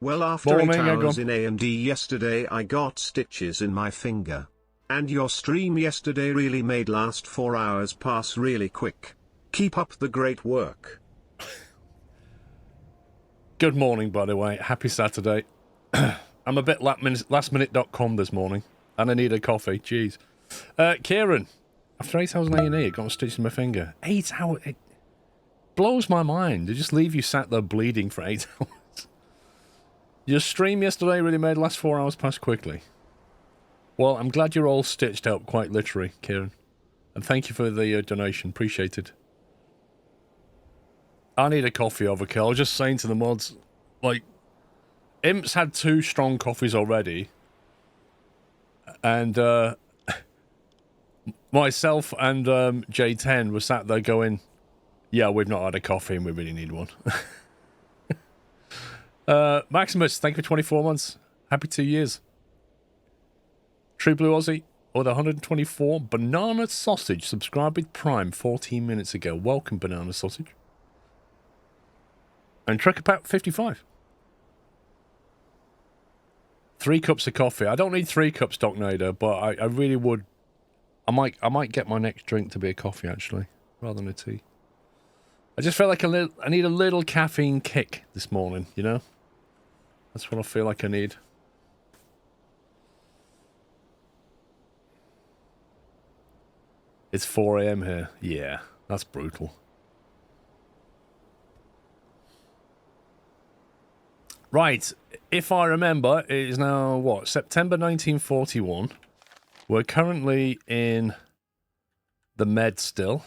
Well, after Morning, 8 hours Egon. in AMD yesterday, I got stitches in my finger. And your stream yesterday really made last 4 hours pass really quick. Keep up the great work. Good morning, by the way. Happy Saturday. I'm a bit lastminute.com this morning, and I need a coffee. Jeez. Kieran, after 8 hours in A&E, it got a stitch in my finger. 8 hours? It blows my mind. They just leave you sat there bleeding for 8 hours. Your stream yesterday really made the last 4 hours pass quickly. Well, I'm glad you're all stitched up, quite literally, Kieran. And thank you for the donation. Appreciate it. I need a coffee, Overkill. I was just saying to the mods, like, Imp's had 2 strong coffees already. And myself and J10 were sat there going, yeah, we've not had a coffee and we really need one. Maximus, thank you for 24 months. Happy 2 years. True Blue Aussie, or the 124 Banana Sausage, subscribed with Prime 14 minutes ago. Welcome, Banana Sausage. And Trekkerpat 55. 3 cups of coffee. I don't need 3 cups, Doc Nader, but I really would. I might get my next drink to be a coffee, actually, rather than a tea. I just feel like I need a little caffeine kick this morning, you know? That's what I feel like I need. It's 4 AM here. Yeah, that's brutal. Right, if I remember, it is now, what, September 1941. We're currently in the Med still,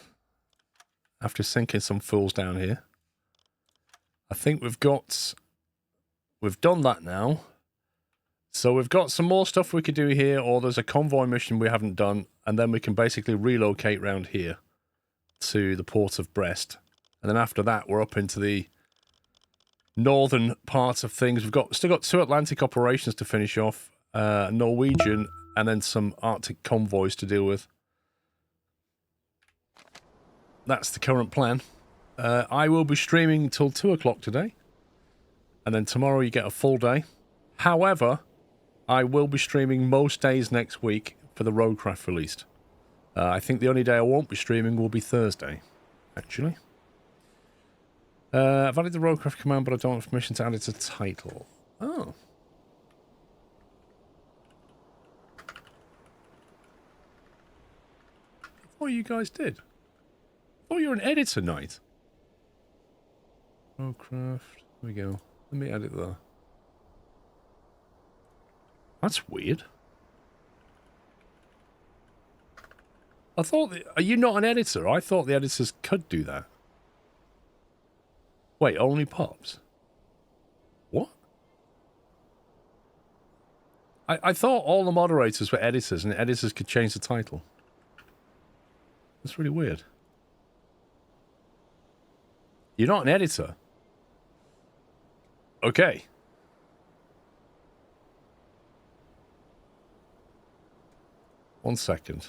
after sinking some fools down here. I think we've done that now. So we've got some more stuff we could do here, or there's a convoy mission we haven't done, and then we can basically relocate round here to the port of Brest. And then after that, we're up into the northern parts of things. We've still got 2 Atlantic operations to finish off, Norwegian, and then some Arctic convoys to deal with. That's the current plan. I will be streaming till 2 o'clock today, and then tomorrow you get a full day. However, I will be streaming most days next week for the Roadcraft released. I think the only day I won't be streaming will be Thursday, actually. I've added the Roadcraft command, but I don't have permission to add it to title. Oh. I thought you guys did. I thought you were an editor, Knight. Roadcraft. Here we go. Let me edit there. That's weird. I thought... Are you not an editor? I thought the editors could do that. Wait, only Pops? What? I thought all the moderators were editors and the editors could change the title. That's really weird. You're not an editor? Okay. One second.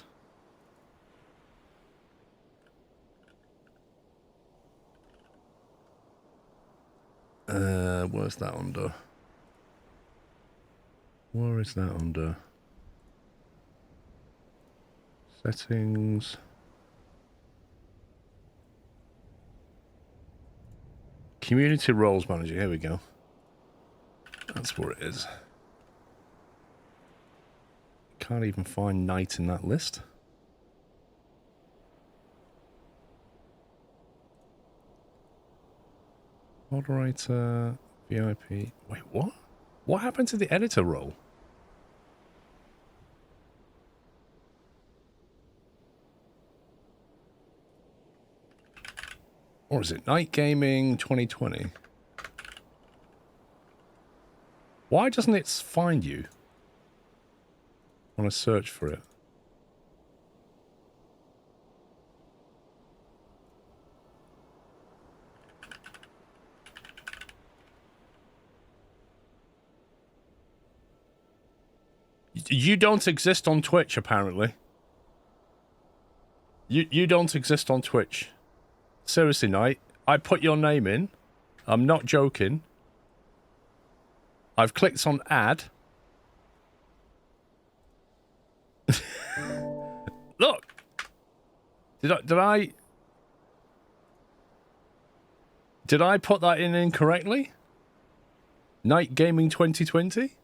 Where's that under? Where is that under? Settings. Community Roles Manager. Here we go. That's where it is. Can't even find Knight in that list. Moderator, VIP. Wait, what? What happened to the editor role? Or is it Night Gaming 2020? Why doesn't it find you when I search for it? You don't exist on Twitch, apparently. You don't exist on Twitch. Seriously, Knight. I put your name in. I'm not joking. I've clicked on add. Look! Did I put that in incorrectly? Night Gaming 2020?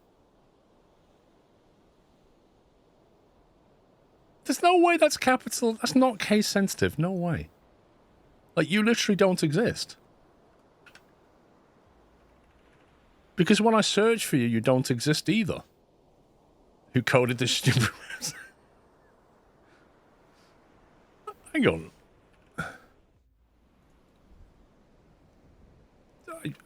There's no way that's capital. That's not case sensitive. No way. Like, you literally don't exist. Because when I search for you, you don't exist either. Who coded this stupid website? Hang on.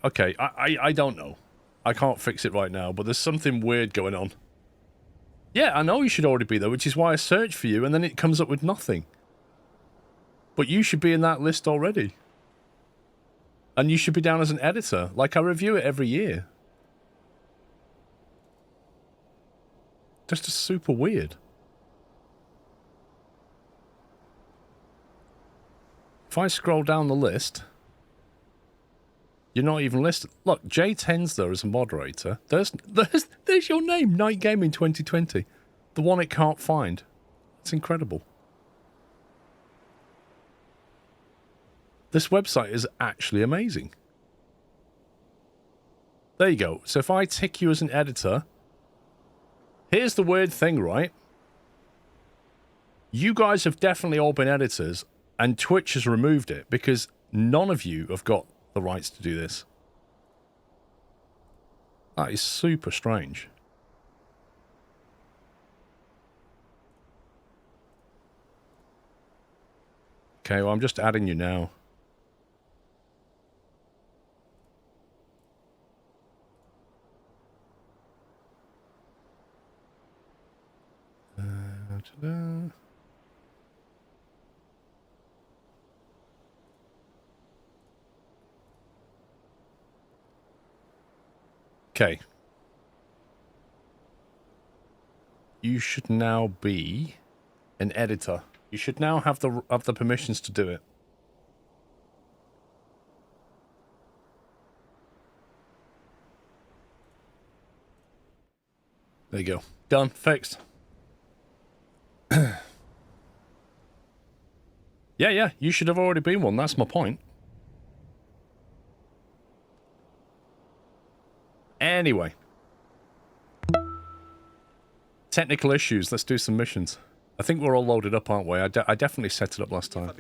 Okay, I don't know. I can't fix it right now, but there's something weird going on. Yeah, I know you should already be there, which is why I search for you, and then it comes up with nothing. But you should be in that list already. And you should be down as an editor. Like, I review it every year. That's just super weird. If I scroll down the list, you're not even listed. Look, J10's there as a moderator. There's your name, Night Gaming 2020. The one it can't find. It's incredible. This website is actually amazing. There you go. So if I tick you as an editor, here's the weird thing, right? You guys have definitely all been editors, and Twitch has removed it because none of you have got the rights to do this. That is super strange. Okay, well, I'm just adding you now. Ta-da. Okay. You should now be an editor. You should now have the permissions to do it. There you go. Done. Fixed. Yeah. You should have already been one. That's my point. Anyway. Technical issues. Let's do some missions. I think we're all loaded up, aren't we? I definitely set it up last time.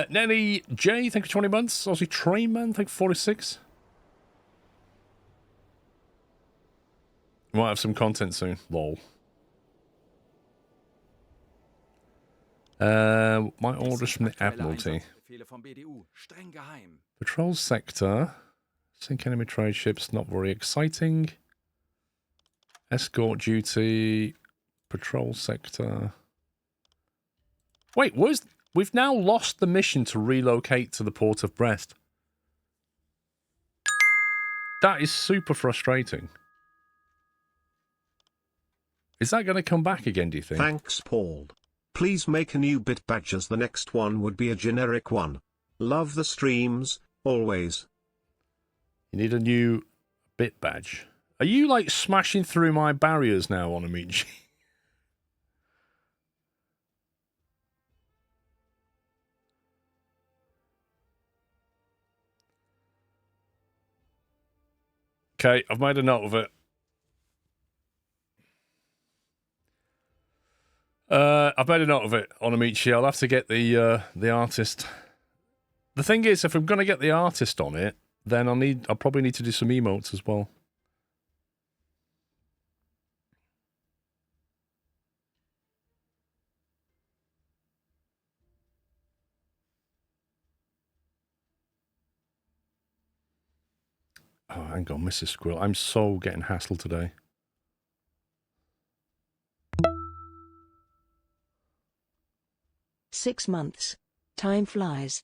Nelly J, thank you for 20 months. Aussie Train Man, thank you for 46. Might have some content soon. Lol. My orders from the Admiralty. Patrol sector. Sink enemy trade ships, not very exciting. Escort duty. Patrol sector. Wait, we've now lost the mission to relocate to the port of Brest. That is super frustrating. Is that going to come back again, do you think? Thanks, Paul. Please make a new bit badge as the next one would be a generic one. Love the streams, always. You need a new bit badge. Are you, like, smashing through my barriers now, Onamichi? Okay, I've made a note of it. I've made a note of it, Onamichi. I'll have to get the artist. The thing is, if I'm going to get the artist on it, then I'll probably need to do some emotes as well. Oh, hang on, Mrs. Squirrel. I'm so getting hassled today. Six months. Time flies.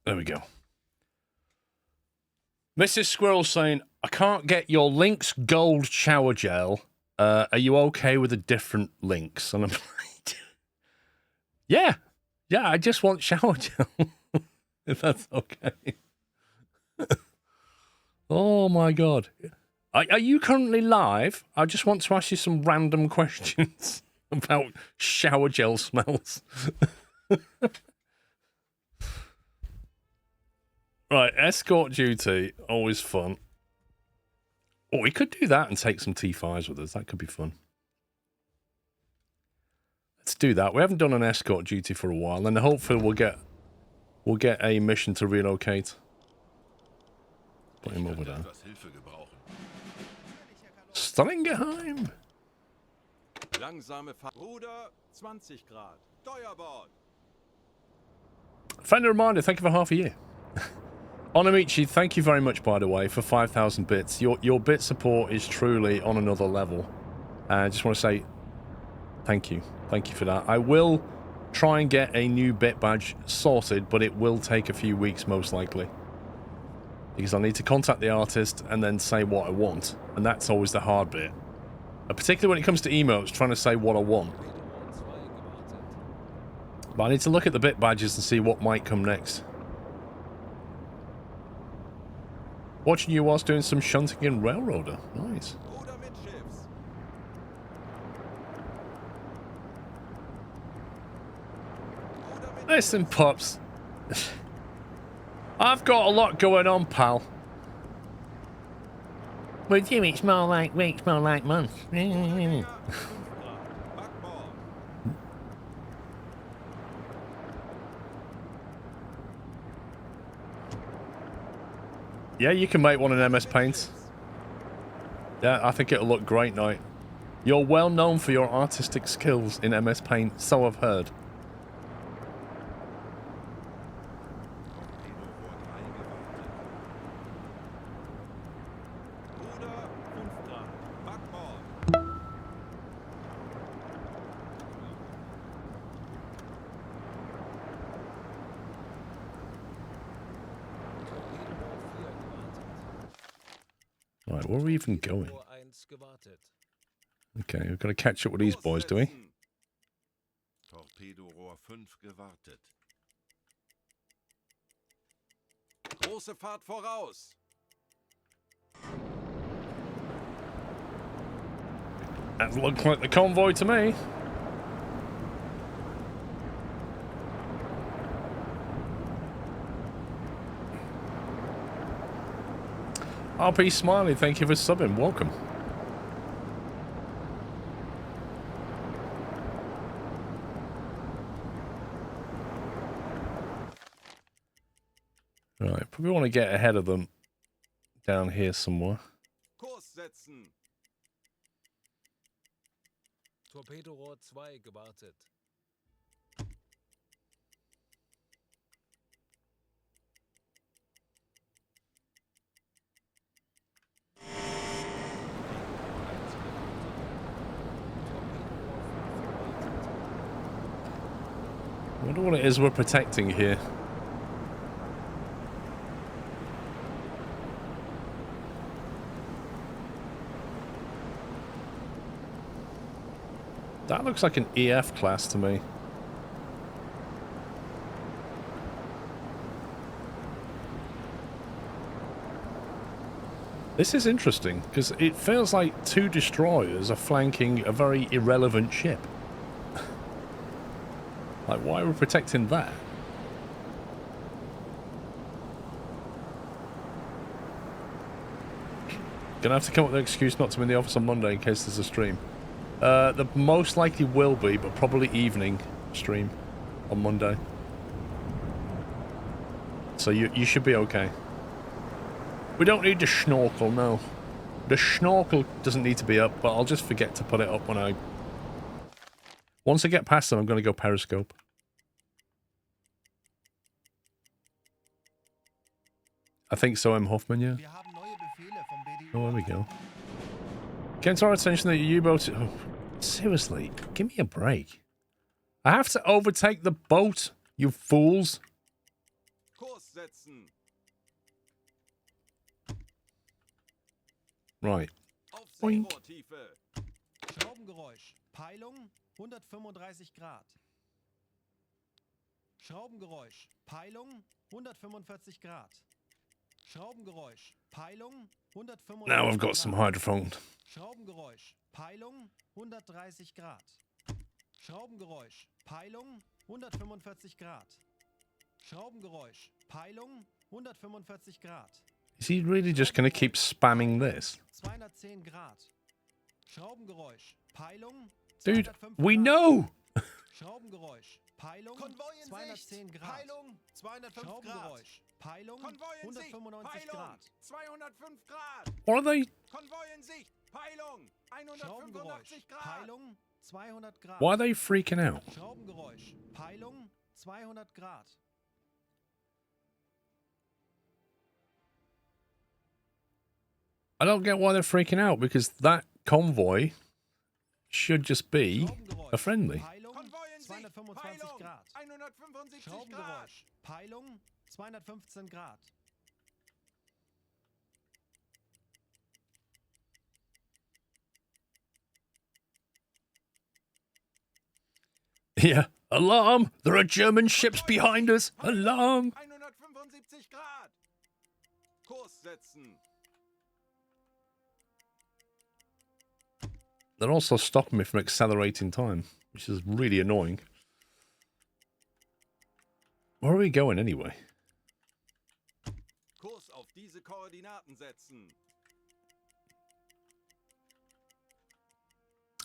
There we go. Mrs. Squirrel saying, I can't get your Lynx Gold shower gel. Are you okay with the different links? And I'm like, yeah, I just want shower gel. If that's okay. Oh my God. Are you currently live? I just want to ask you some random questions about shower gel smells. Right, escort duty, always fun. Oh, we could do that and take some T5s with us. That could be fun. Let's do that. We haven't done an escort duty for a while, and hopefully we'll get a mission to relocate. Put him over there. Stringenheim. Friend reminder, thank you for half a year. Onamichi, thank you very much, by the way, for 5,000 bits. Your bit support is truly on another level. I just want to say thank you. Thank you for that. I will try and get a new bit badge sorted, but it will take a few weeks most likely. Because I need to contact the artist and then say what I want. And that's always the hard bit. Particularly when it comes to emotes, trying to say what I want. But I need to look at the bit badges and see what might come next. Watching you whilst doing some shunting in Railroader. Nice. Listen, pups. I've got a lot going on, pal. With you, it's more like weeks, more like months. Yeah, you can make one in MS Paint. Yeah, I think it'll look great, Knight. You're well known for your artistic skills in MS Paint, so I've heard. Right, where are we even going? Okay, we've got to catch up with these boys, do we? Torpedo Rohr 5 gewartet. Große Fahrt voraus. That looks like the convoy to me. RP Smiley, thank you for subbing. Welcome. Right, probably want to get ahead of them down here somewhere. Kurs setzen. Torpedo Rohr 2 gewartet. I wonder what it is we're protecting here. That looks like an EF class to me. This is interesting, because it feels like two destroyers are flanking a very irrelevant ship. Like, why are we protecting that? Gonna have to come up with an excuse not to be in the office on Monday in case there's a stream. The most likely will be, but probably evening stream on Monday. So you should be okay. We don't need the snorkel, no. The snorkel doesn't need to be up, but I'll just forget to put it up when I... Once I get past them, I'm going to go periscope. I think so, M. Hoffman, yeah. Oh, there we go. Getting to our attention that your U-boat... Oh, seriously, give me a break. I have to overtake the boat, you fools. Kurs setzen. Right. Auf Boink. Seerohrtiefe. Schraubengeräusch. Peilung 135 Grad. Schraubengeräusch. Peilung 145 Grad. Schraubengeräusch. Peilung 135 Now I've got some Grad. hydrophone. Schraubengeräusch. Peilung 130 Grad. Schraubengeräusch. Peilung 145 Grad. Schraubengeräusch. Peilung 145 Grad. Is he really just going to keep spamming this? 210 Grad. Schraubengeräusch. Peilung Dude, 205 we Grad. know! Schraubengeräusch. Peilung Konvoi in 210 Sicht. Grad. Peilung 205 Grad. Schraubengeräusch. Peilung Konvoi in Sicht. 195 Peilung Grad. 205 Grad. What are they... Konvoi in Sicht. Peilung 185 Schraubengeräusch. Grad. Peilung 200 Grad. Why are they freaking out? Schraubengeräusch. Peilung 200 Grad. I don't get why they're freaking out, because that convoy should just be Schraubengeräusch. a friendly. Peilung Konvoi in Sicht. 225 Peilung Grad. 175 Grad. Schraubengeräusch. Peilung 215 Grad. Yeah. Alarm! There are German ships behind us! Alarm! 175 Grad. Kurs setzen. They're also stopping me from accelerating time, which is really annoying. Where are we going anyway? Kurs auf diese Koordinaten setzen.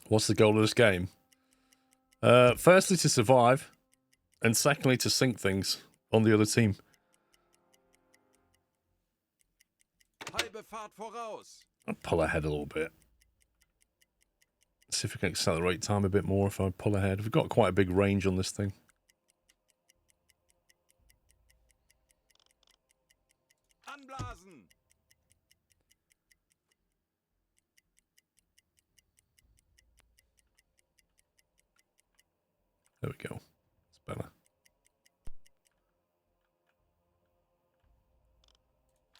What's the goal of this game? Firstly, to survive, and secondly, to sink things on the other team. Halbe Fahrt voraus. I'll pull ahead a little bit. See if we can accelerate time a bit more if I pull ahead. We've got quite a big range on this thing. Anblasen. There we go. It's better.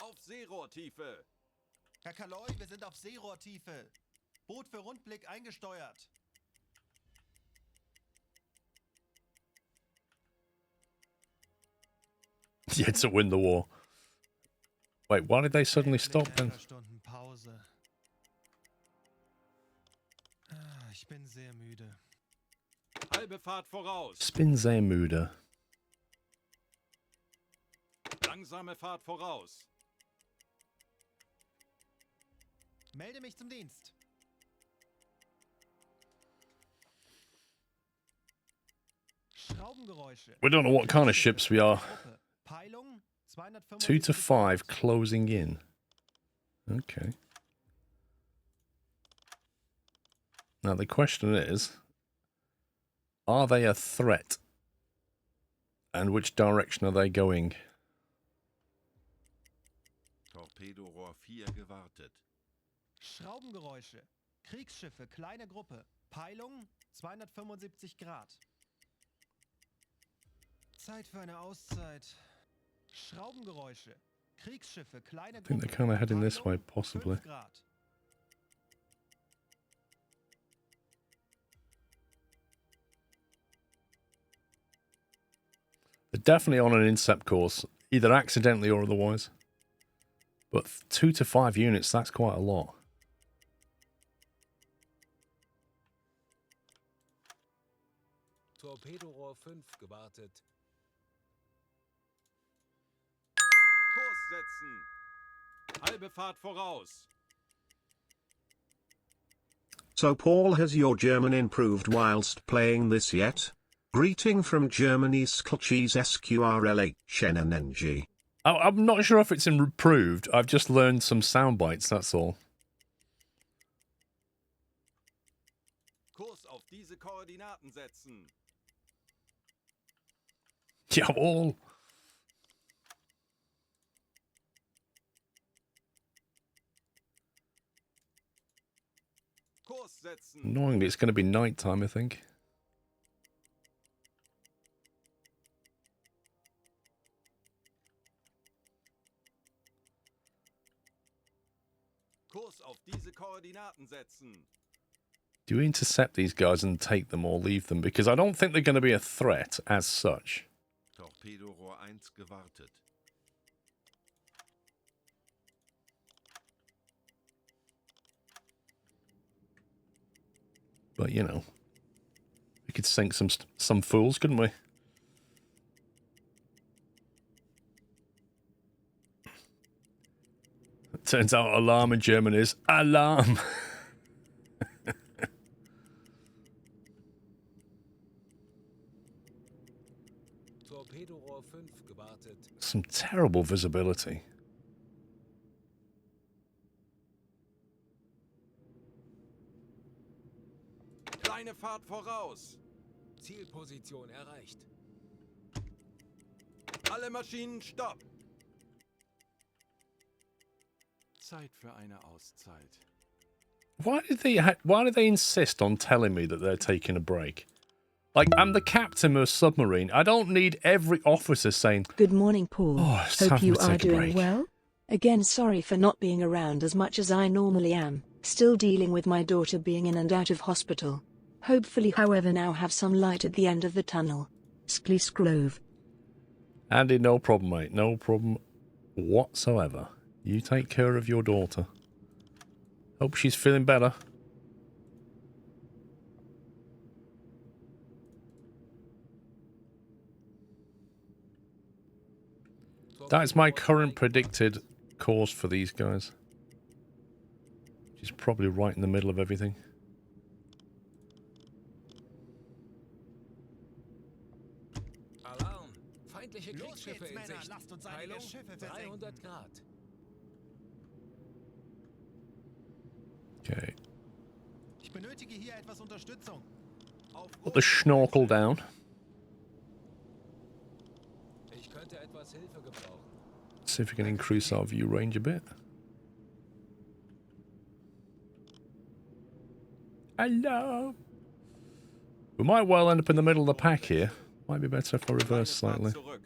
Auf Seerohrtiefe. Herr Kaloi, wir sind auf Seerohrtiefe. Boot für Rundblick eingesteuert. Yeah, to win the war. Wait, why did they suddenly stop then? Stunden Pause. Ich bin sehr müde. Halbe Fahrt voraus. Spin sehr müde. Langsame Fahrt voraus. Melde mich zum Dienst. Schraubengeräusche. We don't know what kind of ships we are. Gruppe. Peilung 275 2 to 5 closing in. Okay. Now the question is, are they a threat? And which direction are they going? Torpedo Rohr 4 gewartet. Schraubengeräusche. Kriegsschiffe, kleine Gruppe. Peilung 275 Grad. Zeit für eine Auszeit. Schraubengeräusche. Kriegsschiffe, kleine I think Gruppe. they're kind of heading this way, Peilung possibly. 5 Grad. They're definitely on an incept course, either accidentally or otherwise. But 2 to 5 units, that's quite a lot. Torpedo Rohr 5 gewartet. Kurs setzen. Halbe Fahrt voraus. So Paul, has your German improved whilst playing this yet? Greeting from Germany's Sklchis SQRLHNNG. I'm not sure if it's improved. I've just learned some sound bites, that's all. Kurs auf diese Koordinaten setzen. Jawohl. Kurs setzen. Annoyingly, it's going to be night time, I think. Kurs auf diese Koordinaten setzen. Do we intercept these guys and take them or leave them? Because I don't think they're going to be a threat as such. Torpedo Rohr 1 gewartet. But, you know, we could sink some fools, couldn't we? It turns out alarm in German is Alarm. Torpedo Rohr 5 gewartet. Some terrible visibility. Kleine Fahrt voraus. Zielposition erreicht. Alle Maschinen stopp. Zeit für eine Auszeit. Why do they insist on telling me that they're taking a break? Like, I'm the captain of a submarine. I don't need every officer saying, Good morning, Paul. oh, it's time Hope for me you to are take a doing break. well. Again, sorry for not being around as much as I normally am. Still dealing with my daughter being in and out of hospital. Hopefully, however, now have some light at the end of the tunnel. Skliskrove. Andy, no problem, mate. No problem whatsoever. You take care of your daughter. Hope she's feeling better. That's my current predicted course for these guys. She's probably right in the middle of everything. Alarm! Feindliche Los Kriegsschiffe geht's, in Männer. Sicht. Lasst uns einige Peilung Schiffe versenken. 300 Grad. Okay. Ich benötige hier etwas Unterstützung. Put the schnorkel down. Ich könnte etwas Hilfe gebrauchen. See if we can increase our view range a bit. Hello. We might well end up in the middle of the pack here. Might be better if I reverse slightly. Zurück.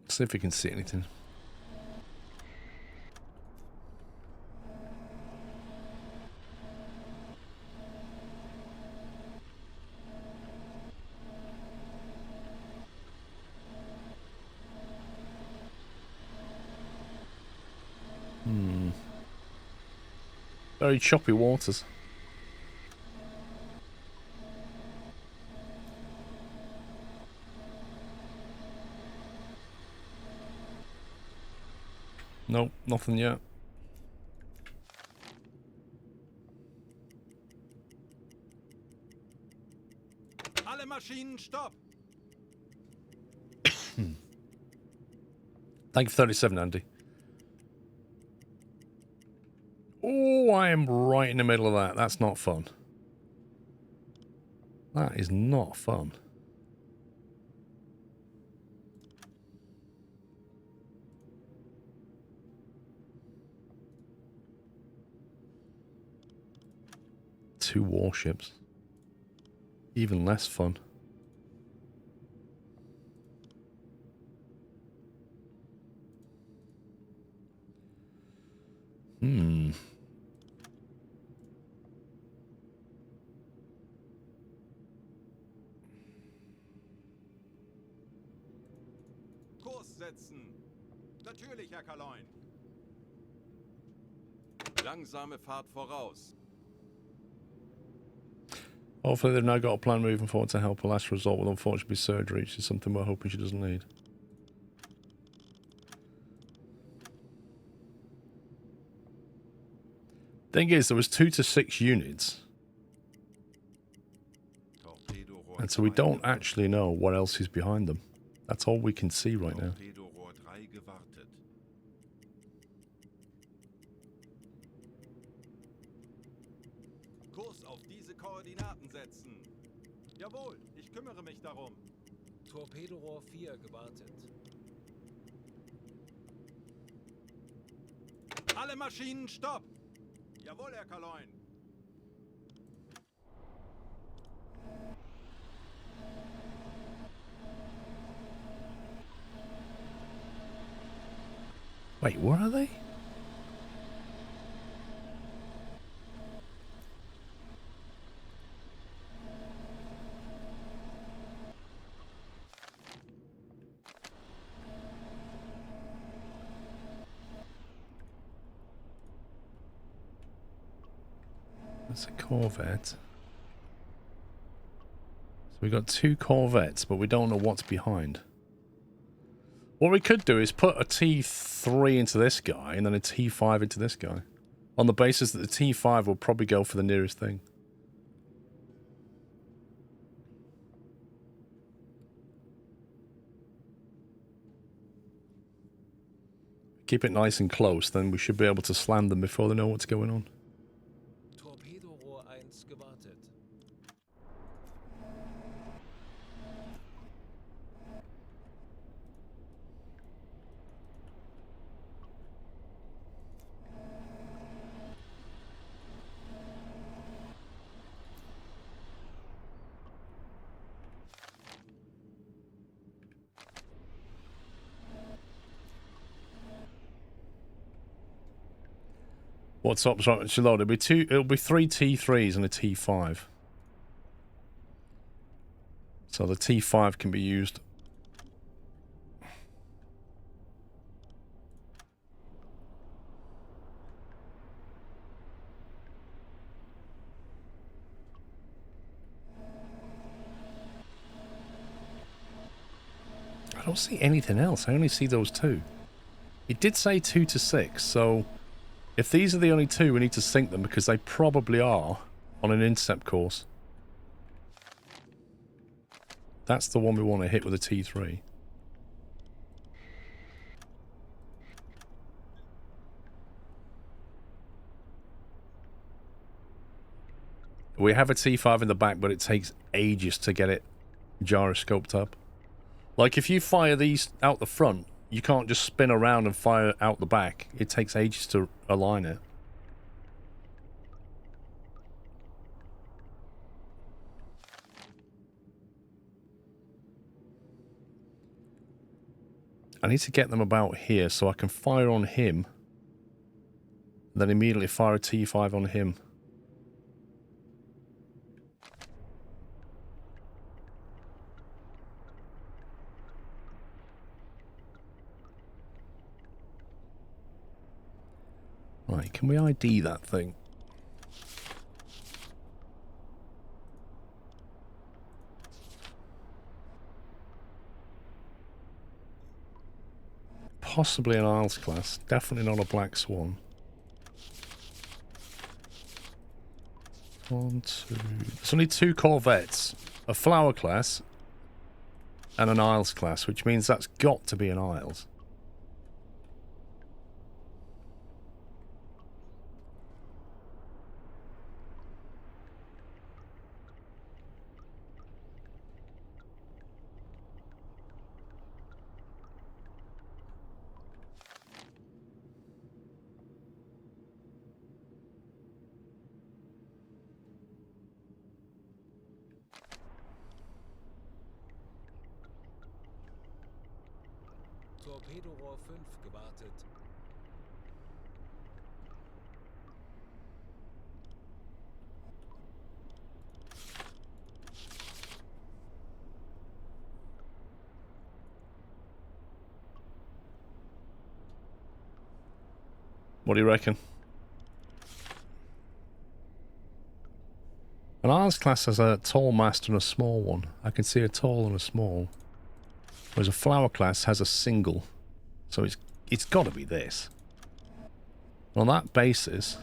See if we can see anything. Very choppy waters. Nope, nothing yet. Alle Maschinen stopp. Thank you, 37, Andy. Oh, I am right in the middle of that. That's not fun. That is not fun. Two warships. Even less fun. Kurs setzen. Natürlich, Herr Kaloin. Langsame Fahrt voraus. Hopefully they've now got a plan moving forward to help. A last resort will unfortunately be surgery, which is something we're hoping she doesn't need. Thing is, there was 2 to 6 units. And so we don't actually know what else is behind them. That's all we can see right now. Torpedo Rohr 3 gewartet. Kurs auf diese Koordinaten setzen. Jawohl, ich kümmere mich darum. Torpedo Rohr 4 gewartet. Alle Maschinen stopp. Jawohl, Herr Kaloin. Wait, where are they? That's a Corvette. So we got 2 Corvettes, but we don't know what's behind. What we could do is put a T3 into this guy and then a T5 into this guy. On the basis that the T5 will probably go for the nearest thing. Keep it nice and close, then we should be able to slam them before they know what's going on. Torpedo Rohr 1 gewartet. What's up, Shalom? It'll be 3 T3s and a T5. So the T5 can be used. I don't see anything else. I only see those 2. It did say 2 to 6, so if these are the only 2, we need to sink them because they probably are on an intercept course. That's the one we want to hit with a T3. We have a T5 in the back, but it takes ages to get it gyroscoped up. Like, if you fire these out the front, you can't just spin around and fire out the back. It takes ages to align it. I need to get them about here so I can fire on him. Then immediately fire a T5 on him. Right, can we ID that thing? Possibly an Isles class, definitely not a Black Swan. 1, 2... There's only 2 Corvettes, a Flower class and an Isles class, which means that's got to be an Isles. Torpedo Rohr 5 gewartet. What do you reckon? An Isles class has a tall mast and a small one. I can see a tall and a small. Whereas a Flower class has a single. So it's got to be this. On that basis...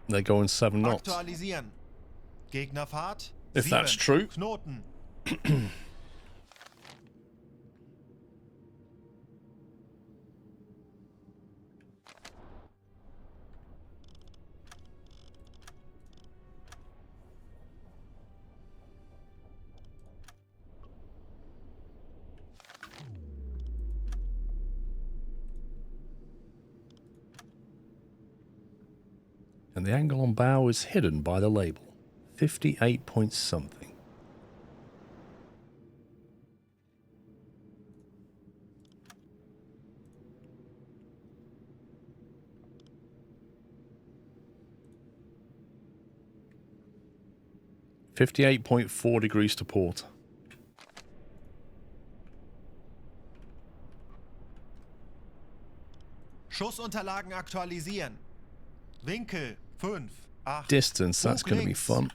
They're going 7 knots. Aktualisieren. Gegnerfahrt. If that's 7. true. Knoten. And the angle on bow is hidden by the label. 58 point something. .4 degrees to port. Schussunterlagen aktualisieren. Winkel 5, 8. Distance, that's going to be fun.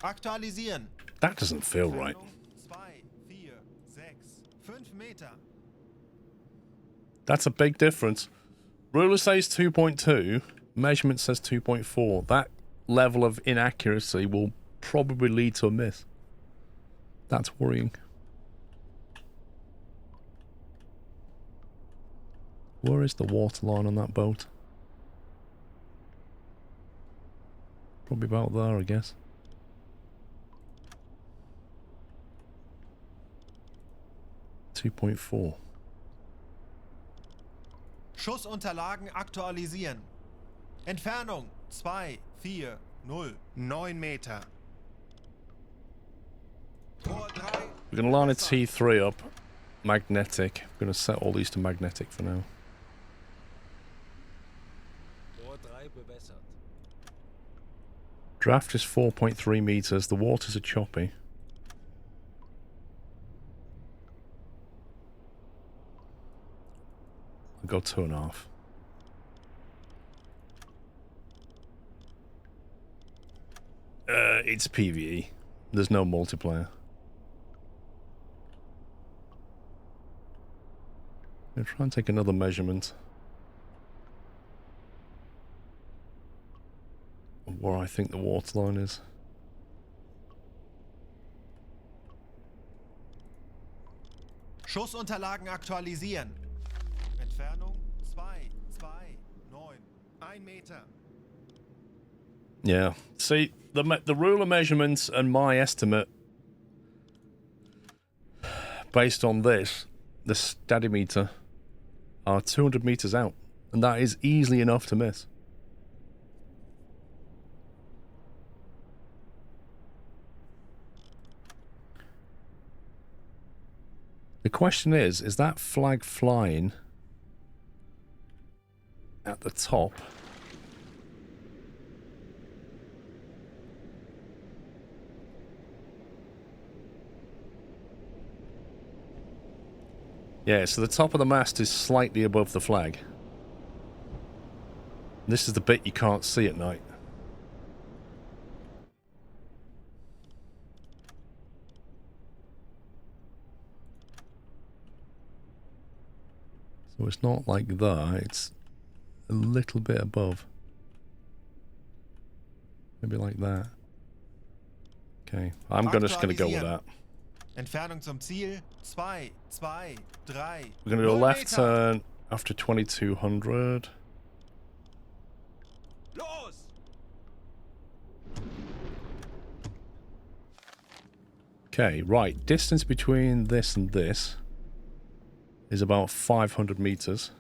Aktualisieren. That doesn't feel right. 2, 4, 6, 5 Meter. That's a big difference. Ruler says 2.2, measurement says 2.4. That level of inaccuracy will probably lead to a miss. That's worrying. Where is the waterline on that boat? Probably about there, I guess. .4. Schussunterlagen aktualisieren. Entfernung 2, 4, 0, 9 Meter. Tor 3. We're going to line a T3 up. Magnetic. I'm going to set all these to magnetic for now. Tor 3 bewässert. Draft is 4.3 meters. The waters are choppy. I'll go 2.5. It's PvE. There's no multiplayer. I'm going to try and take another measurement of where I think the waterline is. Schussunterlagen aktualisieren. Entfernung 2, 2, 9, 1 Meter. Yeah. See, the ruler measurements and my estimate based on this, the stadimeter, are 200 meters out. And that is easily enough to miss. The question is that flag flying at the top? Yeah, so the top of the mast is slightly above the flag. This is the bit you can't see at night. So it's not like that, it's a little bit above. Maybe like that. Okay, I'm just gonna go with that. Entfernung zum Ziel 2, 2, 3. We're gonna do a 0 left Meter. turn after 2200. Los! Okay, right. Distance between this and this is about 500 meters.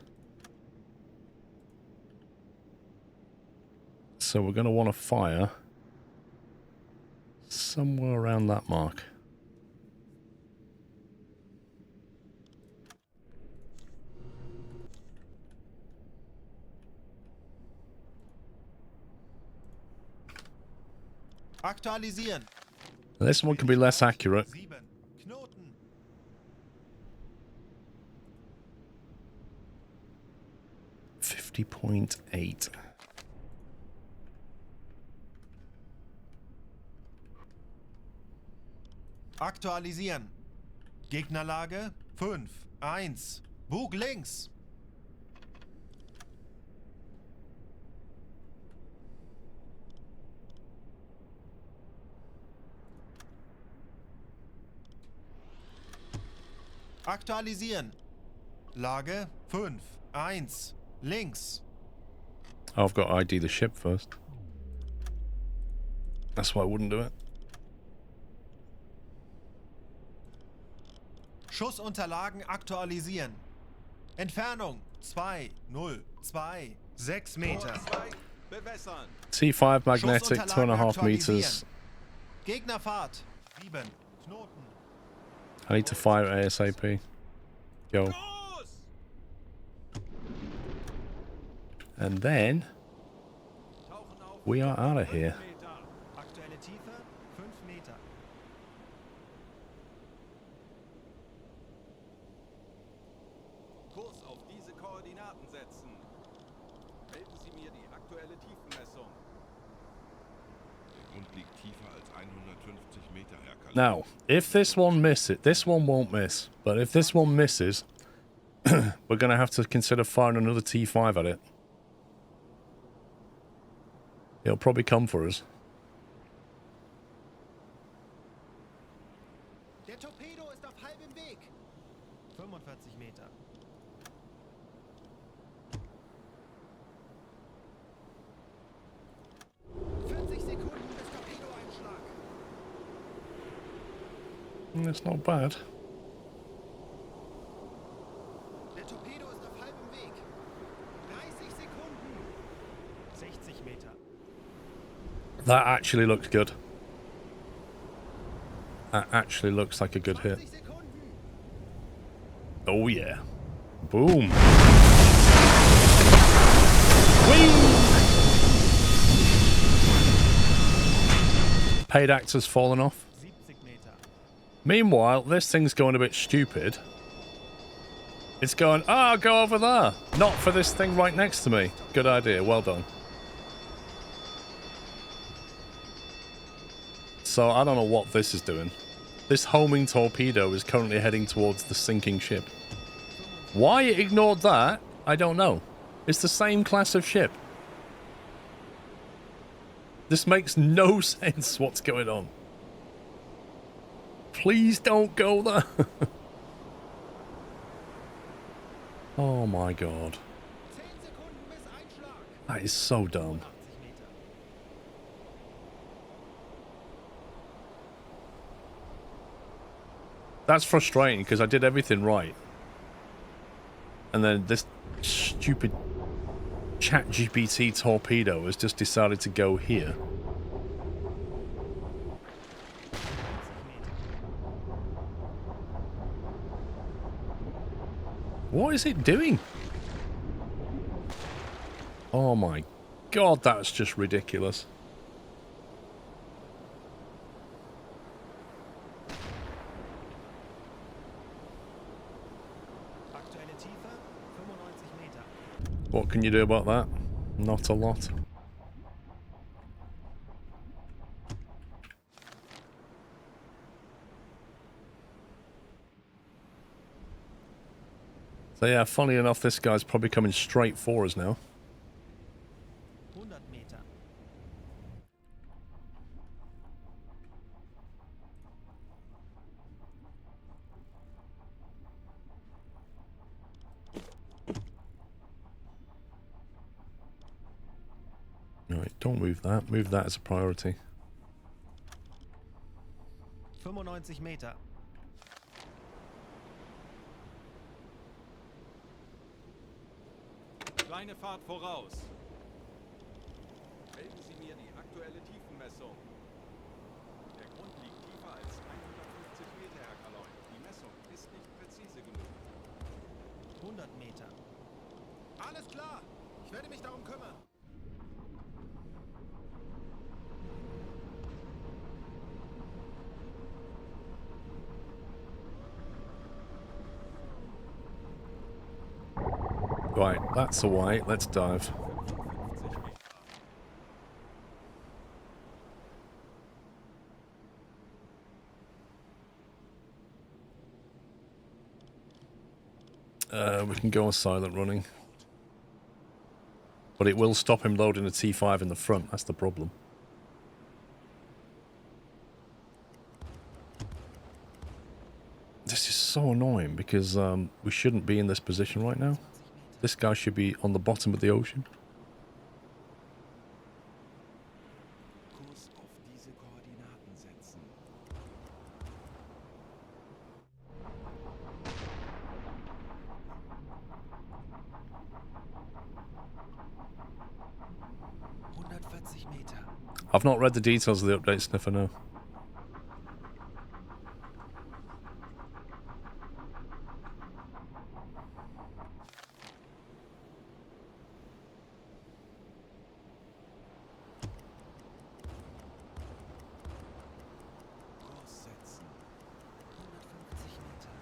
So we're going to want to fire somewhere around that mark. Aktualisieren. Now, this one can be less accurate. 7 Knoten. .8. Aktualisieren. Gegnerlage 5, 1. Bug links. Aktualisieren. Lage 5, 1. Links. Oh, I've got to ID the ship first. That's why I wouldn't do it. Schussunterlagen aktualisieren. Entfernung 2, 0, 2, 6 Meter. Tor 2, bewässern. T5 magnetic, 2.5 meters. Gegnerfahrt 7, Knoten. I need to fire ASAP. Go. Los! And then Tauchen auf. we are out of here. Meter. Aktuelle Tiefe 5 Meter. Kurs auf diese Koordinaten setzen. Melden Sie mir die aktuelle Tiefenmessung. Der Grund liegt tiefer als 150 Meter, Herr Kalender. Now, if this one misses, this one won't miss. But if this one misses, we're going to have to consider firing another T5 at it. It'll probably come for us. Der Torpedo ist auf halbem Weg. 45 Meter. Sekunden bis Torpedoeinschlag. It's not bad. Der Torpedo ist auf halbem Weg. 30 Sekunden. 60 Meter. That actually looked good. That actually looks like a good hit. 20 Sekunden. Oh yeah. Boom. Whee! Paid actor's fallen off. 70 Meter. Meanwhile, this thing's going a bit stupid. It's going, oh, go over there. Not for this thing right next to me. Good idea. Well done. So, I don't know what this is doing. This homing torpedo is currently heading towards the sinking ship. Why it ignored that, I don't know. It's the same class of ship. This makes no sense what's going on. Please don't go there. Oh my god. 10 Sekunden bis Einschlag. That is so dumb. 80 Meter. That's frustrating because I did everything right. And then this stupid ChatGPT torpedo has just decided to go here. What is it doing? Oh my god, that's just ridiculous. Aktuelle Tiefe 95 Meter. What can you do about that? Not a lot. So yeah, funny enough, this guy's probably coming straight for us now. 100 Meter. Alright, don't move that. Move that as a priority. 95 Meter. Kleine Fahrt voraus. Melden Sie mir die aktuelle Tiefenmessung. Der Grund liegt tiefer als 150 Meter, Herr Kalender. Die Messung ist nicht präzise genug. 100 Meter. Alles klar. Ich werde mich darum kümmern. Right, that's away. Let's dive. 55 Meter. We can go on silent running. But it will stop him loading a T5 in the front. That's the problem. This is so annoying because we shouldn't be in this position right now. This guy should be on the bottom of the ocean. Kurs auf diese I've not read the details of the update, Sniffer, no. Aussetzen. 150 Meter.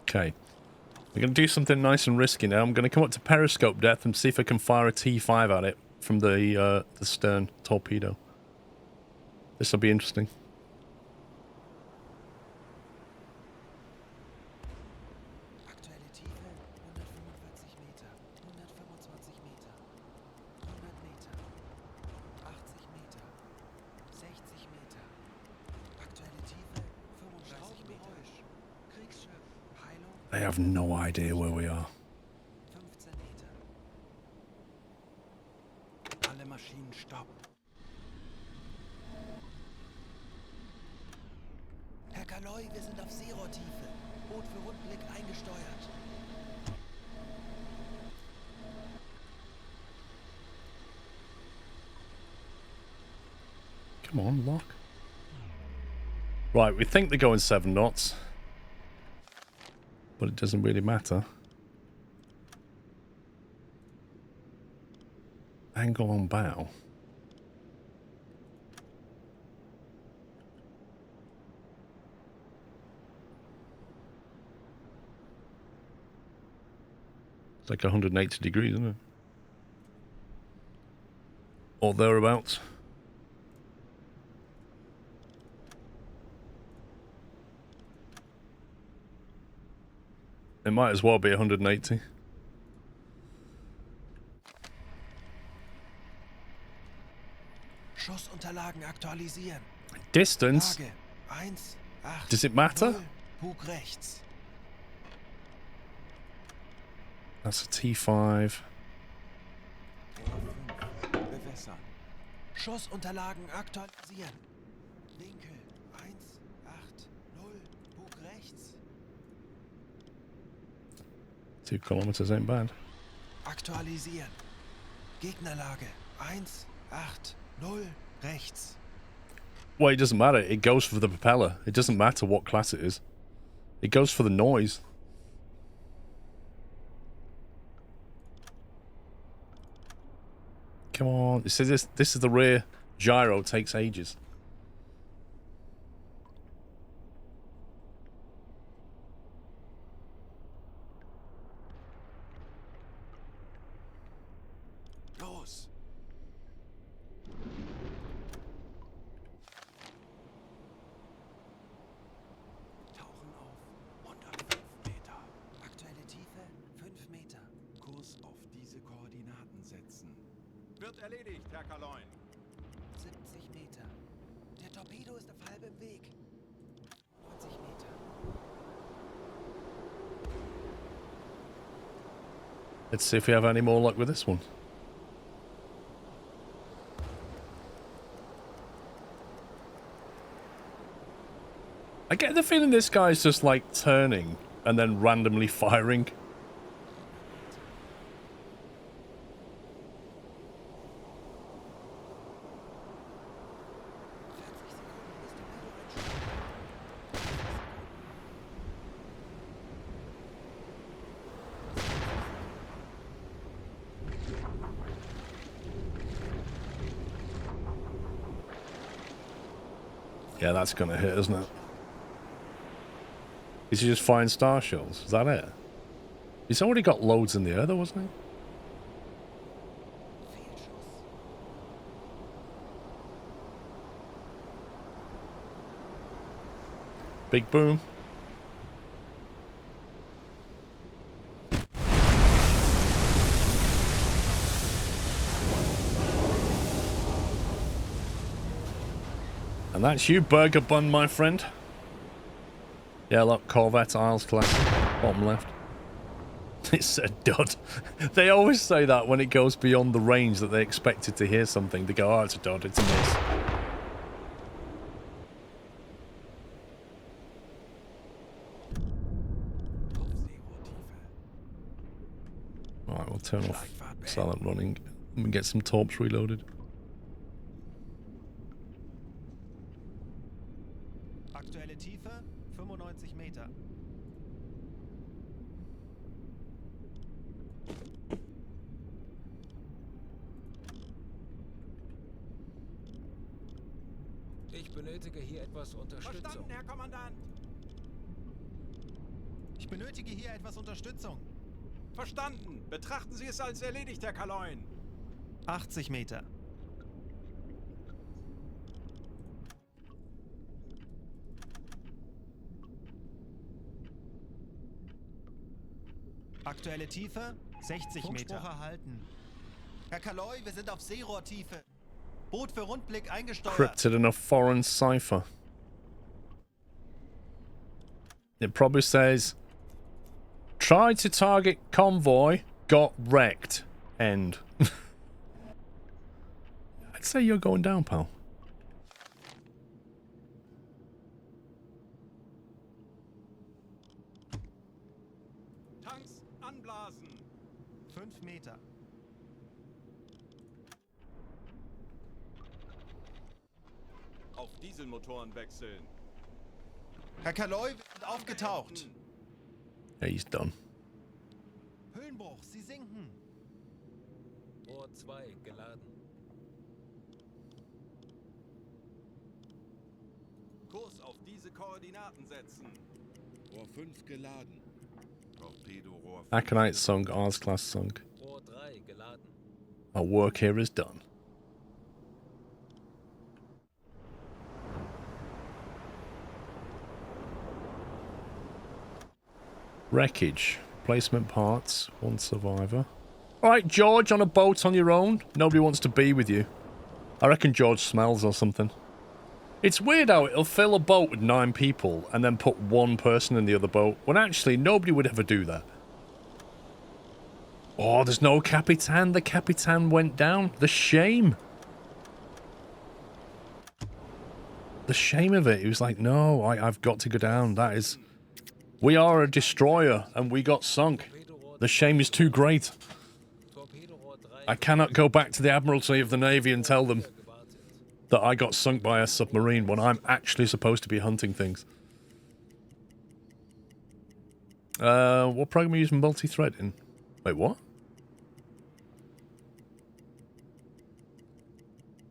Okay. We're going to do something nice and risky now. I'm going to come up to periscope depth and see if I can fire a T5 at it from the stern torpedo. This will be interesting. Aktuelle Tiefe 145 Meter, 125 Meter, 100 Meter, 80 Meter, 60 Meter. Aktuelle Tiefe 35 Meter. Kriegsschiff. Heilung They have no idea where we are. 15 Meter. Alle Maschinen stopp. Herr Kaloy, wir sind auf Zero-Tiefe. Boot für Rundblick eingesteuert. Come on, lock. Right, we think they're going 7 knots. But it doesn't really matter. Angle on bow. It's like 180 degrees, isn't it? Or thereabouts. It might as well be 180. Schussunterlagen aktualisieren. Distance? Lage 1, 8, Does it matter? 0, Bug rechts. That's a T5. Bewässern. Schussunterlagen aktualisieren. Winkel 1, 8, 0, Bug rechts. 2 kilometers ain't bad. Aktualisieren. Gegnerlage 1, 8, 0, rechts. Well, it doesn't matter. It goes for the propeller. It doesn't matter what class it is. It goes for the noise. Come on. It says this is the rear gyro. Takes ages. Los. Tauchen auf 105 Meter. Aktuelle Tiefe 5 Meter. Kurs auf diese Koordinaten setzen. Wird erledigt, Herr Kaloin. 70 Meter. Der Torpedo ist auf halbem Weg. 90 Meter. Let's see if we have any more luck with this one. I get the feeling this guy's just like turning and then randomly firing. Yeah, that's gonna hit, isn't it? Is he just firing star shells? Is that it? He's already got loads in the air though, wasn't he? Big boom. And that's you, Burger Bun, my friend. Yeah, look, Corvette, Isles class, bottom left. It said dud. They always say that when it goes beyond the range that they expected to hear something. They go, oh, it's a dud, it's a miss. Alright, we'll turn off silent running and get some torps reloaded. Aktuelle Tiefe 95 Meter. Ich benötige hier etwas Unterstützung. Verstanden, Herr Kommandant. Ich benötige hier etwas Unterstützung. Verstanden. Betrachten Sie es als erledigt, Herr Kaloin. 80 Meter. Aktuelle Tiefe 60 Meter. Erhalten. Herr Kaloy, wir sind auf Seerohrtiefe. Boot für Rundblick eingesteuert. Crypted in a foreign cipher. It probably says, tried to target convoy, got wrecked. End. I'd say you're going down, pal. Tanks anblasen. 5 Meter. Auf Dieselmotoren wechseln. Herr Kaloy, wir sind aufgetaucht. Yeah, he's done. Höhenbruch, Sie sinken. Rohr 2 geladen. Kurs auf diese Koordinaten setzen. Rohr 5 geladen. Torpedo Rohr 5. Aconite sunk, Ars class sunk. Rohr 3 geladen. Our work here is done. Wreckage. Placement parts. One survivor. Alright, George, on a boat on your own. Nobody wants to be with you. I reckon George smells or something. It's weird how it'll fill a boat with 9 people and then put one person in the other boat, when actually nobody would ever do that. Oh, there's no Capitan. The Capitan went down. The shame. The shame of it. He was like, no, I've got to go down. That is... We are a destroyer, and we got sunk. The shame is too great. Torpedo Rohr 3 I cannot go back to the Admiralty of the Navy and tell them that I got sunk by a submarine when I'm actually supposed to be hunting things. What program are you using multi-thread in? Wait, what?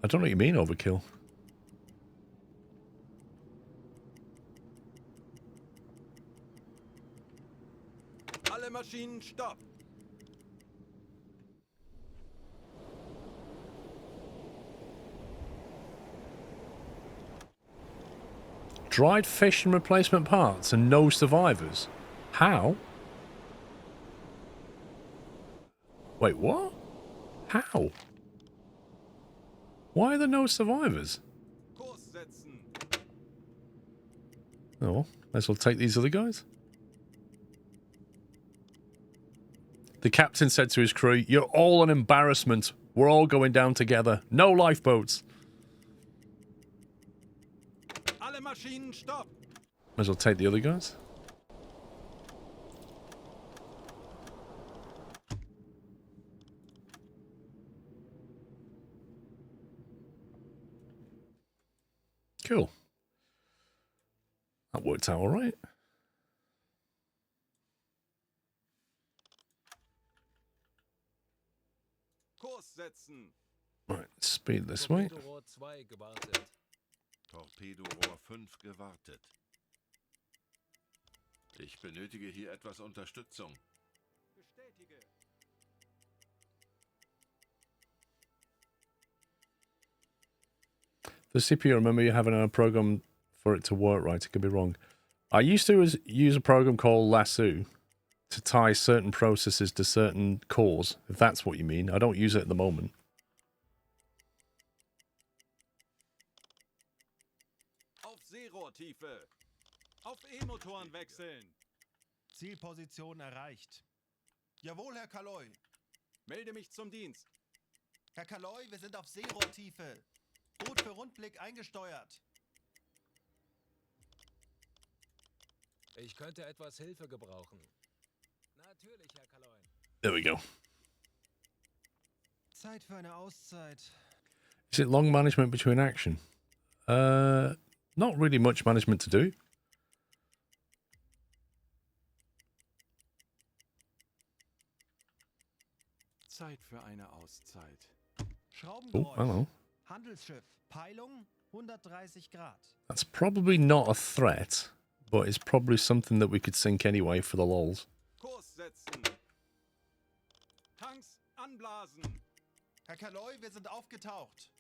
I don't know what you mean, overkill. Alle Maschinen stopp. Dried fish and replacement parts and no survivors. How? Wait, what? How? Why are there no survivors? Kurs setzen. Oh, might as well take these other guys. The captain said to his crew, "You're all an embarrassment. We're all going down together. No lifeboats." Alle Maschinen stopp. Might as well take the other guys. Cool. That worked out all right. Kurs setzen. Right, speed this way. Torpedo Rohr 2 gewartet. Torpedo Rohr 5 gewartet. Ich benötige hier etwas Unterstützung. Bestätige. The CPU, remember you having a program for it to work right. It could be wrong. I used to use a program called Lasso to tie certain processes to certain cores, if that's what you mean. I don't use it at the moment. Auf Seerohrtiefe. Auf E-Motoren wechseln. Zielposition erreicht. Jawohl, Herr Kaloy. Melde mich zum Dienst. Herr Kaloy, wir sind auf Seerohrtiefe. Boot für Rundblick eingesteuert. Ich könnte etwas Hilfe gebrauchen. Natürlich, Herr Kaloin. There we go. Zeit für eine Auszeit. Is it long management between action? Not really much management to do. Zeit für eine Auszeit. Oh, Schraubengeräusch. hello. Handelsschiff. Peilung 130 Grad. That's probably not a threat, but it's probably something that we could sink anyway for the lols. Kurs setzen. Tanks anblasen. Herr Kaloi, wir sind aufgetaucht.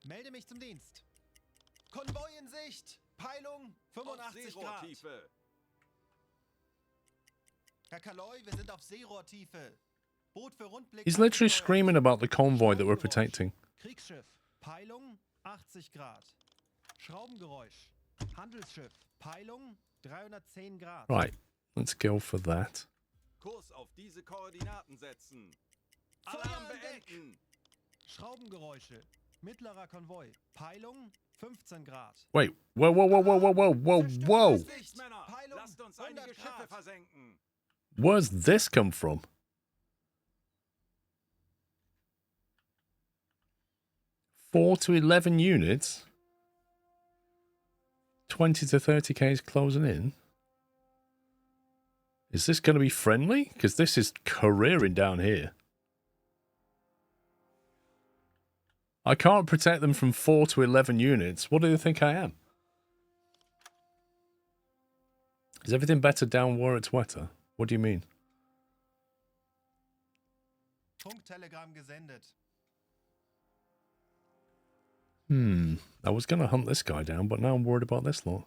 Melde mich zum Dienst. Konvoi in Sicht. Peilung 85 Grad. Seerohrtiefe. Herr Kaloi, wir sind auf Seerohrtiefe. Boot für Rundblick. He's literally screaming about the convoy that we're protecting. Kriegsschiff. Peilung 80 Grad. Schraubengeräusch. Handelsschiff. Peilung 310 Grad. Right, let's go for that. Kurs auf diese Koordinaten setzen. Feuer Alarm an Deck. beenden. Schraubengeräusche. Mittlerer Konvoi. Peilung 15 Grad. Wait, whoa, whoa, whoa, whoa, whoa, whoa, whoa, whoa! Licht, Männer. Peilung Lasst uns 100 einige Schiffe Grad. versenken. Where's this come from? Four to 11 units? 20 to 30 Ks closing in? Is this going to be friendly? Because this is careering down here. I can't protect them from 4 to 11 units. What do they think I am? Is everything better down where it's wetter? What do you mean? Funktelegramm gesendet. I was going to hunt this guy down, but now I'm worried about this lot.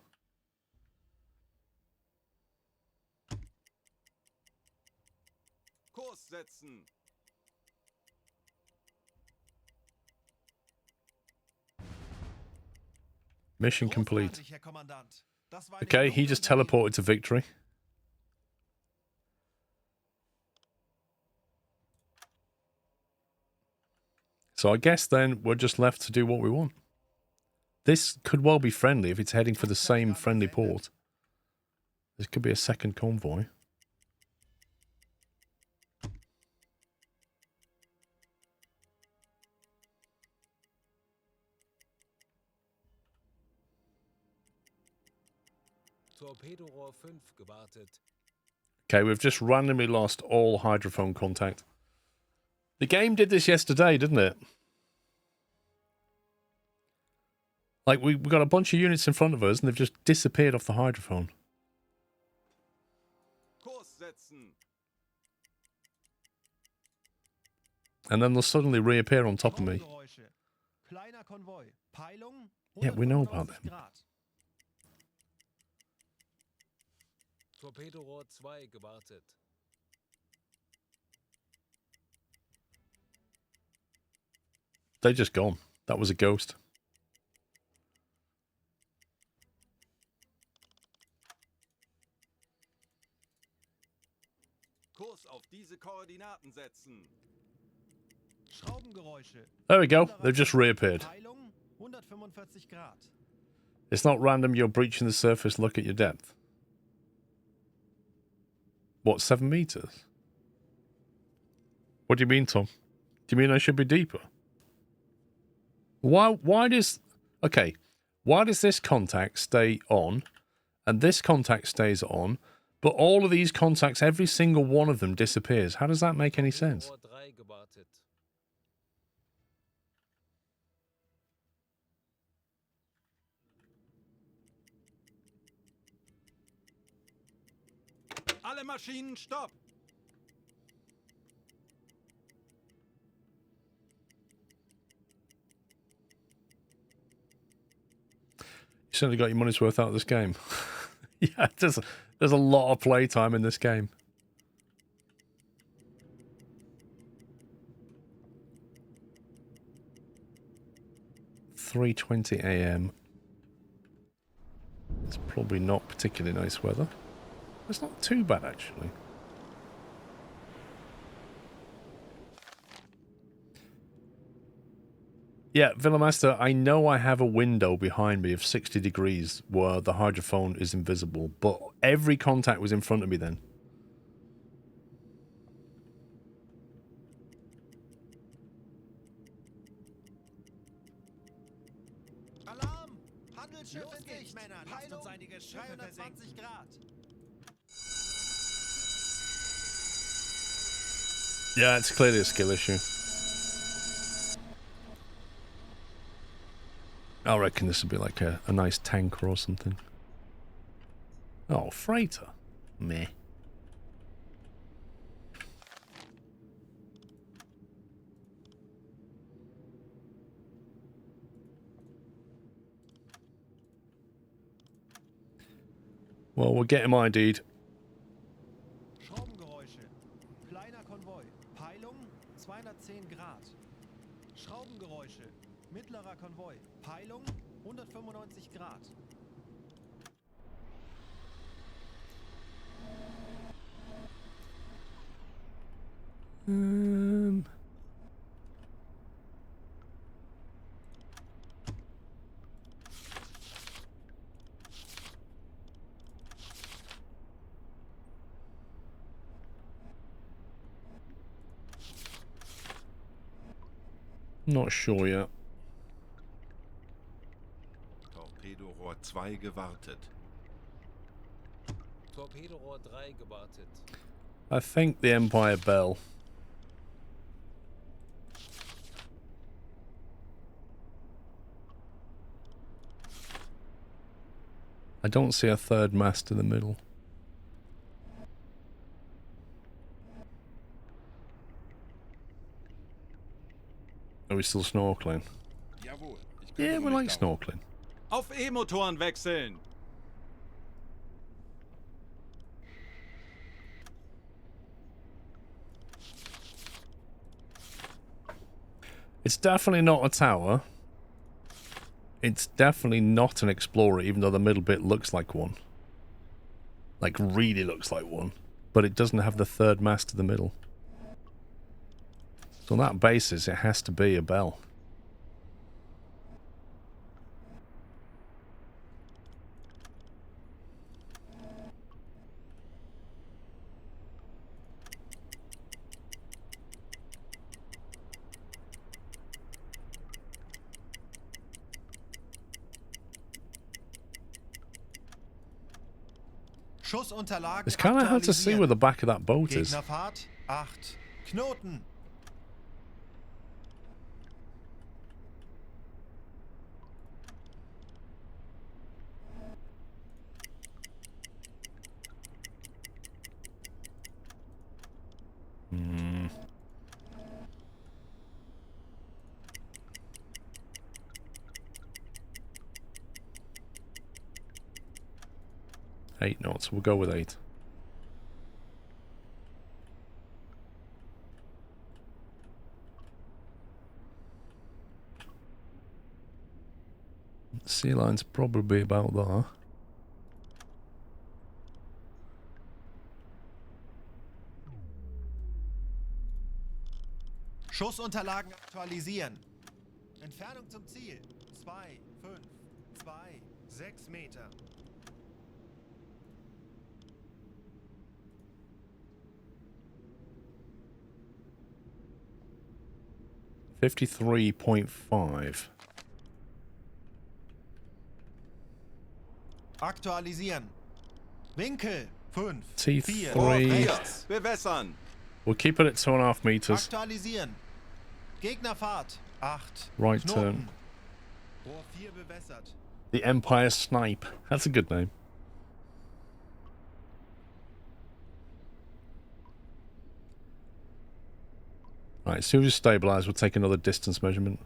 Kurs setzen. Mission complete. Großartig, Herr Kommandant. Das war eine Okay, he gelungene just Idee. teleported to victory. So I guess then we're just left to do what we want. This could well be friendly if it's heading for the same friendly port. This could be a second convoy. Torpedorohr 5 gewartet. Okay, we've just randomly lost all hydrophone contact. The game did this yesterday, didn't it? Like, we got a bunch of units in front of us and they've just disappeared off the hydrophone. Kurs setzen. And then they'll suddenly reappear on top of me. Schraubengeräusche. Kleiner Konvoi. Peilung Yeah, we know about 195 them. Grad. Torpedorohr 2 gewartet. They're just gone. That was a ghost. Kurs auf diese Koordinaten setzen. Schraubengeräusche. There we go. They've just reappeared. Peilung 145 Grad. It's not random you're breaching the surface. Look at your depth. What, 7 meters? What do you mean, Tom? Do you mean I should be deeper? Why does... Okay, why does this contact stay on and this contact stays on, but all of these contacts, every single one of them disappears? How does that make any sense? Torpedorohr 3 gewartet. Alle Maschinen stopp. You certainly got your money's worth out of this game. Yeah, there's a lot of playtime in this game. $3:20 a.m. It's probably not particularly nice weather. It's not too bad, actually. Yeah, Villamaster, I know I have a window behind me of 60 degrees where the hydrophone is invisible, but every contact was in front of me then. Schiffe 320 Grad. Yeah, it's clearly a skill issue. I reckon this would be like a nice tanker or something. Oh, freighter. Meh. Well, we'll get him ID'd. Schraubengeräusche. Kleiner Konvoi. Peilung 210 Grad. Schraubengeräusche. Mittlerer Konvoi. Peilung 195 Grad. Not sure yet. Torpedorohr 2 gewartet. Torpedorohr 3 gewartet. I think the Empire Bell. I don't see a third mast in the middle. Are we still snorkeling? Jawohl. Ich Yeah, kümmere we mich like darum. snorkeling. Auf E-Motoren wechseln. It's definitely not a tower. It's definitely not an explorer, even though the middle bit looks like one. Like, really looks like one. But it doesn't have the third mast in the middle. So on that basis, it has to be a bell. Schussunterlagen It's kind of hard to see where the back of that boat is. Gegnerfahrt 8. Knoten. Hmm. Eight knots. We'll go with 8. Sea line's probably about there. Schussunterlagen aktualisieren. Entfernung zum Ziel. 2, 5, 2, 6 Meter. 53.5. Aktualisieren. Winkel 5, T3. 4, Rechts. Bewässern. We'll keep it at 2.5 meters. Aktualisieren. Gegnerfahrt 8. Right Knoten. turn. Rohr 4 bewässert. The Empire Snipe. That's a good name. Right, as soon as we stabilize, we'll take another distance measurement.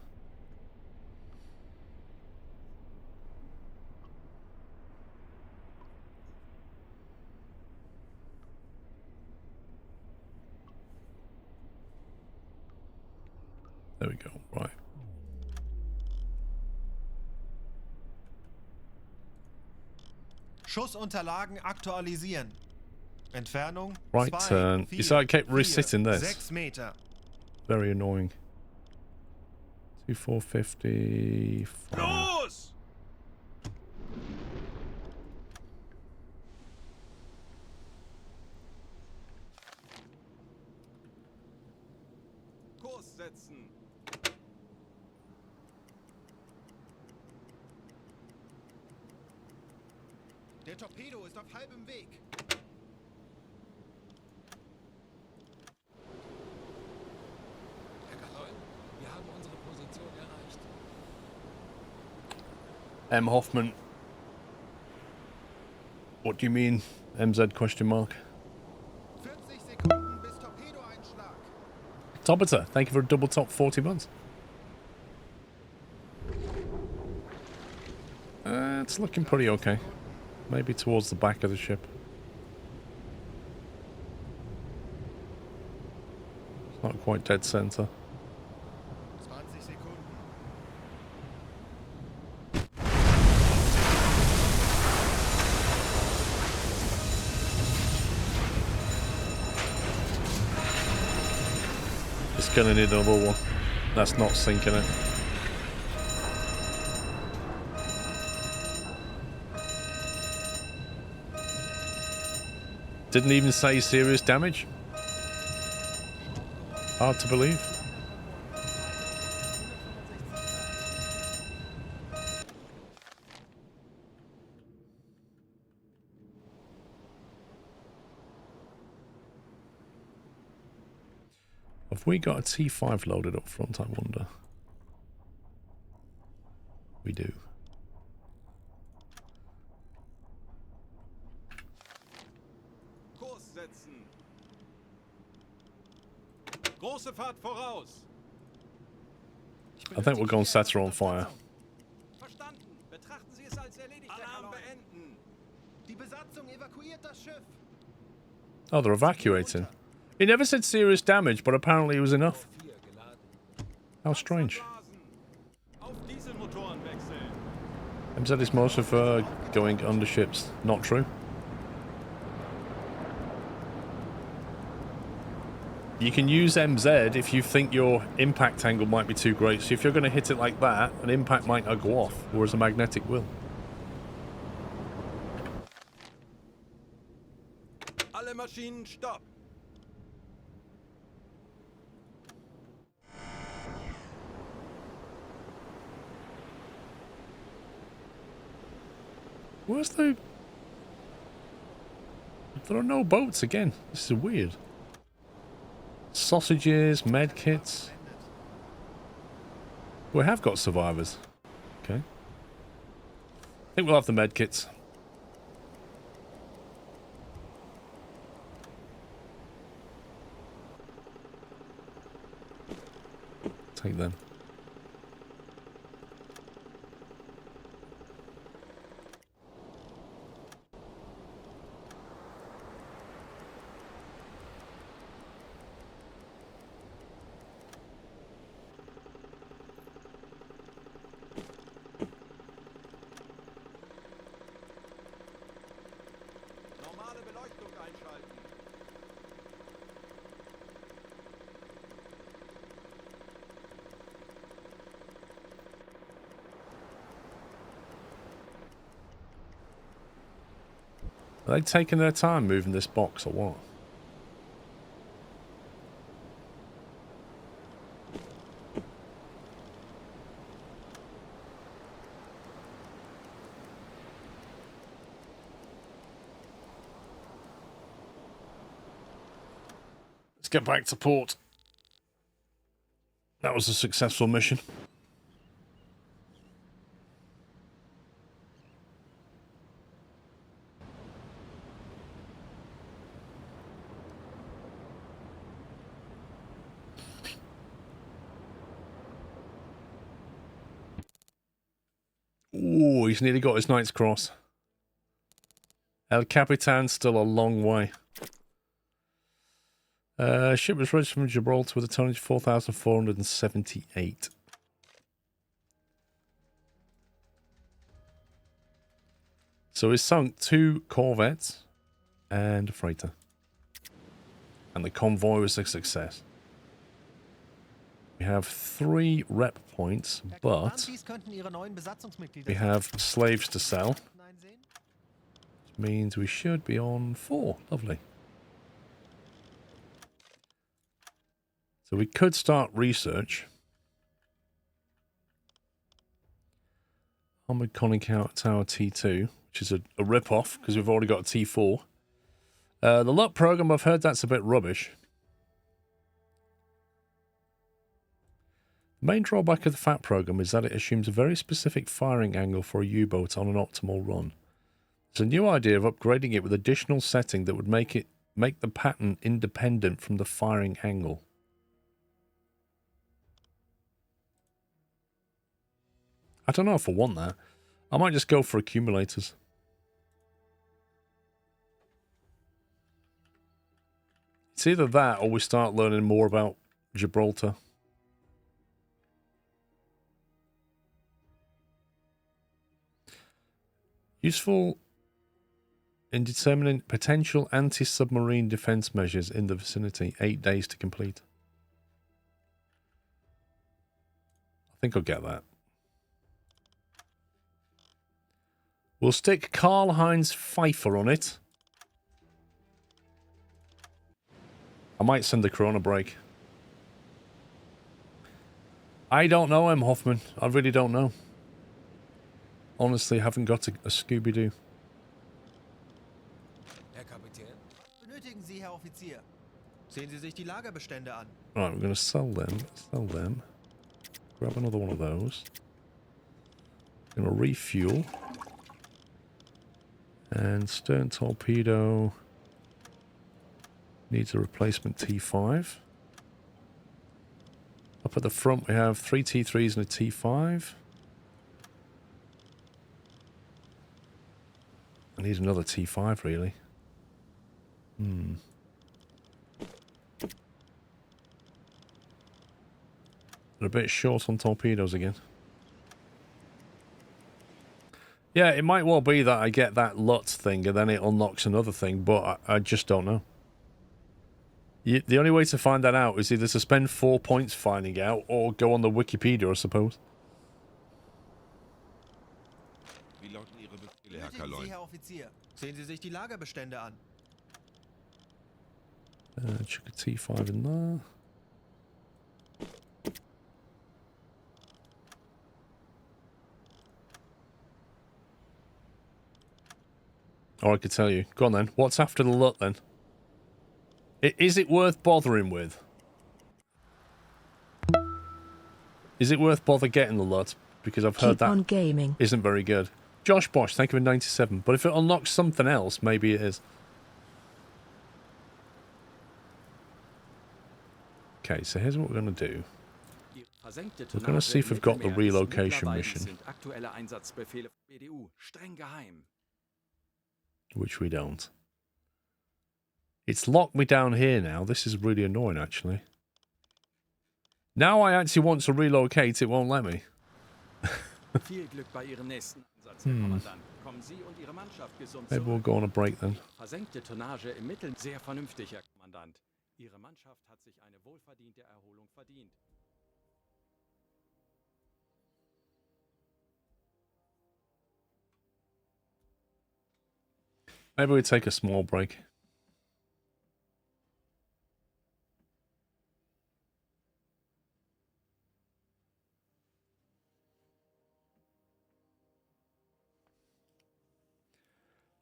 There we go. Right. Schussunterlagen aktualisieren. Entfernung Right 2, turn. 4, You saw I kept 4, resitting this. 6 Meter. Very annoying. 2450. Los! Kurs setzen. Der Torpedo ist auf halbem Weg. Herr Kaloi, wir haben unsere Position erreicht. M. Hoffman. What do you mean? MZ question mark. 40 Sekunden bis Torpedo-Einschlag. Tobita, thank you for a double top 40 months. It's looking pretty okay. Maybe towards the back of the ship. It's not quite dead center. 20 Sekunden. It's gonna need another one. That's not sinking it. Didn't even say serious damage. Hard to believe. Have we got a T5 loaded up front, I wonder? We do. Kurs setzen. Große Fahrt voraus. I think we're going to set her on fire. Verstanden. Betrachten Sie es als erledigt. Alarm beenden. Die Besatzung evakuiert das Schiff. Oh, they're evacuating. He never said serious damage, but apparently it was enough. How strange. Auf Dieselmotoren wechseln. MZ is most of going under ships. Not true. You can use MZ if you think your impact angle might be too great. So if you're going to hit it like that, an impact might not go off, whereas a magnetic will. Alle Maschinen stopp. Where's the... There are no boats again. This is weird. Sausages, medkits. We have got survivors. Okay. I think we'll have the medkits. Take them. Normale Beleuchtung einschalten. Are they taking their time moving this box or what? Let's get back to port. That was a successful mission. Ooh, he's nearly got his Knight's Cross. El Capitan's still a long way. Ship was registered from Gibraltar with a tonnage of 4,478. So he's sunk 2 corvettes and a freighter. And the convoy was a success. We have 3 rep points, but we have slaves to sell. Which means we should be on 4. Lovely. So we could start research. Armored Conning Tower T2, which is a rip-off because we've already got a T4. The LUT program, I've heard that's a bit rubbish. The main drawback of the FAT program is that it assumes a very specific firing angle for a U-boat on an optimal run. There's a new idea of upgrading it with additional setting that would make the pattern independent from the firing angle. I don't know if I want that. I might just go for accumulators. It's either that or we start learning more about Gibraltar. Useful in determining potential anti-submarine defense measures in the vicinity. 8 days to complete. I think I'll get that. We'll stick Karl-Heinz Pfeiffer on it. I might send the crew on a break. I don't know, M. Hoffman. I really don't know. Honestly, haven't got a Scooby-Doo. Herr Kapitän. Benötigen Sie, Herr Offizier. Sehen Sie sich die Lagerbestände an. Right, we're going to sell them. Sell them. Grab another one of those. Going to refuel. And stern torpedo needs a replacement T5. Up at the front we have 3 T3s and a T5. I need another T5 really. We're a bit short on torpedoes again. Yeah, it might well be that I get that LUT thing and then it unlocks another thing, but I just don't know. The only way to find that out is either to spend 4 points finding out or go on the Wikipedia, I suppose. Wie lauten Ihre Befehle, Herr Benötigen Kaloi? Sie, Herr Offizier. Sehen Sie sich die Lagerbestände an. Chuck a T5 in there. Or I could tell you. Go on then. What's after the LUT then? Is it worth bothering with? Is it worth bother getting the LUT? Because I've heard Keep on that gaming. isn't very good. Josh Bosch, thank you for 97. But if it unlocks something else, maybe it is. Okay, so here's what we're going to do. We're going to see if we've got the relocation mission. Which we don't. It's locked me down here now. This is really annoying, actually. Now I actually want to relocate, it won't let me. Viel Glück bei Ihrem nächsten Einsatz, Herr Kommandant. Kommen Sie und Ihre Mannschaft gesund Maybe we'll zurück. go on a break then. Versenkte Tonnage im Mittel sehr vernünftig, Herr Kommandant. Ihre Mannschaft hat sich eine wohlverdiente Erholung verdient. Maybe we take a small break.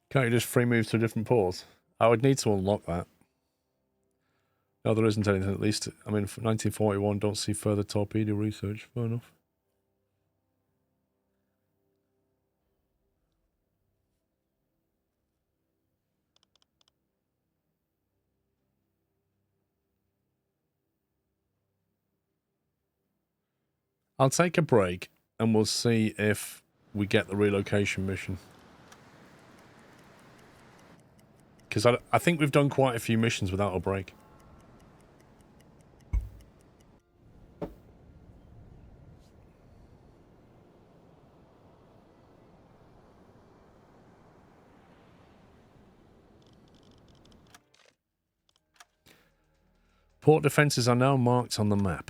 Can't you just free move to a different port? I would need to unlock that. No, there isn't anything, at least. I mean, 1941, don't see further torpedo research. Fair enough. I'll take a break and we'll see if we get the relocation mission. Because I think we've done quite a few missions without a break. Port defences are now marked on the map.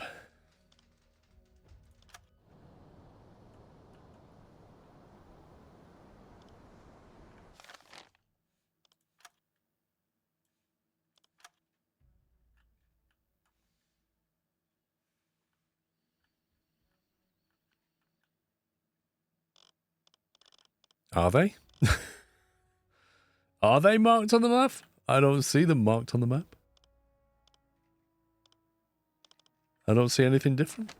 Are they? Are they marked on the map? I don't see them marked on the map. I don't see anything different.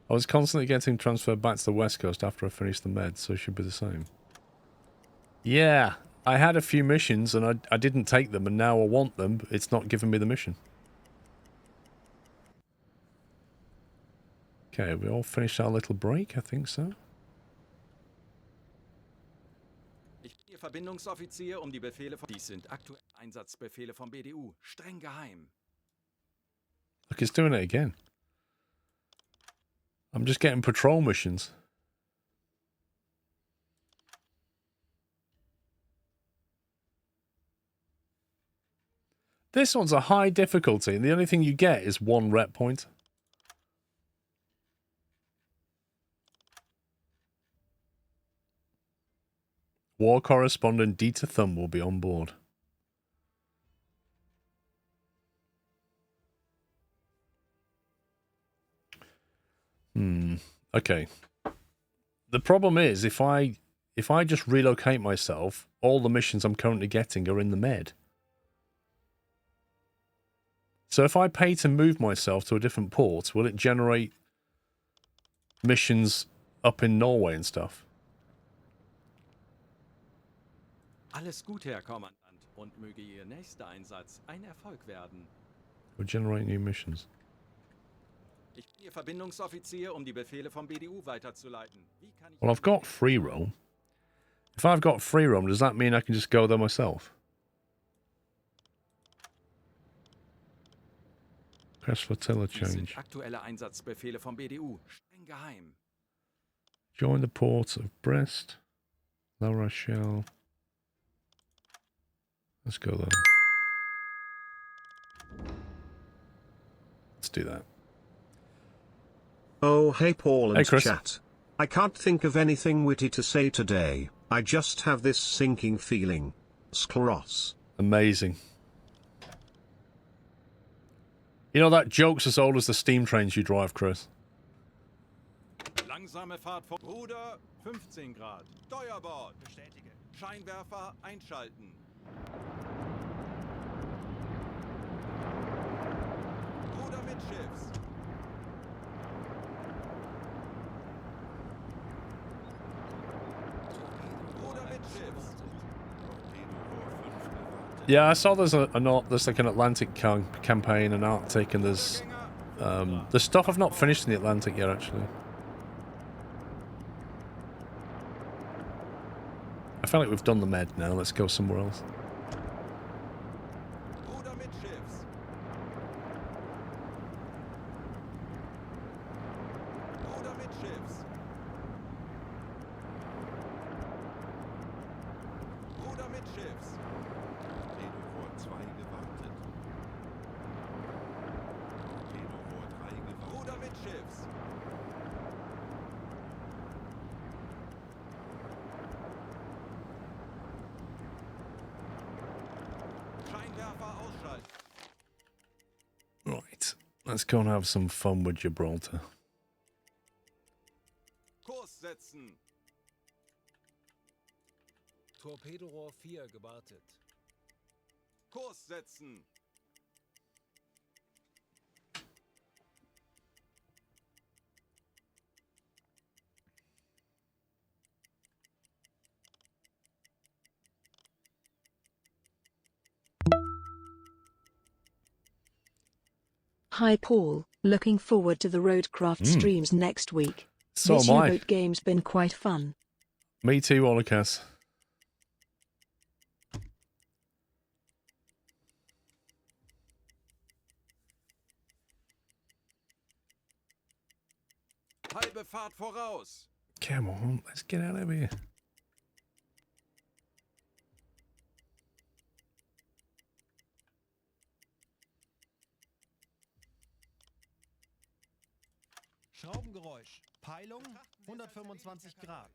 I was constantly getting transferred back to the West Coast after I finished the med, so it should be the same. Yeah, I had a few missions and I didn't take them, and now I want them. It's not giving me the mission. Okay, we all finished our little break? I think so. Ich bin Ihr Verbindungsoffizier, die Befehle von... Dies sind aktuelle Einsatzbefehle vom BDU. Streng geheim. Look, it's doing it again. I'm just getting patrol missions. This one's a high difficulty, and the only thing you get is 1 rep point. War correspondent Dieter Thumb will be on board. Okay. The problem is, if I just relocate myself, all the missions I'm currently getting are in the med. So if I pay to move myself to a different port, will it generate missions up in Norway and stuff? Alles gut, Herr Kommandant, und möge Ihr nächster Einsatz ein Erfolg werden. Will generate new missions. Ich bin Ihr Verbindungsoffizier, die Befehle vom BDU weiterzuleiten. Wie kann ich... Well, I've got free roam. If I've got free roam, does that mean I can just go there myself? Press flotilla Dies sind change. aktuelle Einsatzbefehle vom BDU. Streng geheim. Join the port of Brest, La Rochelle. Let's go there. Let's do that. Oh, hey Paul and Hey, Chris. chat. I can't think of anything witty to say today. I just have this sinking feeling. Scleros. Amazing. You know, that joke's as old as the steam trains you drive, Chris. Langsame Fahrt vor Ruder 15 Grad. Steuerbord. Bestätige. Scheinwerfer einschalten. Ruder mittschiffs. Ruder mittschiffs. Yeah, I saw there's there's like an Atlantic campaign, an Arctic, and there's stuff I've not finished in the Atlantic yet, actually. I feel like we've done the med now. Let's go somewhere else. Ruder mittschiffs. Ruder mittschiffs. Ruder mittschiffs. Torpedo vor 2 gewartet. Torpedo vor 3 gewartet. Ruder mittschiffs. Scheinwerfer ausschalten. Right, let's go and have some fun with Gibraltar. Kurs setzen. Torpedorohr 4 gewartet. Kurs setzen. Hi Paul, looking forward to the Roadcraft streams next week. So This am I. U-boat game's been quite fun. Me too, Olakas. Halbe Fahrt voraus. Come on, let's get out of here. Schraubengeräusch. Peilung 125 Grad.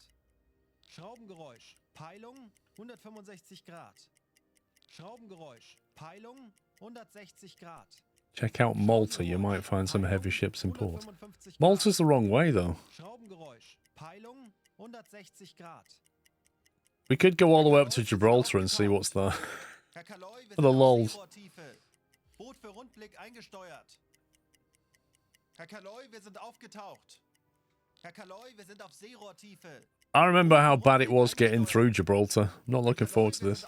Schraubengeräusch. Peilung 165 Grad. Schraubengeräusch. Peilung 160 Grad. Check out Malta, you might find some heavy ships in port. Malta's the wrong way, though. Schraubengeräusch. Peilung 160 Grad. We could go all the way up to Gibraltar and see what's there. Herr Kaloi, wir For sind the auf lols. Seerohrtiefe. Boot für Rundblick eingesteuert. Herr Kaloi, wir sind aufgetaucht. Herr Kaloi, wir sind auf Seerohrtiefe. I remember how bad it was getting through Gibraltar. I'm not looking forward to this.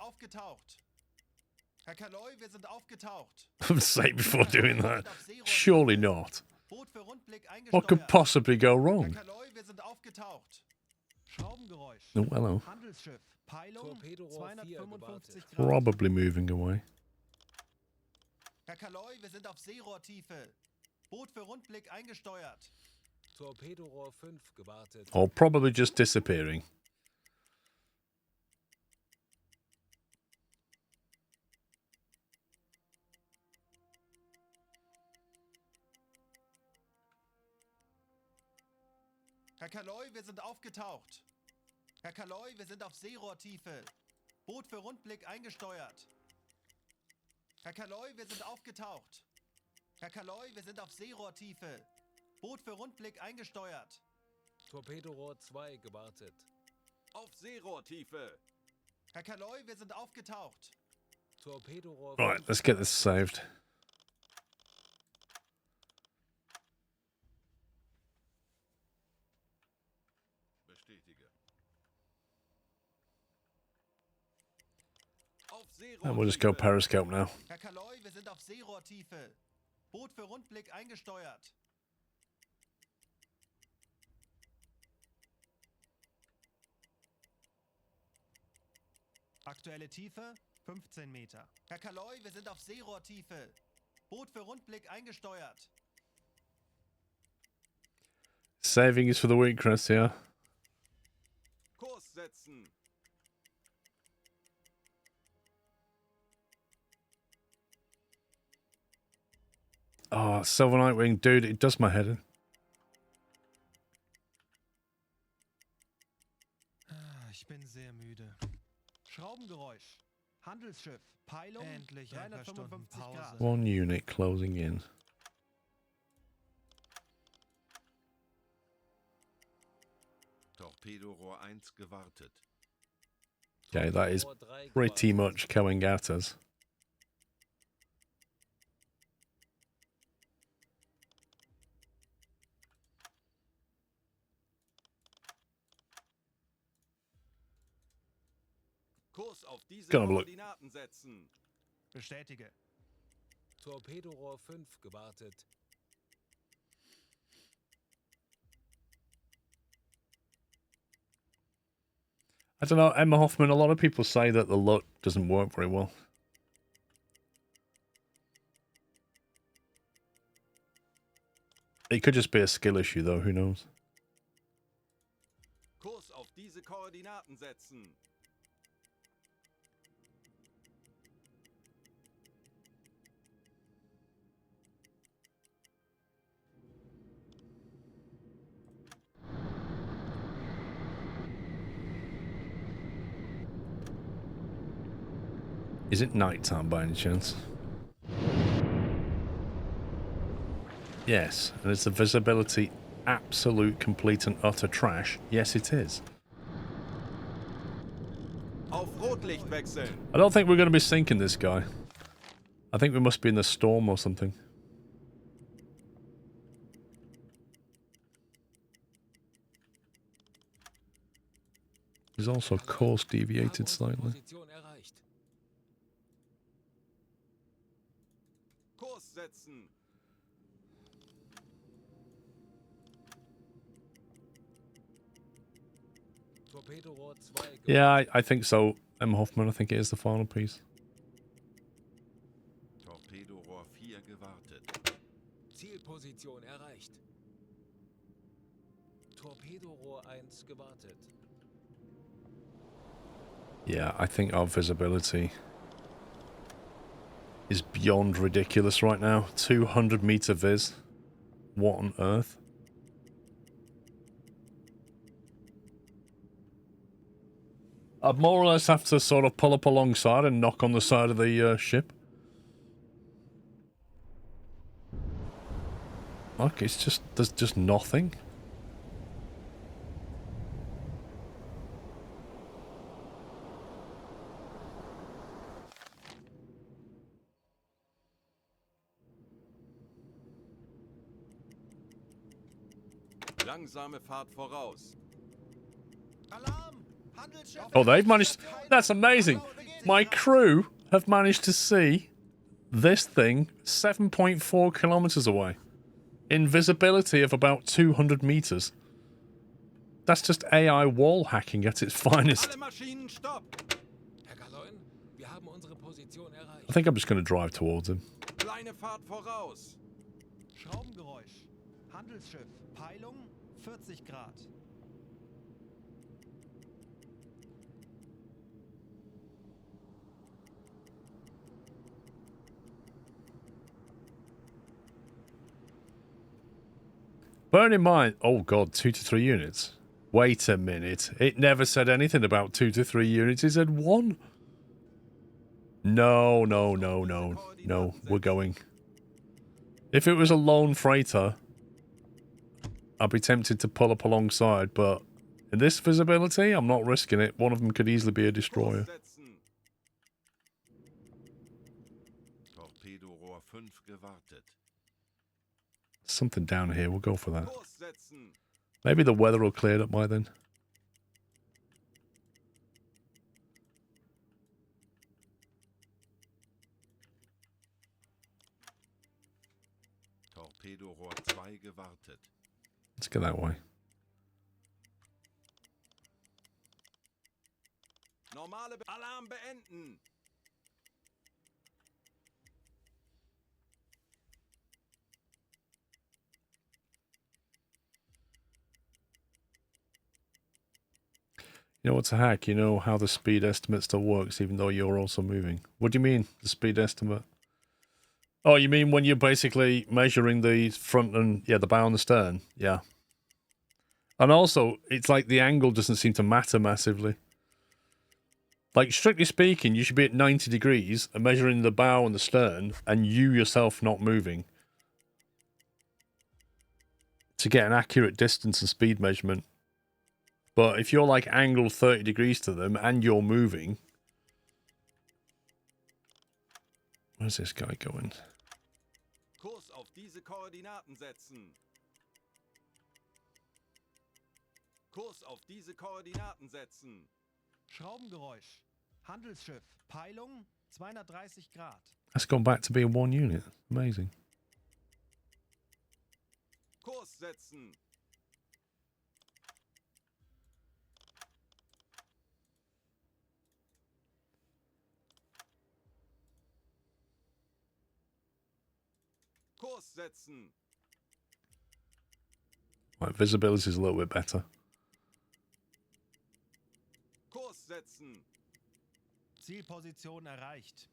Herr Kaloi, wir sind aufgetaucht. I'm safe before doing that. Surely not. Boot für Rundblick What could eingesteuert. possibly go Herr wrong? Kaloi, wir sind aufgetaucht. Schraubengeräusch. Oh, hello. Handelsschiff. Peilung Torpedo 255 Grad. Probably moving away. Herr Kaloi, wir sind auf Seerohrtiefe. Boot für Rundblick eingesteuert. Torpedorohr 5 gewartet. Or probably just disappearing. Herr Kaloi, wir sind aufgetaucht. Herr Kaloi, wir sind auf Seerohrtiefe. Boot für Rundblick eingesteuert. Herr Kaloi, wir sind aufgetaucht. Herr Kaloi, wir sind auf Seerohrtiefe. Boot für Rundblick eingesteuert. Torpedorohr 2 gewartet. Auf Seerohrtiefe. Herr Kaloi, wir sind aufgetaucht. Torpedorohr Right, 5 let's get this saved. Bestätige. Auf And we'll just go Seerohrtiefe. periscope now. Herr Kaloi, wir sind auf Seerohrtiefe. Boot für Rundblick eingesteuert. Aktuelle Tiefe 15 Meter. Herr Kaloi, wir sind auf Seerohrtiefe. Boot für Rundblick eingesteuert. Saving is for the weak, Chris, yeah. Kurs setzen. Oh, Silver Nightwing, dude, it does my head in. Ich bin sehr müde. Schraubengeräusch. Handelsschiff. Peilung. Endlich 355 Grad. One unit closing in. Torpedorohr 1 gewartet. Okay, that is Torpedorohr 3 pretty gewartet. much coming at us. Kurs auf diese Gonna look. Koordinaten setzen. Bestätige. Torpedorohr 5 gewartet. I don't know, Emma Hoffman, a lot of people say that the LUT doesn't work very well. It could just be a skill issue, though, who knows? Kurs auf diese Koordinaten setzen. Is it nighttime by any chance? Yes, and is the visibility absolute, complete and utter trash? Yes, it is. Auf Rotlicht wechseln. I don't think we're going to be sinking this guy. I think we must be in the storm or something. He's also course deviated slightly. Position erreicht. Kurs setzen. Torpedorohr 2 gewartet. Yeah, I think so. Emma Hoffman, I think it is the final piece. Torpedorohr 4 gewartet. Zielposition erreicht. Torpedorohr 1 gewartet. Yeah, I think our visibility is beyond ridiculous right now. 200 meter vis. What on earth? I'd more or less have to sort of pull up alongside and knock on the side of the ship. Like, it's just, there's just nothing. Langsame Fahrt voraus. Alarm! Handelsschiff! Oh, they've managed. That's amazing. My crew have managed to see this thing 7.4 kilometers away. Invisibility of about 200 meters. That's just AI wall hacking at its finest. Alle Maschinen stopp! Herr Kaloin, wir haben unsere Position erreicht. I think I'm just going to drive towards him. Kleine Fahrt voraus. Schraubengeräusch. Handelsschiff. Peilung 40 Grad. Bear in mind, oh god, 2 to 3 units. Wait a minute. It never said anything about 2 to 3 units. It said 1. No, no, no, no. No, we're going. If it was a lone freighter, I'd be tempted to pull up alongside, but in this visibility, I'm not risking it. One of them could easily be a destroyer. Kurs setzen. Torpedorohr 5 gewartet. Something down here. We'll go for that. Kurs setzen. Maybe the weather will clear up by then. Torpedorohr 2 gewartet. Let's go that way. Normale Alarm beenden. You know what's a hack? You know how the speed estimate still works even though you're also moving. What do you mean, the speed estimate? Oh, you mean when you're basically measuring the front and, yeah, the bow and the stern? Yeah. And also, it's like the angle doesn't seem to matter massively. Like, strictly speaking, you should be at 90 degrees and measuring the bow and the stern and you yourself not moving to get an accurate distance and speed measurement. But if you're like angled 30 degrees to them and you're moving... Where's this guy going? Kurs auf diese Koordinaten setzen. Kurs auf diese Koordinaten setzen. Schraubengeräusch. Handelsschiff. Peilung 230 Grad. That's gone back to being one unit. Amazing. Kurs setzen. Kurs setzen. Right, visibility is a little bit better. Kurs setzen. Zielposition erreicht.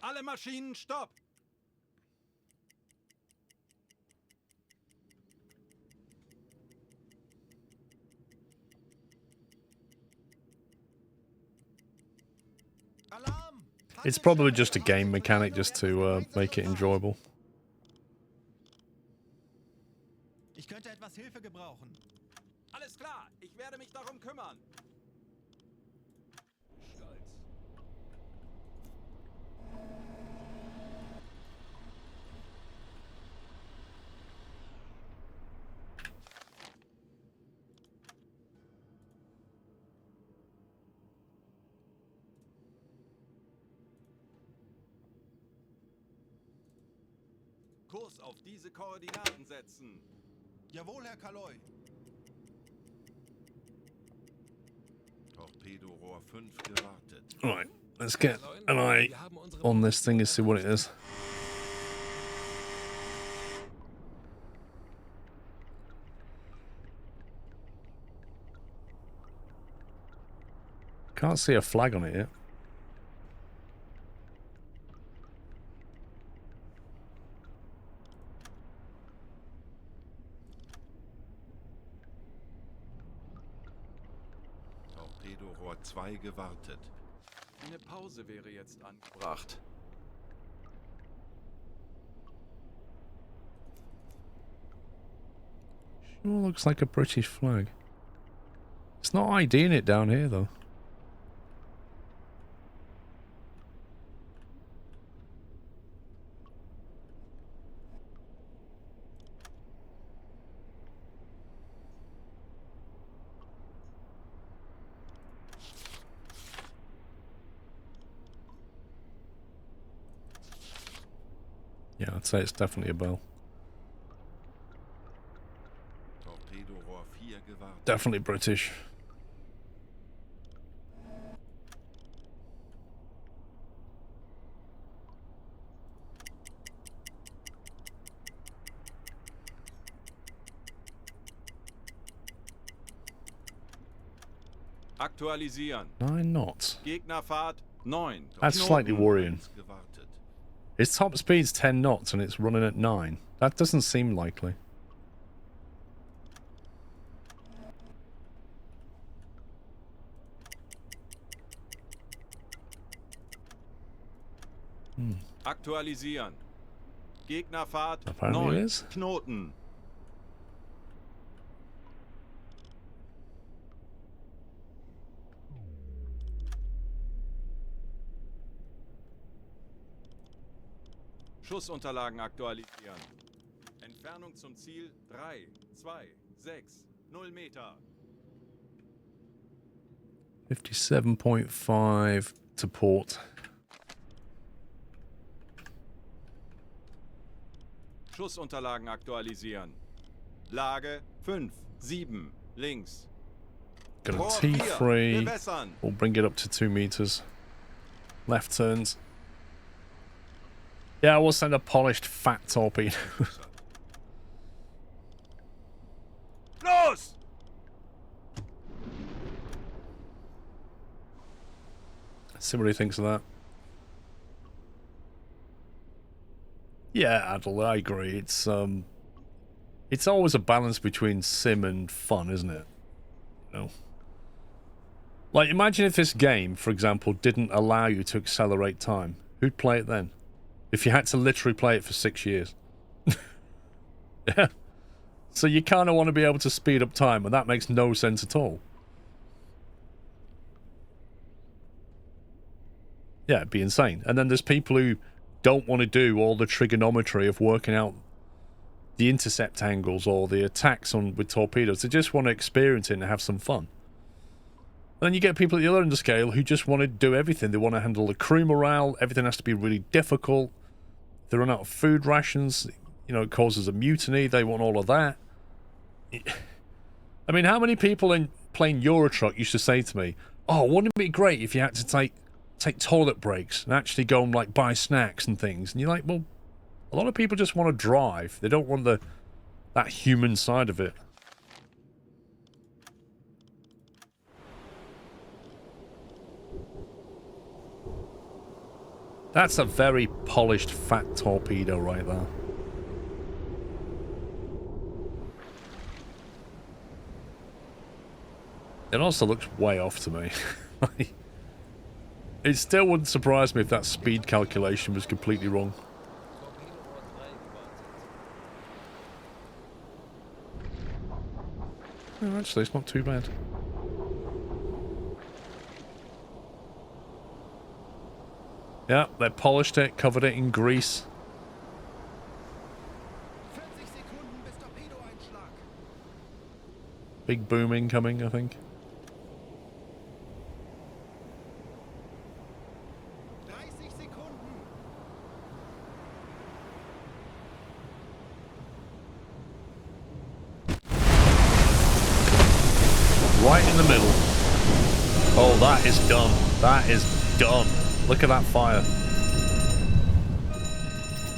Alle Maschinen stopp. Alarm! It's probably just a game mechanic just to make it enjoyable. Ich könnte etwas Hilfe gebrauchen. Alles klar, ich werde mich darum kümmern. Stolz. Kurs auf diese Koordinaten setzen. Jawohl, Herr Kaloy. Torpedorohr 5 gewartet. Right, let's get an eye on this thing and see what it is. Can't see a flag on it yet. Torpedorohr 2 gewartet. Eine Pause wäre jetzt angebracht. Sure looks like a British flag. It's not IDing it down here though. Yeah, I'd say it's definitely a bell. Torpedo Rohr 4 gewartet. Definitely British. Aktualisieren. 9 knots. Gegnerfahrt 9. That's slightly worrying. Gewartet. Its top speed's 10 knots and it's running at 9. That doesn't seem likely. Aktualisieren. Gegnerfahrt Apparently 9. it is. Knoten. Schussunterlagen aktualisieren. Entfernung zum Ziel 3, 2, 6, 0 Meter. 57.5 to port. Schussunterlagen aktualisieren. Lage 5, 7, links. Got a Rohr 4, T3. bewässern. We'll bring it up to 2 meters. Left turns. Yeah, I will send a polished fat torpedo. Los! See what he thinks of that. Yeah, Adel, I agree. It's always a balance between sim and fun, isn't it? You know? Like, imagine if this game, for example, didn't allow you to accelerate time. Who'd play it then? If you had to literally play it for 6 years. Yeah. So you kind of want to be able to speed up time, and that makes no sense at all. Yeah, it'd be insane. And then there's people who don't want to do all the trigonometry of working out the intercept angles or the attacks on with torpedoes. They just want to experience it and have some fun. And then you get people at the other end of the scale who just want to do everything. They want to handle the crew morale. Everything has to be really difficult. They run out of food rations. You know, it causes a mutiny. They want all of that. I mean, how many people in playing Eurotruck used to say to me, "Oh, wouldn't it be great if you had to take toilet breaks and actually go and like buy snacks and things?" And you're like, well, a lot of people just want to drive. They don't want that human side of it. That's a very polished fat torpedo right there. It also looks way off to me. It still wouldn't surprise me if that speed calculation was completely wrong. Oh, actually, it's not too bad. Yeah, they polished it, covered it in grease. 40 Sekunden bis Torpedoeinschlag. Big boom incoming, I think. 30 Sekunden. Right in the middle. Oh, that is done. That is done. Look at that fire.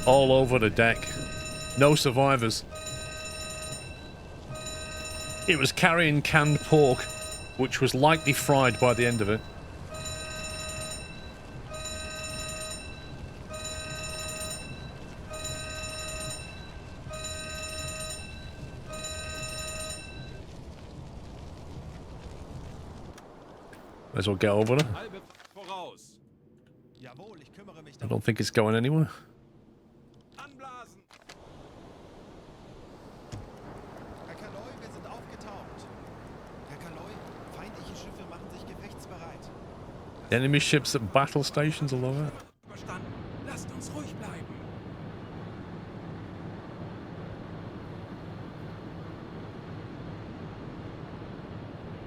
All over the deck. No survivors. It was carrying canned pork, which was lightly fried by the end of it. Might as well get over there. Halbe voraus. Jawohl, ich kümmere mich I darum. don't think it's going anywhere. Anblasen. Herr Kaloi, wir sind aufgetaucht. Herr Kaloi, feindliche Schiffe machen sich gefechtsbereit. Enemy ships at battle stations, I love it. Verstanden. Lasst uns ruhig bleiben.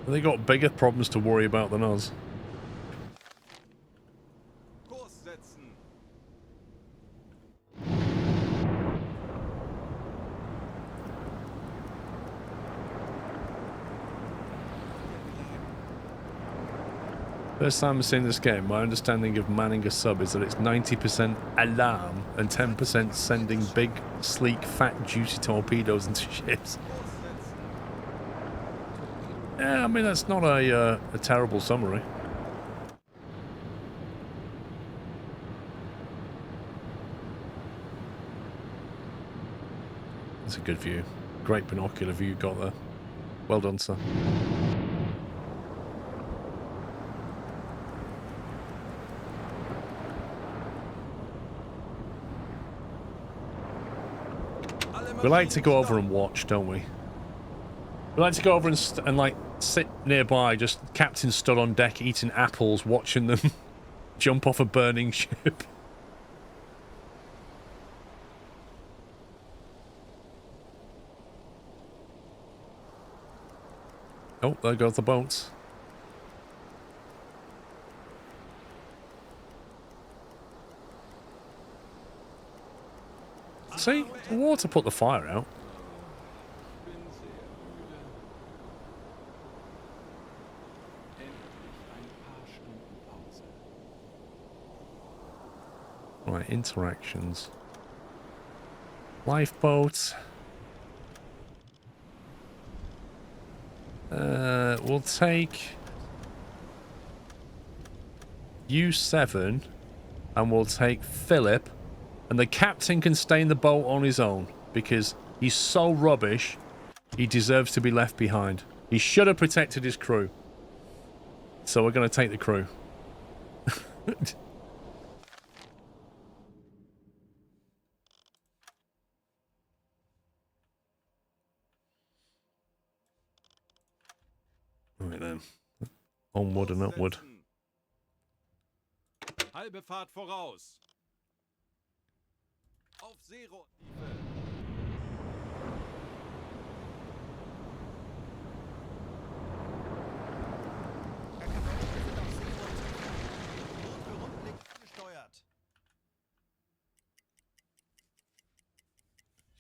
They got bigger problems to worry about than us. Kurs setzen. First time I've seen this game, my understanding of manning a sub is that it's 90% alarm and 10% sending big, sleek, fat, juicy torpedoes into ships. Yeah, I mean, that's not a terrible summary. It's a good view. Great binocular view you got there. Well done, sir. We like to go over and watch, don't we? We like to go over and like sit nearby, just captain stood on deck eating apples, watching them jump off a burning ship. Oh, there goes the boats. See, the water put the fire out. Right, interactions. Lifeboats. We'll take U7 and we'll take Philip, and the captain can stay in the boat on his own because he's so rubbish he deserves to be left behind. He should have protected his crew. So we're going to take the crew. Right then. Onward and upward. Halbe Fahrt voraus. Auf Zero.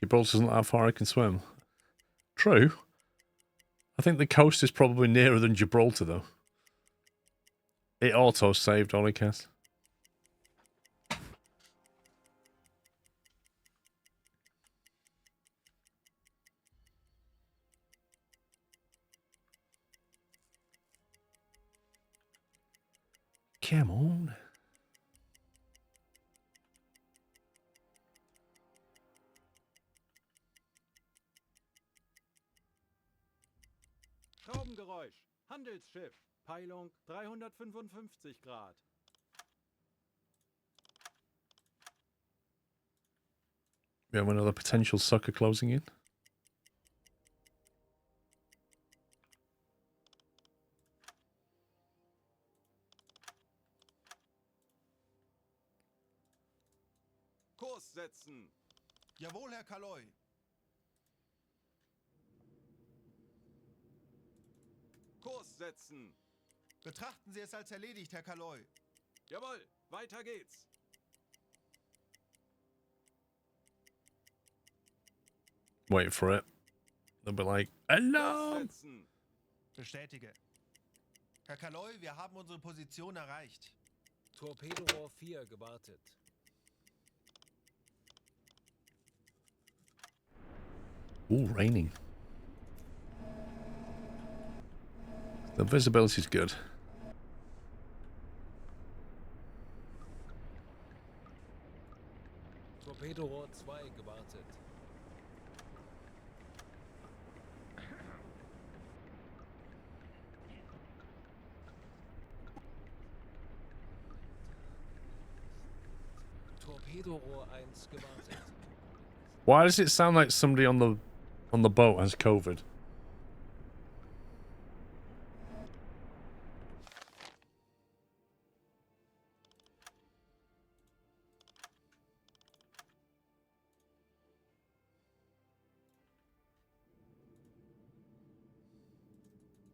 Gibraltar's not how far I can swim. True. I think the coast is probably nearer than Gibraltar, though. It auto-saved, Olicast. Come on. Schraubengeräusch. Handelsschiff. Peilung 355 Grad. We have another potential sucker closing in. Kurs setzen. Jawohl, Herr Kaloy. Kurs setzen. Betrachten Sie es als erledigt, Herr Kaloy. Jawohl, weiter geht's. Wait for it. They'll be like, Alarm! Bestätige. Herr Kaloy, wir haben unsere Position erreicht. Torpedo 4 gewartet. Ooh, raining. The visibility's good. Torpedo 2 gewartet. Torpedo 1 gewartet. Why does it sound like somebody on the boat has COVID?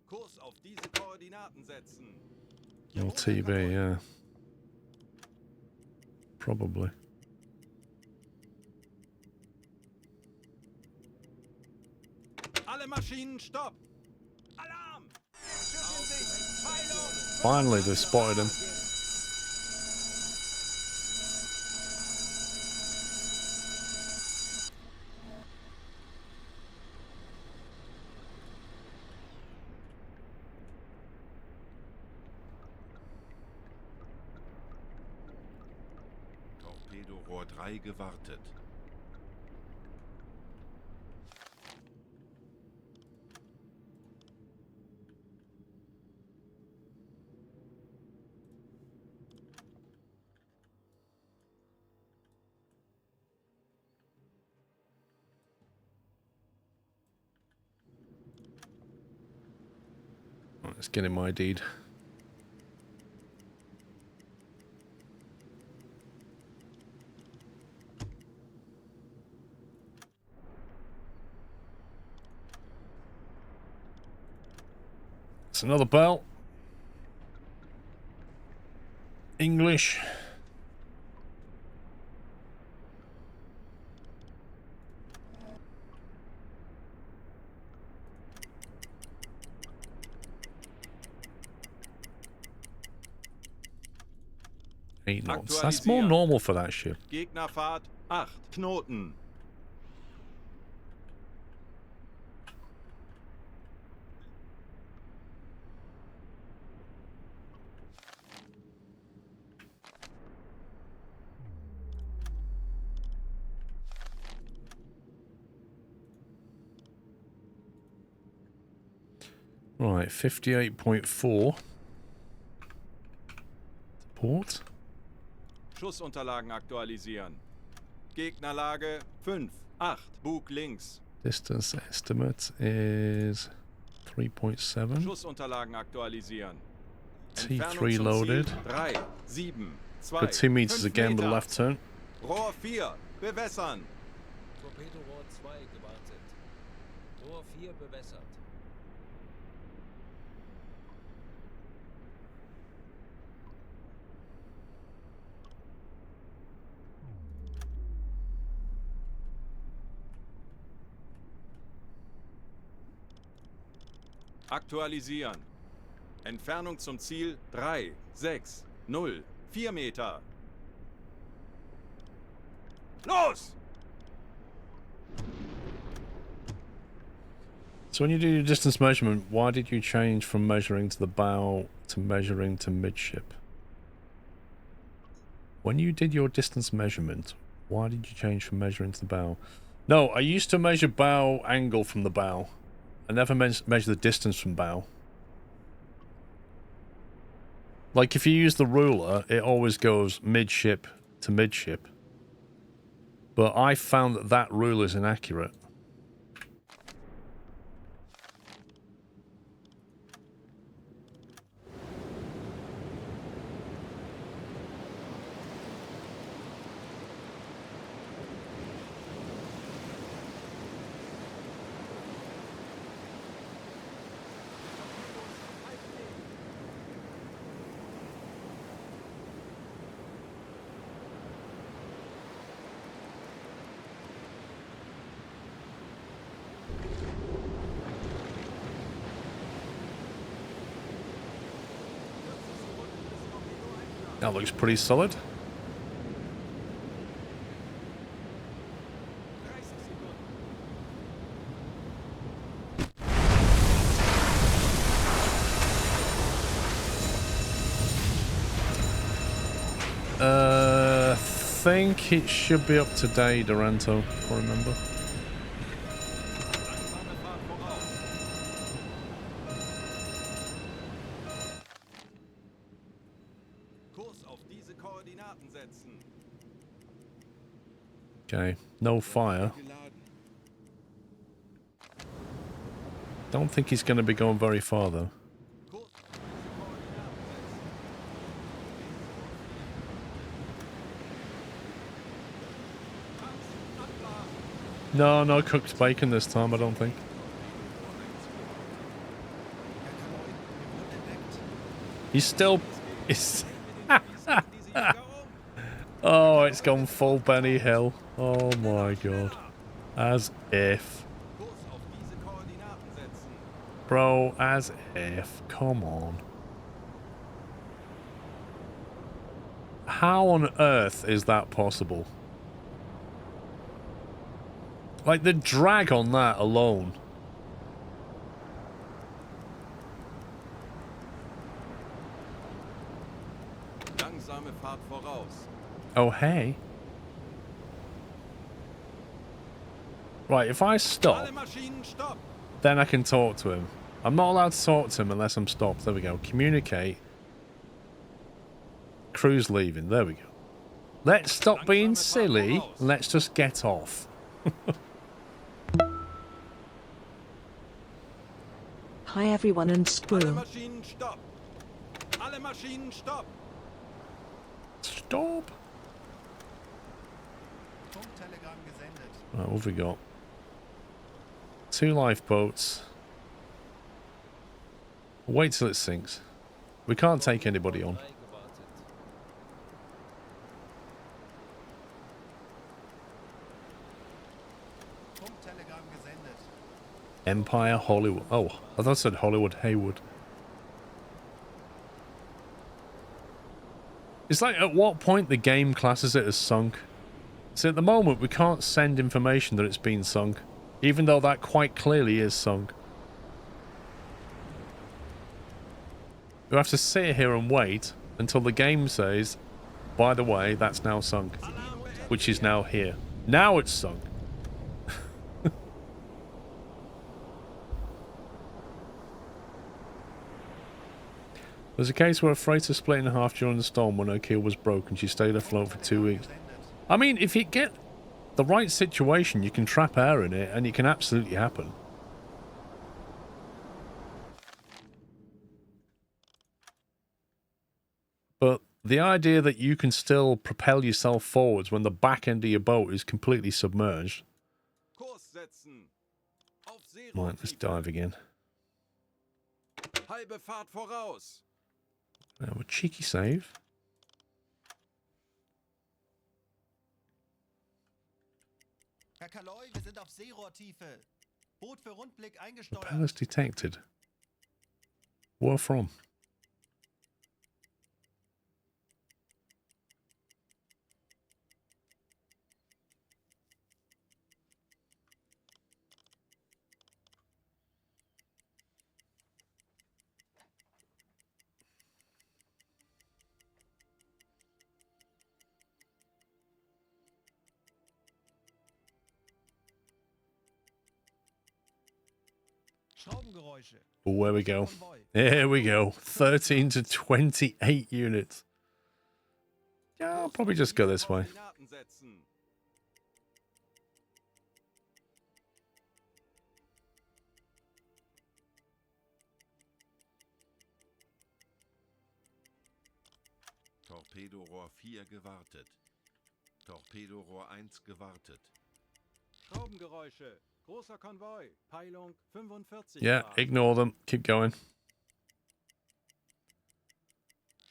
Kurs auf diese Koordinaten setzen. On TV, yeah. Probably. Alle Maschinen stopp! Alarm! Peilung Finally, they spotted him. Torpedo Rohr 3 gewartet. Let's get him ID'd. It's another bell. English. Eight knots. That's more normal for that ship. Gegnerfahrt 8 Knoten. Right, 58.4. Port. Schussunterlagen aktualisieren. Gegnerlage 5, 8, Bug links. Distance estimate is 3.7. Schussunterlagen aktualisieren. T3 loaded. 3, 7, 2, Got 2 meters 5 again, but Meter. left turn. Rohr 4, bewässern. Torpedo Rohr 2 gewartet. Rohr 4 bewässert. Aktualisieren. Entfernung zum Ziel 3, 6, 0, 4 Meter. Los! So when you do your distance measurement, why did you change from measuring to the bow to measuring to midship? When you did your distance measurement, why did you change from measuring to the bow? No, I used to measure bow angle from the bow. I never measure the distance from bow. Like if you use the ruler, it always goes midship to midship. But I found that that rule is inaccurate. That looks pretty solid. Think it should be up to date, Duranto, if I remember. Okay, no fire. Don't think he's going to be going very far though. No, no cooked bacon this time, I don't think. He's still... Oh, it's gone full Benny Hill. Oh my god. As if. Bro, as if. Come on. How on earth is that possible? Like, the drag on that alone. Langsame Fahrt voraus. Oh, hey. Right, if I stop, Alle Maschinen stopp. then I can talk to him. I'm not allowed to talk to him unless I'm stopped. There we go. Communicate. Crew's leaving. There we go. Let's stop being silly. Let's just get off. Hi everyone and Alle Squirrel. Maschinen stopp. Alle Maschinen stopp. Stop. Funktelegramm gesendet. Right, what have we got? 2 lifeboats. Wait till it sinks. We can't take anybody on. Funktelegramm gesendet. Empire Hollywood. Oh, I thought it said Hollywood Haywood. It's like, at what point the game classes it as sunk? See, at the moment we can't send information that it's been sunk, even though that quite clearly is sunk. We have to sit here and wait until the game says, by the way, that's now sunk, which is now here. Now it's sunk. There's a case where a freighter split in half during the storm when her keel was broken. She stayed afloat for 2 weeks. I mean, if you get the right situation, you can trap air in it, and it can absolutely happen. But the idea that you can still propel yourself forwards when the back end of your boat is completely submerged. Kurs setzen. Auf Seerotiefe. Right, let's dive again. Halbe Fahrt voraus. Now a cheeky save. Herr Kaloi, wir sind auf Seerohrtiefe. Boot für Rundblick eingesteuert. Propellers detected. Where from? Schraubengeräusche. Oh, there we go. Here we go. 13 to 28 units. Yeah, I'll probably just go this way. Koordinaten setzen. Torpedorohr 4 gewartet. Torpedorohr 1 gewartet. Schraubengeräusche. Großer Konvoi. Peilung 45 Yeah, Grad. ignore them. Keep going.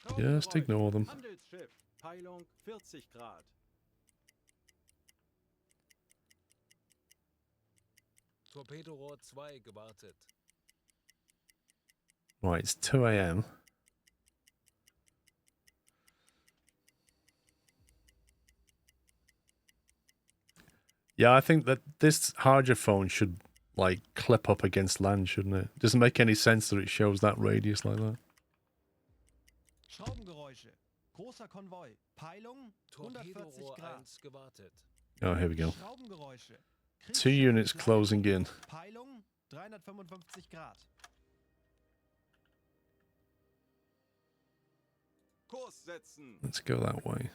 Schraubengeräusche. Just ignore them. Handelsschiff. Peilung 40 Grad. Torpedorohr 2 gewartet. Right, it's 2 a.m. Yeah, I think that this hydrophone should, like, clip up against land, shouldn't it? Doesn't make any sense that it shows that radius like that. Schraubengeräusche. Großer Konvoi. Peilung 140 Torpedorohr Grad. 1 gewartet. Oh, here we go. Schraubengeräusche. 2 units closing in. Peilung 355 Grad. Kurs setzen. Let's go that way.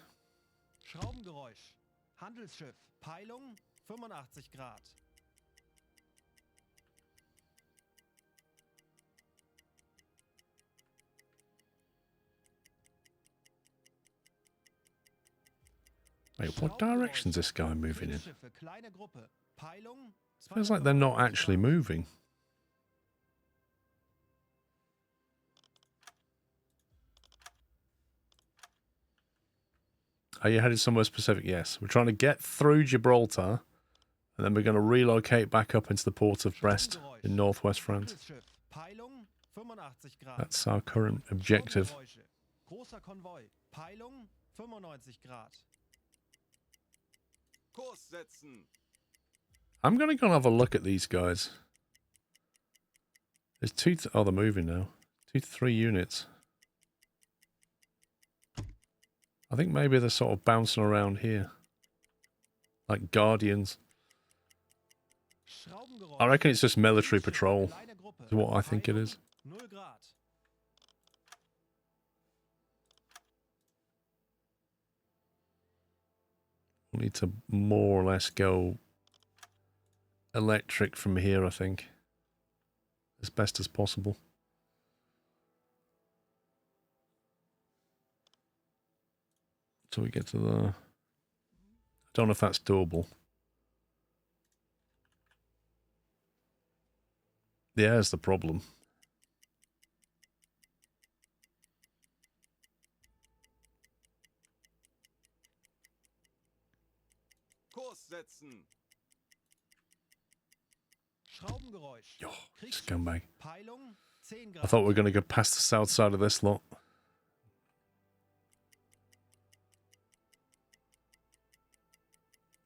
Schraubengeräusch. Handelsschiff. Peilung 85 Grad. Wait, what direction's this guy moving in? Schiffe, kleine Gruppe. Peilung Feels like they're not actually moving. Are you headed somewhere specific? Yes. We're trying to get through Gibraltar, and then we're going to relocate back up into the port of Brest in northwest France. Handelsschiff. Peilung 85 Grad. That's our current objective. Schraubengeräusche. Großer Konvoi. Peilung 95 Grad. Kurs setzen. I'm going to go and have a look at these guys. There's oh, they're moving now. 2 to 3 units. I think maybe they're sort of bouncing around here. Like guardians. I reckon it's just military patrol. Is what I think it is. 0 Grad. We need to more or less go electric from here, I think. As best as possible. So we get to the... I don't know if that's doable. Yeah, that's the problem. Kurs setzen. Schraubengeräusch. Yo, scumbag. Peilung 10 Grad. I thought we were going to go past the south side of this lot.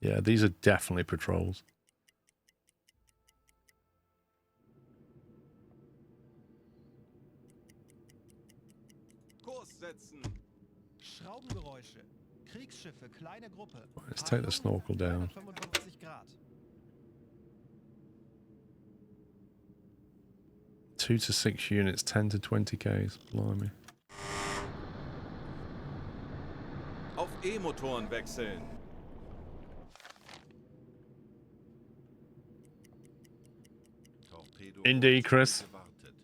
Yeah, these are definitely patrols. Kurs setzen. Schraubengeräusche. Kriegsschiffe, kleine Gruppe. Let's take the snorkel down. 55 Grad. 2 to 6 units, 10 to 20 Ks. Blimey. Auf E-Motoren wechseln. Torpedo Indeed, Chris. gewartet.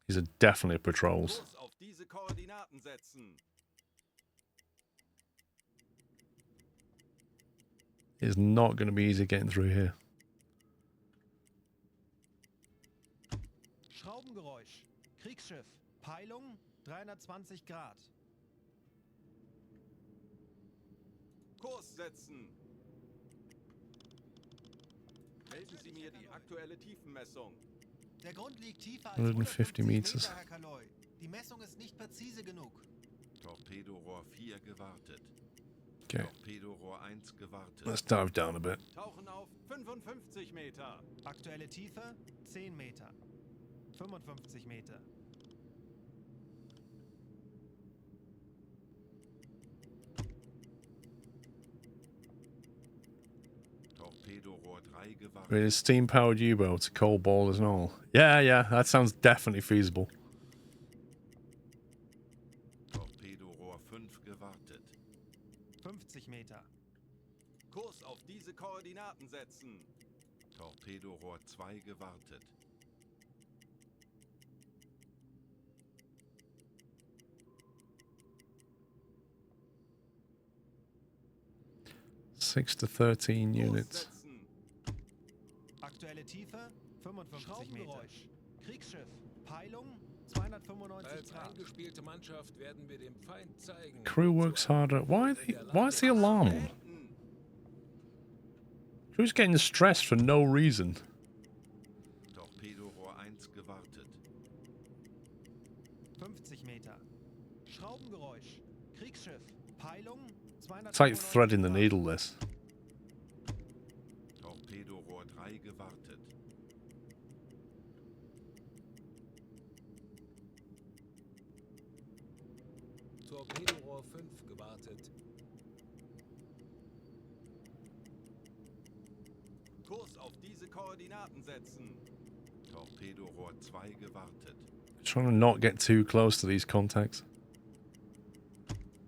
These are definitely patrols. Kurs auf diese Koordinaten setzen. It's not going to be easy getting through here. Schraubengeräusch. Kriegsschiff. Peilung 320 Grad. Kurs setzen. Melden Sie mir die aktuelle Tiefenmessung. Der Grund liegt tiefer als 150 meters. Herr Kaloi. Die Messung ist nicht präzise genug. Torpedorohr 4 gewartet. Okay, Torpedorohr 1 gewartet. let's dive down a bit. Tauchen auf 55 Meter. Aktuelle Tiefe 10 Meter. 55 Meter. Torpedorohr 3 gewartet. With a steam-powered U-boat, coal ballers and all. Yeah, that sounds definitely feasible. Torpedorohr 5 gewartet. 50 Meter. Kurs auf diese Koordinaten setzen. Torpedorohr 2 gewartet. Six to 13 Kurs units. setzen. Aktuelle Tiefe 55 Meter. Kriegsschiff. Peilung 295 Als Grad. eingespielte Mannschaft werden wir dem Feind zeigen. Crew works harder. Why is the alarm on? Enden. Crew's getting stressed for no reason. Torpedorohr 1 gewartet. 50 Meter. Schraubengeräusch. Kriegsschiff. Peilung 295 It's like threading the Grad. needle, this. Torpedorohr 3 gewartet. Torpedorohr 5 gewartet. Kurs auf diese Koordinaten setzen. Torpedorohr 2 gewartet. Trying to not get too close to these contacts.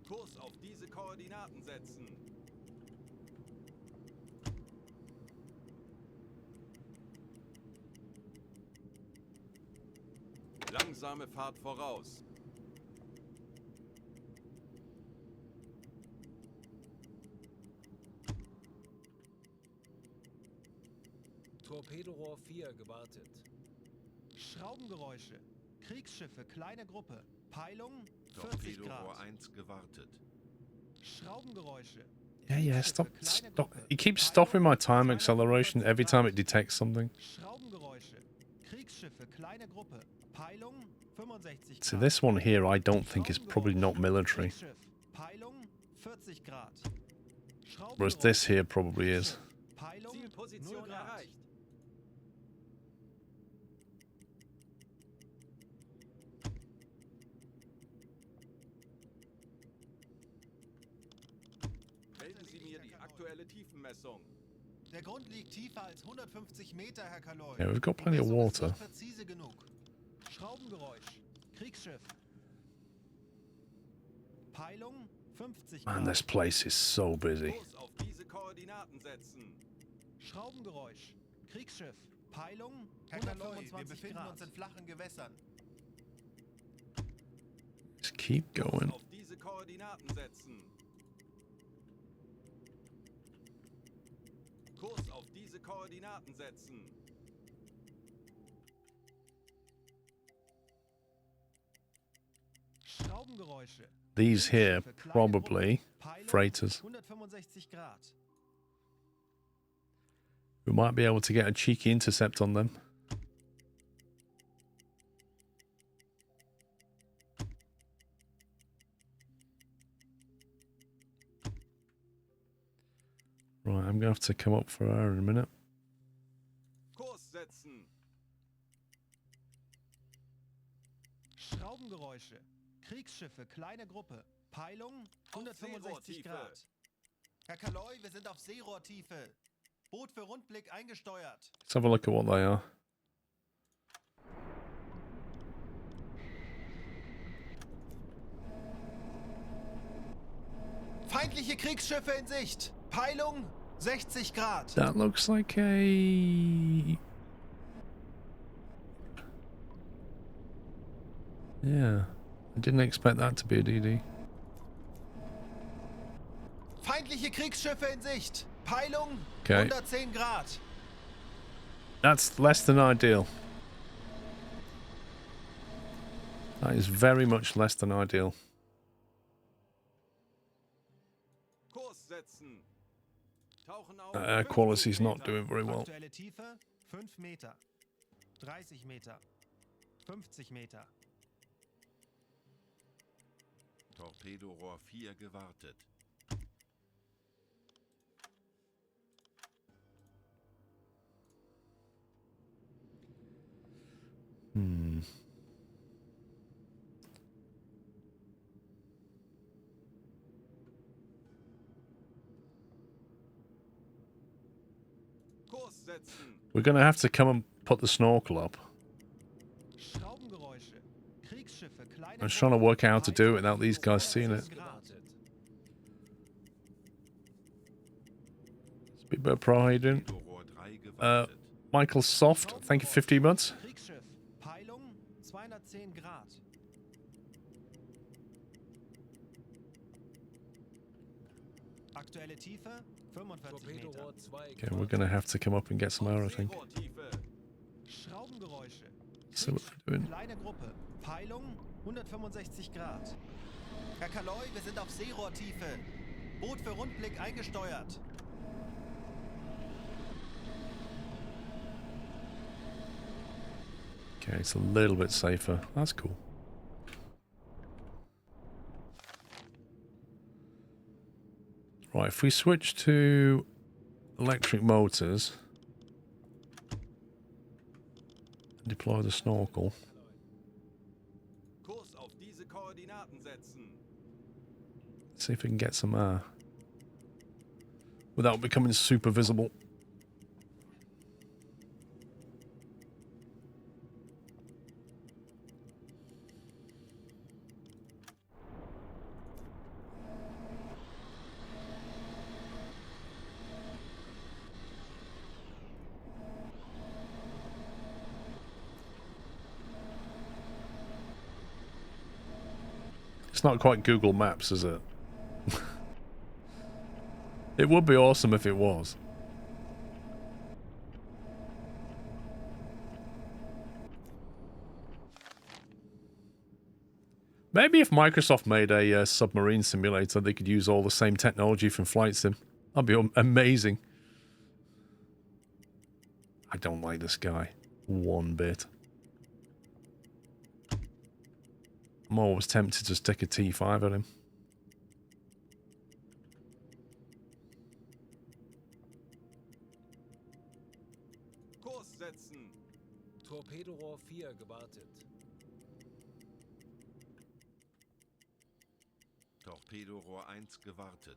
Kurs auf diese Koordinaten setzen. Langsame Fahrt voraus. Torpedorohr 4 gewartet. Schraubengeräusche. Kriegsschiffe, kleine Gruppe. Peilung 40 Torpedo Grad. Rohr 1 gewartet. Schraubengeräusche. Yeah, stop. It keeps stopping my time acceleration every time it detects something. Schraubengeräusche. Kriegsschiffe, kleine Gruppe. Peilung 65 Grad. So this one here I don't think is probably not military. Kriegsschiff. Peilung 40 Grad. Whereas this here probably is. Peilung 0 Zielposition Grad. erreicht. Melden Sie mir die aktuelle Tiefenmessung. Der Grund liegt tiefer als 150 Meter, Herr Kaloi. Yeah, we've got plenty of Die Messung ist water. nicht präzise genug. Schraubengeräusch. Kriegsschiff. Peilung 50 Man, Grad. this place is so busy. Kurs auf diese Koordinaten setzen. Schraubengeräusch. Kriegsschiff. Peilung Herr Kaloi, wir 125 befinden Grad. uns in flachen Gewässern. Just keep going. Auf diese Koordinaten setzen. Kurs auf diese Koordinaten setzen. Schraubengeräusche. These here Kriegsschiffe, kleine probably Gruppe. Peilung freighters. 165 Grad. We might be able to get a cheeky intercept on them. Right, I'm gonna have to come up for her in a minute. Kurs setzen. Schraubengeräusche. Kriegsschiffe, kleine Gruppe. Peilung 165 Grad. Herr Kaloi, wir sind auf Seerohrtiefe. Boot für Rundblick eingesteuert. Let's have a look at what they are. Feindliche Kriegsschiffe in Sicht. Peilung 60 Grad. That looks like a... Yeah, I didn't expect that to be a DD. Feindliche Kriegsschiffe in Sicht. Peilung Okay. 110 Grad. That's less than ideal. That is very much less than ideal. Kurs setzen. Tauchen auf. Air quality is not doing very well. Aktuelle Tiefe 5 Meter. 30 Meter. 50 Meter. Torpedo Rohr 4 gewartet. Kurs setzen. We're going to have to come and put the snorkel up. Schraubengeräusche. Kriegsschiffe, kleine I was trying to work out how to do it Gruppe. without these guys seeing it. 110 Grad. Big Bird Pro, how you doing? Torpedo Rohr 3 gewartet. Michael Soft, thank you for 15 months. Kriegsschiff. Peilung 210 Grad. Aktuelle Tiefe 45 Torpedo Meter. Rohr 2 Okay, we're going to have to come up and get some air, I think. Seerohrtiefe. Schraubengeräusche. See what we're doing. Kleine Gruppe. Peilung 165 Grad. Herr Kaloi, wir sind auf Seerohrtiefe. Boot für Rundblick eingesteuert. Okay, it's a little bit safer. That's cool. Right, if we switch to electric motors and deploy the snorkel. Kurs auf diese Koordinaten setzen. See if we can get some air without becoming super visible. It's not quite Google Maps, is it? It would be awesome if it was. Maybe if Microsoft made a submarine simulator, they could use all the same technology from Flight Sim. That'd be amazing. I don't like this guy one bit. I'm always tempted to stick a T5 at him. Kurs setzen. Torpedorohr 4 gewartet. Torpedorohr 1 gewartet.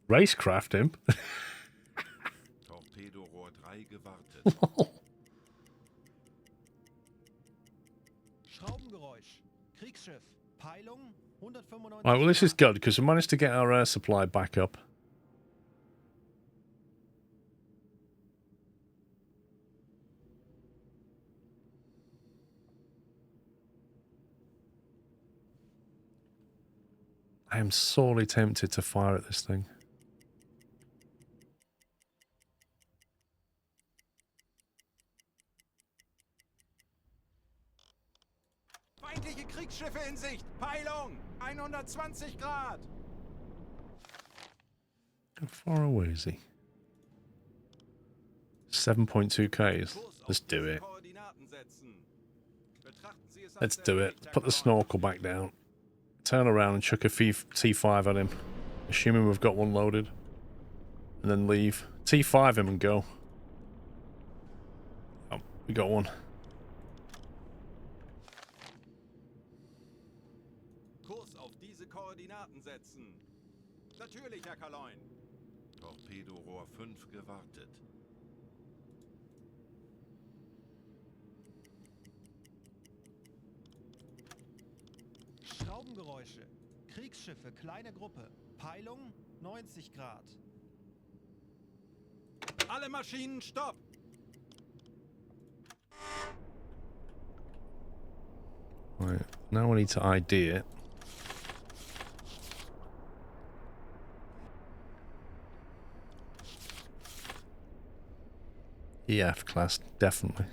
Racecraft him? Torpedorohr 3 gewartet. Schraubengeräusch. Kriegsschiff. Peilung 195. Right, well, this is good because we managed to get our air supply back up. I am sorely tempted to fire at this thing. Feindliche Kriegsschiffe in Sicht. Peilung 120 Grad. How far away is he? 7.2 Ks. Let's do it. Let's do it. Put the snorkel back down. Turn around and chuck a T5 at him. Assuming we've got one loaded. And then leave. T5 him and go. Oh, we got one. Kurs auf diese Koordinaten setzen. Natürlich, Herr Kaloin. Torpedorohr 5 gewartet. Schraubengeräusche. Kriegsschiffe, kleine Gruppe. Peilung 90 Grad. Alle Maschinen stopp. Right, now we need to ID it. EF class, definitely.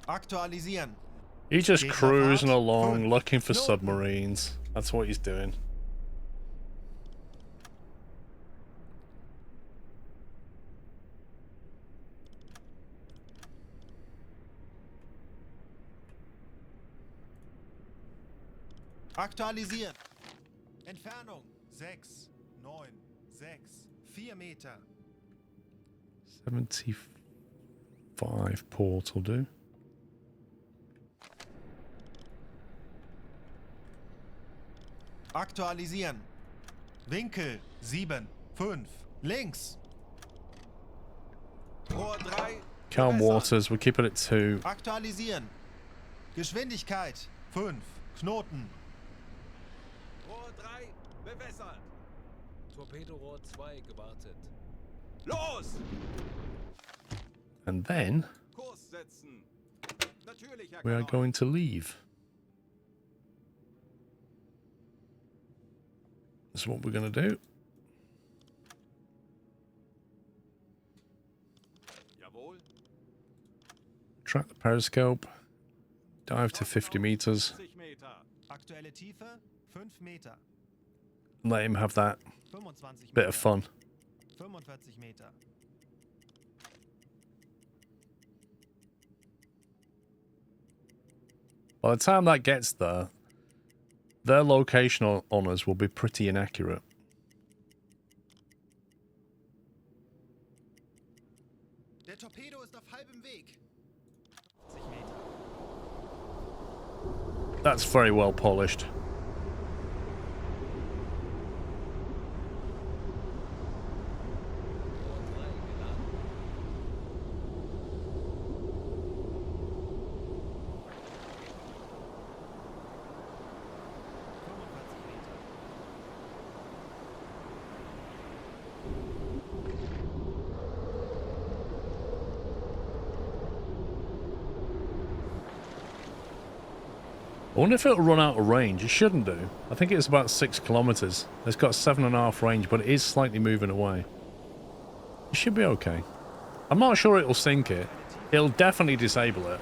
Aktualisieren. He's just Gegnerfahrt cruising along, 5 looking for Knoten. submarines. That's what he's doing. Aktualisieren. Entfernung 6, 9, 6, 4 Meter. 75 port will do. Aktualisieren. Winkel 7, 5, links. Rohr 3. Calm waters, we'll keep it at 2. Aktualisieren. Geschwindigkeit 5, Knoten. Rohr 3 bewässert. Torpedorohr 2 gewartet. Los! And then Kurs setzen. Natürlich, Herr we are Kaloin. going to leave. That's what we're going to do. Jawohl. Track the periscope. Dive to 50 meters. 50 Meter. Aktuelle Tiefe 5 Meter. And let him have that 25 bit of fun. 45 Meter. By the time that gets there, their location on us will be pretty inaccurate. Der Torpedo ist auf halbem Weg. 50 Meter. That's very well polished. Rohr 3 geladen. I wonder if it'll run out of range. It shouldn't do. I think it's about 6 kilometers. It's got 7.5 range, but it is slightly moving away. It should be okay. I'm not sure it'll sink it. It'll definitely disable it.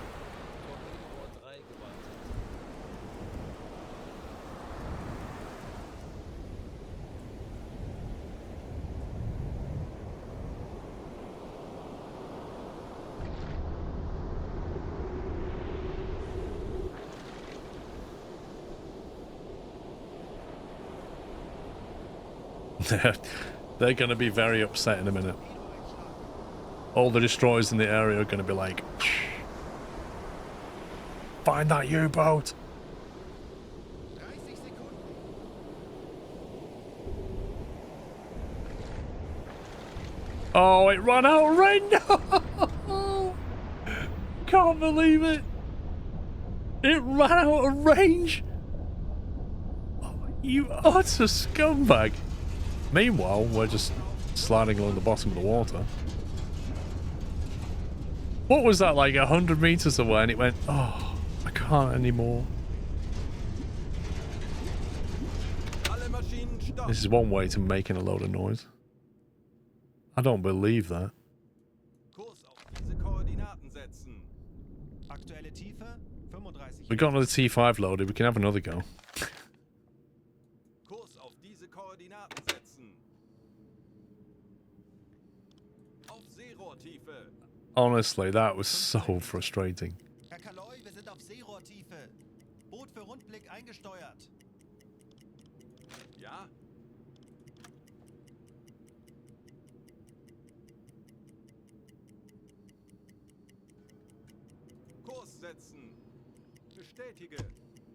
They're going to be very upset in a minute. All the destroyers in the area are going to be like, find that U-boat. Oh, it ran out of range. No! Can't believe it. It ran out of range. Oh, you utter scumbag. Meanwhile, we're just sliding along the bottom of the water. What was that, like 100 meters away, and it went, oh, I can't anymore. This is one way to making a load of noise. I don't believe that. We got another T5 loaded, we can have another go. Honestly, that was so frustrating. Herr Kaloi, wir sind auf Seerohrtiefe. Boot für Rundblick eingesteuert. Ja? Kurs setzen. Bestätige.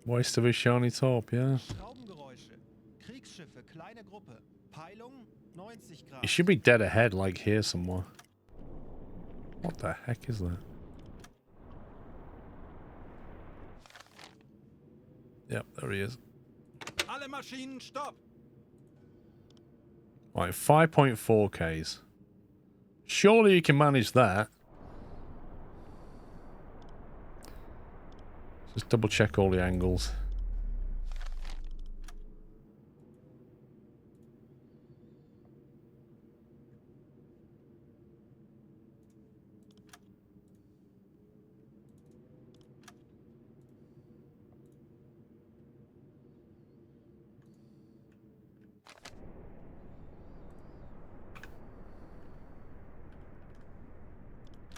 Waste of a shiny top, yeah. Schraubengeräusche. Kriegsschiffe, kleine Gruppe. Peilung 90 Grad. It should be dead ahead, like here somewhere. What the heck is that? Yep, there he is. Alle Maschinen, stopp. Right, 5.4 Ks. Surely you can manage that. Just double check all the angles.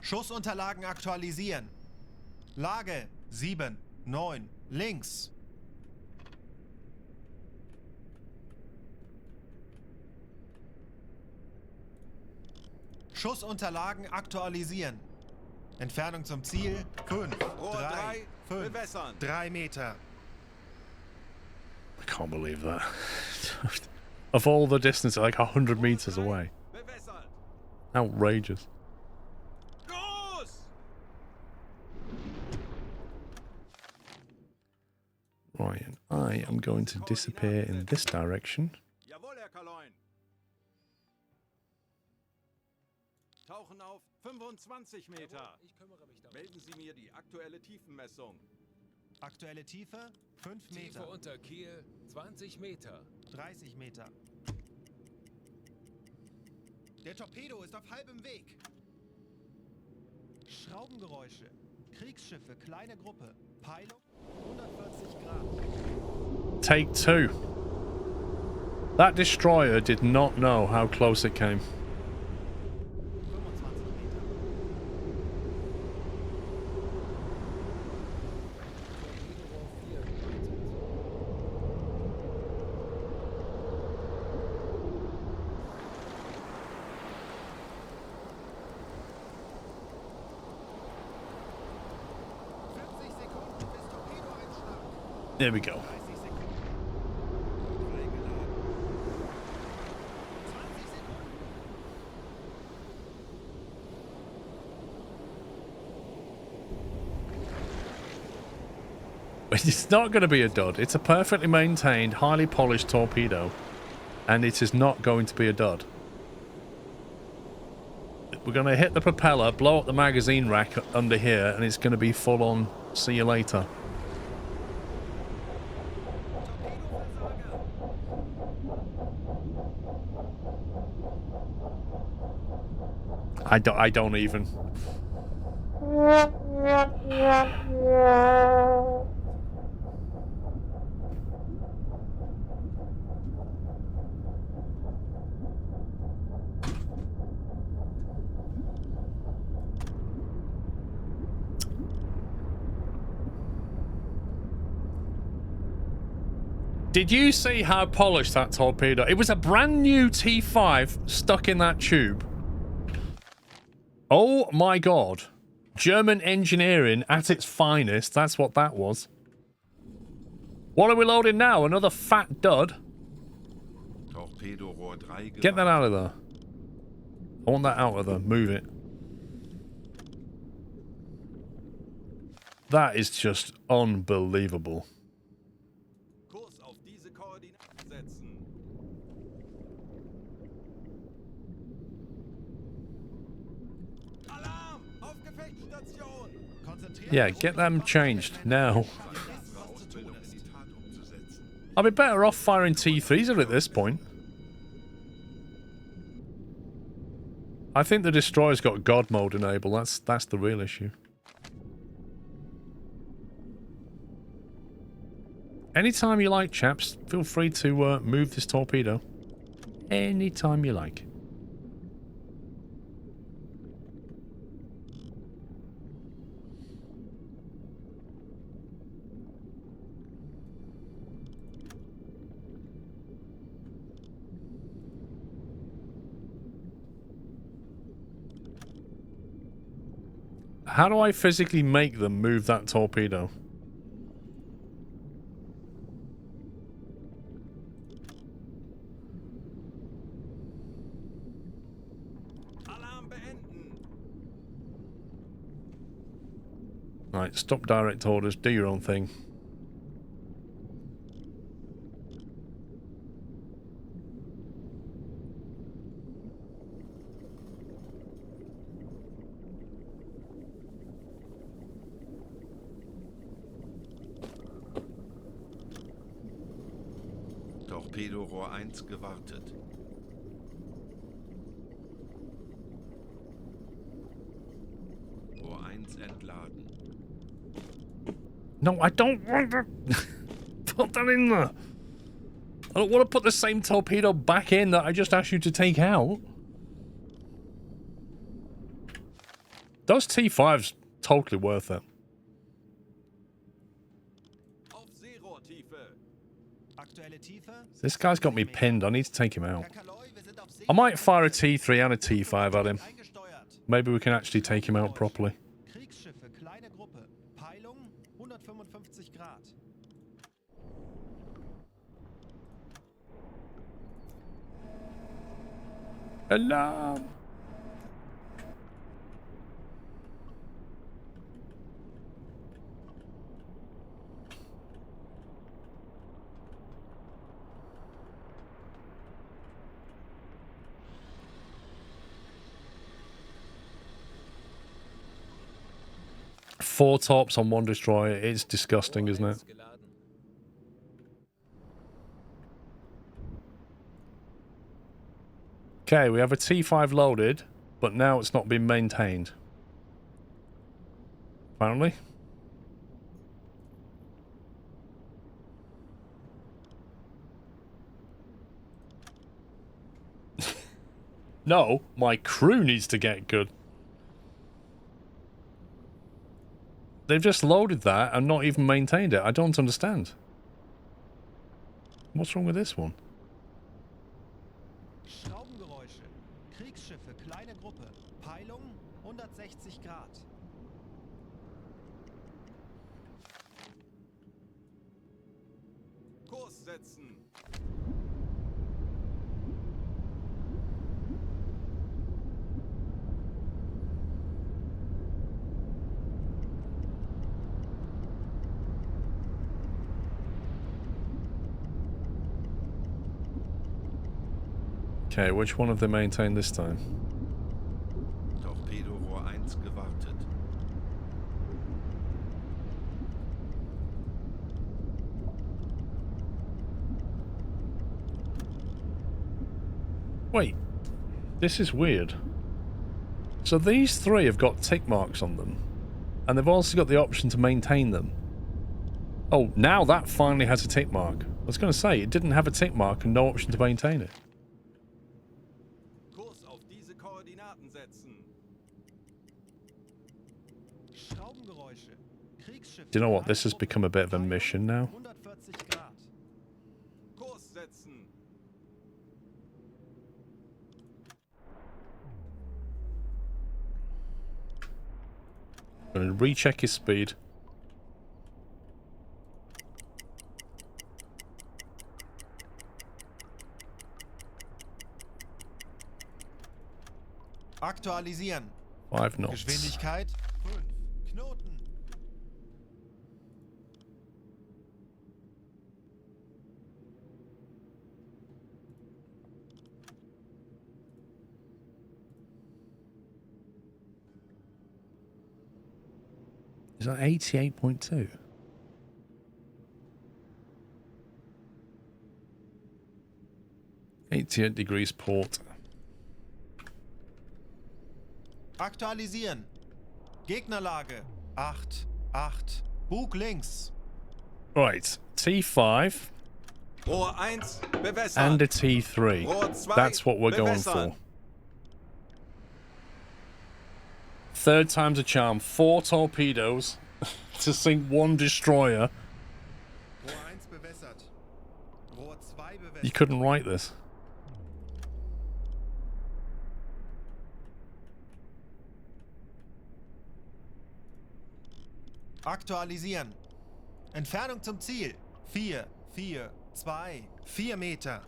Schussunterlagen aktualisieren. Lage 7, 9, links. Schussunterlagen aktualisieren. Entfernung zum Ziel 5, 3, 5, 3 Meter. I can't believe that. Of all the distance, like 100 meters away. Outrageous. Right, and I am going to disappear in this direction. Jawohl, Herr Kaloin. Tauchen auf 25 Meter. Melden Sie mir die aktuelle Tiefenmessung. Aktuelle Tiefe 5 Meter. Tiefe unter Kiel 20 Meter. 30 Meter. Der Torpedo ist auf halbem Weg. Schraubengeräusche. Kriegsschiffe, kleine Gruppe. Peilung 140 Grad. Take 2. That destroyer did not know how close it came. 25 Meter. There we go. It's not going to be a dud. It's a perfectly maintained, highly polished torpedo. And it is not going to be a dud. We're going to hit the propeller, blow up the magazine rack under here, and it's going to be full on, see you later. I don't even. Did you see how polished that torpedo? It was a brand new T5 stuck in that tube. Oh my god. German engineering at its finest. That's what that was. What are we loading now? Another fat dud? Get that out of there. I want that out of there. Move it. That is just unbelievable. Yeah, get them changed now. I'll be better off firing T3s at this point. I think the destroyer's got God mode enabled. That's the real issue. Anytime you like, chaps, feel free to move this torpedo. Anytime you like. How do I physically make them move that torpedo? Right, stop direct orders, do your own thing. Torpedo Rohr 1 gewartet. Rohr 1 entladen. No, I don't want to put that in there. I don't want to put the same torpedo back in that I just asked you to take out. Those T5s totally worth it. This guy's got me pinned. I need to take him out. I might fire a T3 and a T5 at him. Maybe we can actually take him out properly. Alarm! Four tops on one destroyer. It's disgusting, isn't it? Okay, we have a T5 loaded, but now it's not been maintained. Apparently. No, my crew needs to get good. They've just loaded that and not even maintained it. I don't understand. What's wrong with this one? Schraubengeräusche. Kriegsschiffe, kleine Gruppe. Peilung 160 Grad. Kurs setzen. Okay, which one have they maintained this time? Torpedo Rohr 1 gewartet. Wait, this is weird. So these three have got tick marks on them. And they've also got the option to maintain them. Oh, now that finally has a tick mark. I was going to say, it didn't have a tick mark and no option to maintain it. Kurs auf diese Koordinaten setzen. Schraubengeräusche. Kriegsschiff. Do you know what? This has become a bit of a mission now. 140 Grad. Kurs setzen. I'm going to recheck his speed. Aktualisieren. 5 knots. Geschwindigkeit 5 Knoten. Is that 88.2? $88 degrees port. Aktualisieren. Gegnerlage 8 8. Bug links. Right, T5 Rohr 1, bewässern. and a T3. Rohr 2, That's what we're going bewässern. for. Third time's a charm. 4 torpedoes to sink 1 destroyer. Rohr 1 bewässert. Rohr 2 bewässert. You couldn't write this. Aktualisieren. Entfernung zum Ziel. 4 4 2 4 Meter.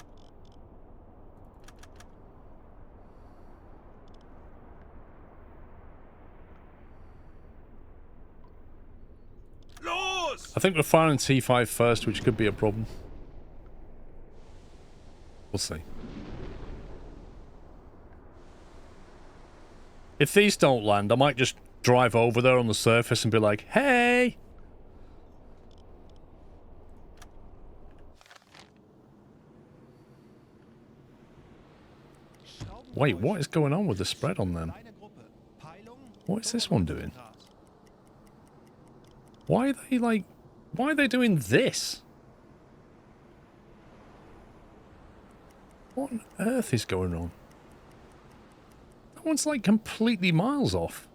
Los! I think we're firing T5 first, which could be a problem. We'll see. If these don't land, I might just drive over there on the surface and be like, hey! Wait, what is going on with the spread on them? What is this one doing? Why are they like... Why are they doing this? What on earth is going on? That one's like completely miles off.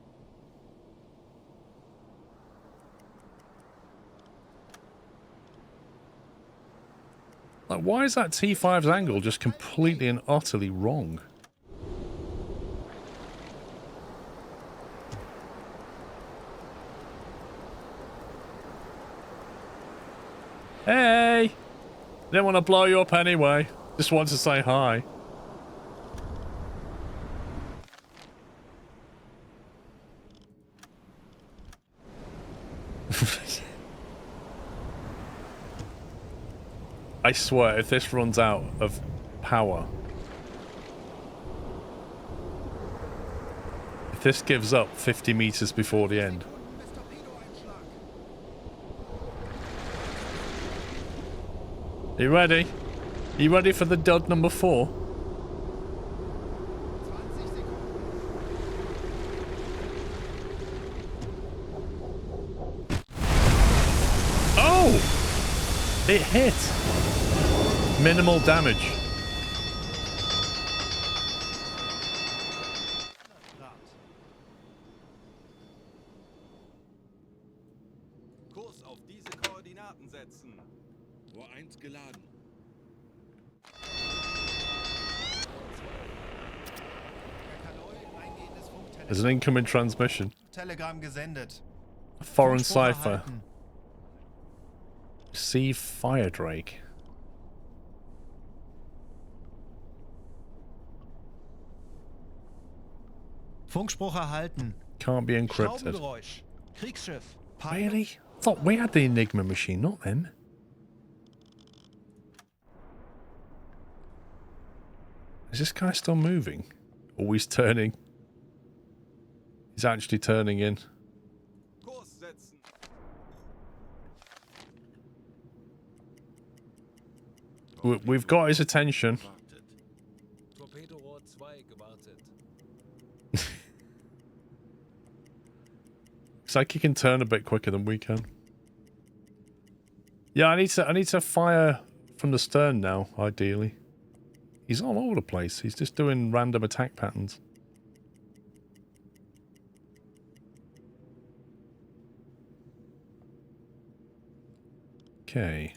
Like, why is that T5's angle just completely and utterly wrong? Hey! Didn't want to blow you up anyway. Just wanted to say hi. I swear, if this runs out of power, if this gives up 50 meters before the end. Are you ready? Are you ready for the dud number 4? Oh! It hit. Minimal damage. Kurs auf diese Koordinaten setzen. Rohr 1 geladen. There's an incoming transmission. Telegramm gesendet. A foreign Funkspruch cipher. erhalten. Receive Fire Drake. Funkspruch erhalten. Can't be encrypted. Schraubengeräusch. Kriegsschiff. Really? I thought we had the Enigma machine, not them. Is this guy still moving? Always turning. He's actually turning in. Kurs setzen. We've got his attention. Torpedo Rohr 2 gewartet. It's like he can turn a bit quicker than we can. Yeah, I need to fire from the stern now, ideally. He's all over the place. He's just doing random attack patterns. Okay.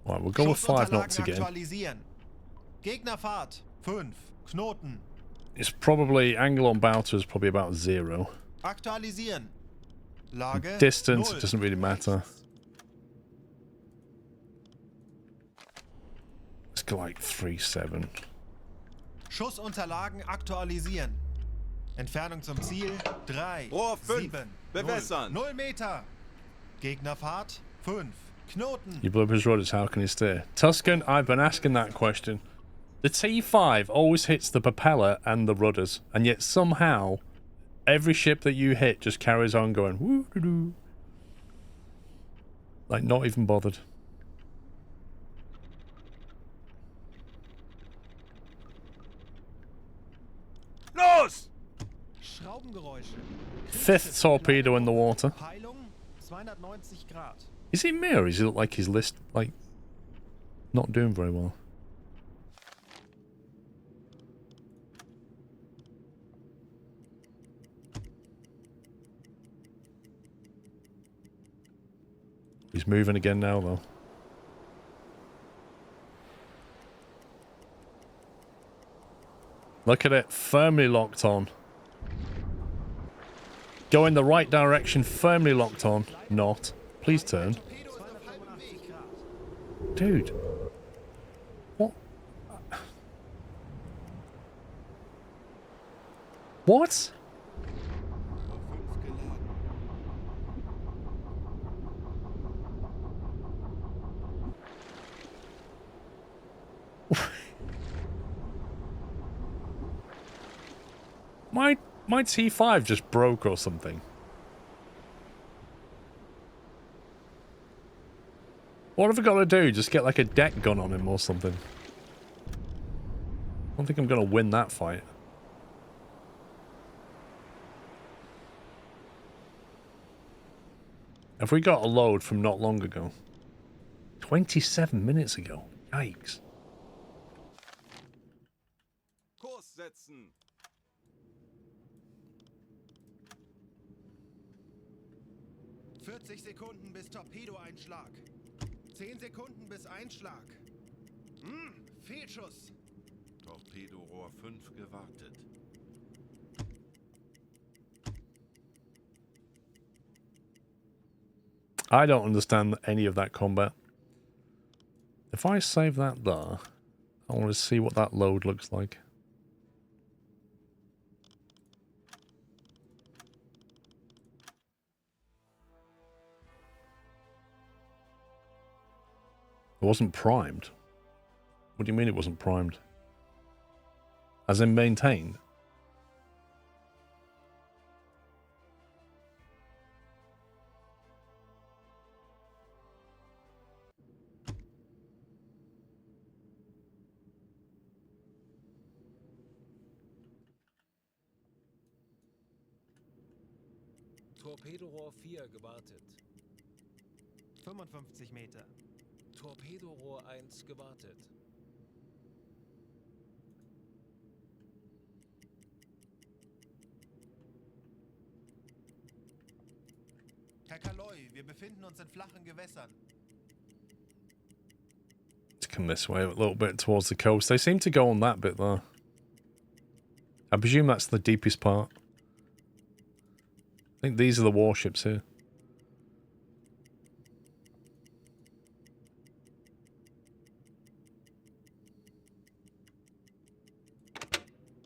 Right, we'll go with 5 knots again. Gegnerfahrt 5 Knoten. It's probably angle on Bouter is probably about 0. Aktualisieren. Lage Distance, 0. it doesn't really matter. Let's go like 3-7. Schussunterlagen aktualisieren. Entfernung zum Ziel 3, Rohr 5, 7, bewässern. 0 Meter. Gegnerfahrt 5 Knoten. You blew up his rudders, how can he steer? Tuscan, I've been asking that question. The T5 always hits the propeller and the rudders, and yet somehow every ship that you hit just carries on going woo-doo-doo. Like not even bothered. Los! Schraubengeräusche. 5th torpedo in the water. Peilung 290 Grad. Is he me or does he look like his list, like, not doing very well? He's moving again now, though. Look at it, firmly locked on. Go in the right direction, firmly locked on. Not. Please turn. Dude. What? What? My T5 just broke or something. What have I got to do? Just get like a deck gun on him or something? I don't think I'm going to win that fight. Have we got a load from not long ago? 27 minutes ago. Yikes. Kurs setzen. 40 Sekunden bis Torpedoeinschlag. 10 Sekunden bis Einschlag. Fehlschuss. Torpedorohr 5 gewartet. I don't understand any of that combat. If I save that there, I want to see what that load looks like. It wasn't primed. What do you mean it wasn't primed? As in maintained? Torpedorohr 4 gewartet. 55 Meter. Torpedorohr 1 gewartet. Herr Kaloi, wir befinden uns in flachen Gewässern. Let's come this way a little bit towards the coast. They seem to go on that bit there. I presume that's the deepest part. I think these are the warships here.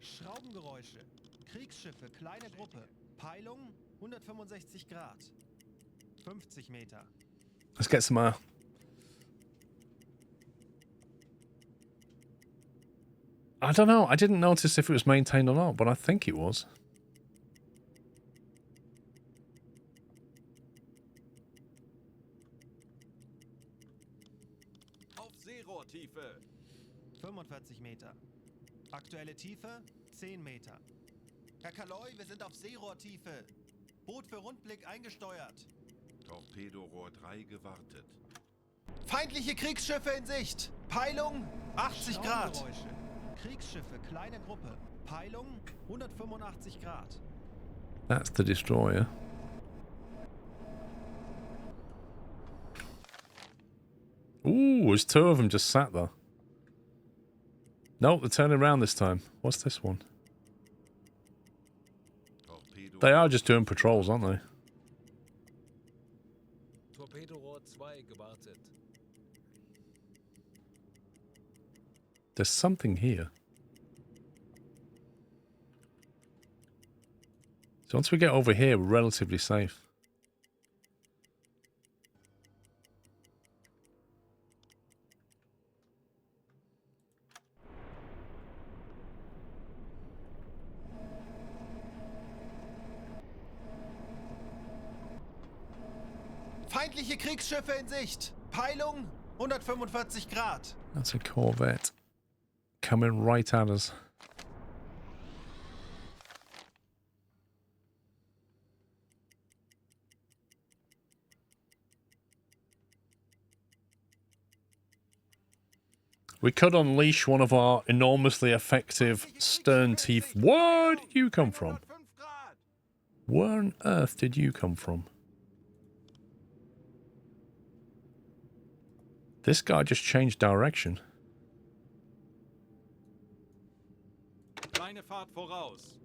Schraubengeräusche. Kriegsschiffe, kleine Gruppe. Peilung 165 Grad. 50 Meter. Let's get some I don't know. I didn't notice if it was maintained or not, but I think it was. Auf Seerohrtiefe. 45 Meter. Aktuelle Tiefe 10 Meter. Herr Kaloi, wir sind auf Seerohrtiefe. Boot für Rundblick eingesteuert. Torpedorohr 3 gewartet. Feindliche Kriegsschiffe in Sicht. Peilung 80 Grad. Kriegsschiffe, kleine Gruppe. Peilung 185 Grad. That's the destroyer. Ooh, there's two of them just sat there. Nope, they're turning around this time. What's this one? They are just doing patrols, aren't they? Torpedorohr 2 gewartet. There's something here. So once we get over here, we're relatively safe. Feindliche Kriegsschiffe in Sicht. Peilung 145 Grad. That's a Corvette. Coming right at us. We could unleash one of our enormously effective stern teeth. Where did you come from? Where on earth did you come from? This guy just changed direction. Kleine Fahrt voraus.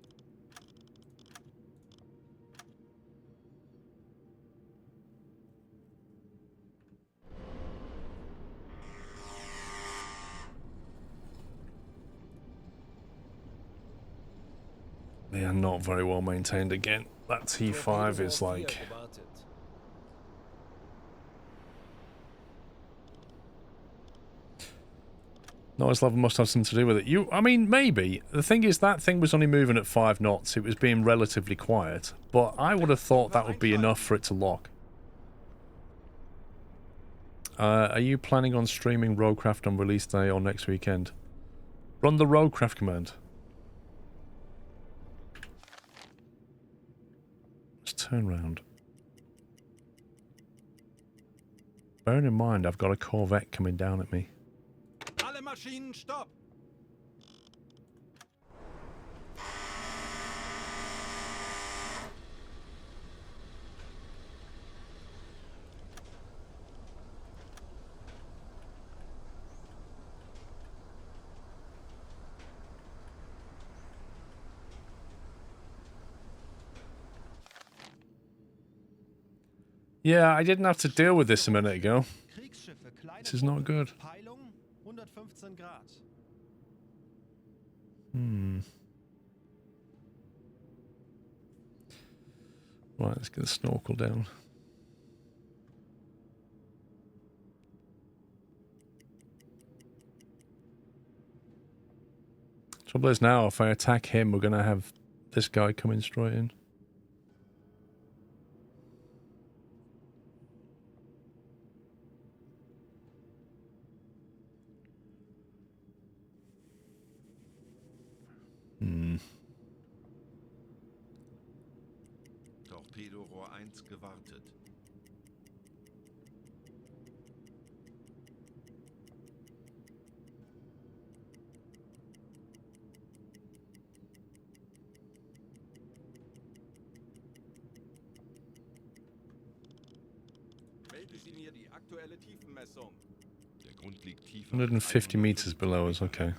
They are not very well maintained again. That T5 is like... Noise level must have something to do with it. I mean, maybe. The thing is, that thing was only moving at 5 knots. It was being relatively quiet. But I would have thought that would be enough for it to lock. Are you planning on streaming Roadcraft on release day or next weekend? Run the Roadcraft command. Let's turn round. Bearing in mind, I've got a Corvette coming down at me. Alle Maschinen, stopp! Yeah, I didn't have to deal with this a minute ago. This is not good. Right, let's get the snorkel down. Trouble is now, if I attack him, we're going to have this guy coming straight in. Torpedorohr 1 gewartet. Melde Sie mir die aktuelle Tiefenmessung. Der Grund liegt tiefer. 150 meters below us, okay.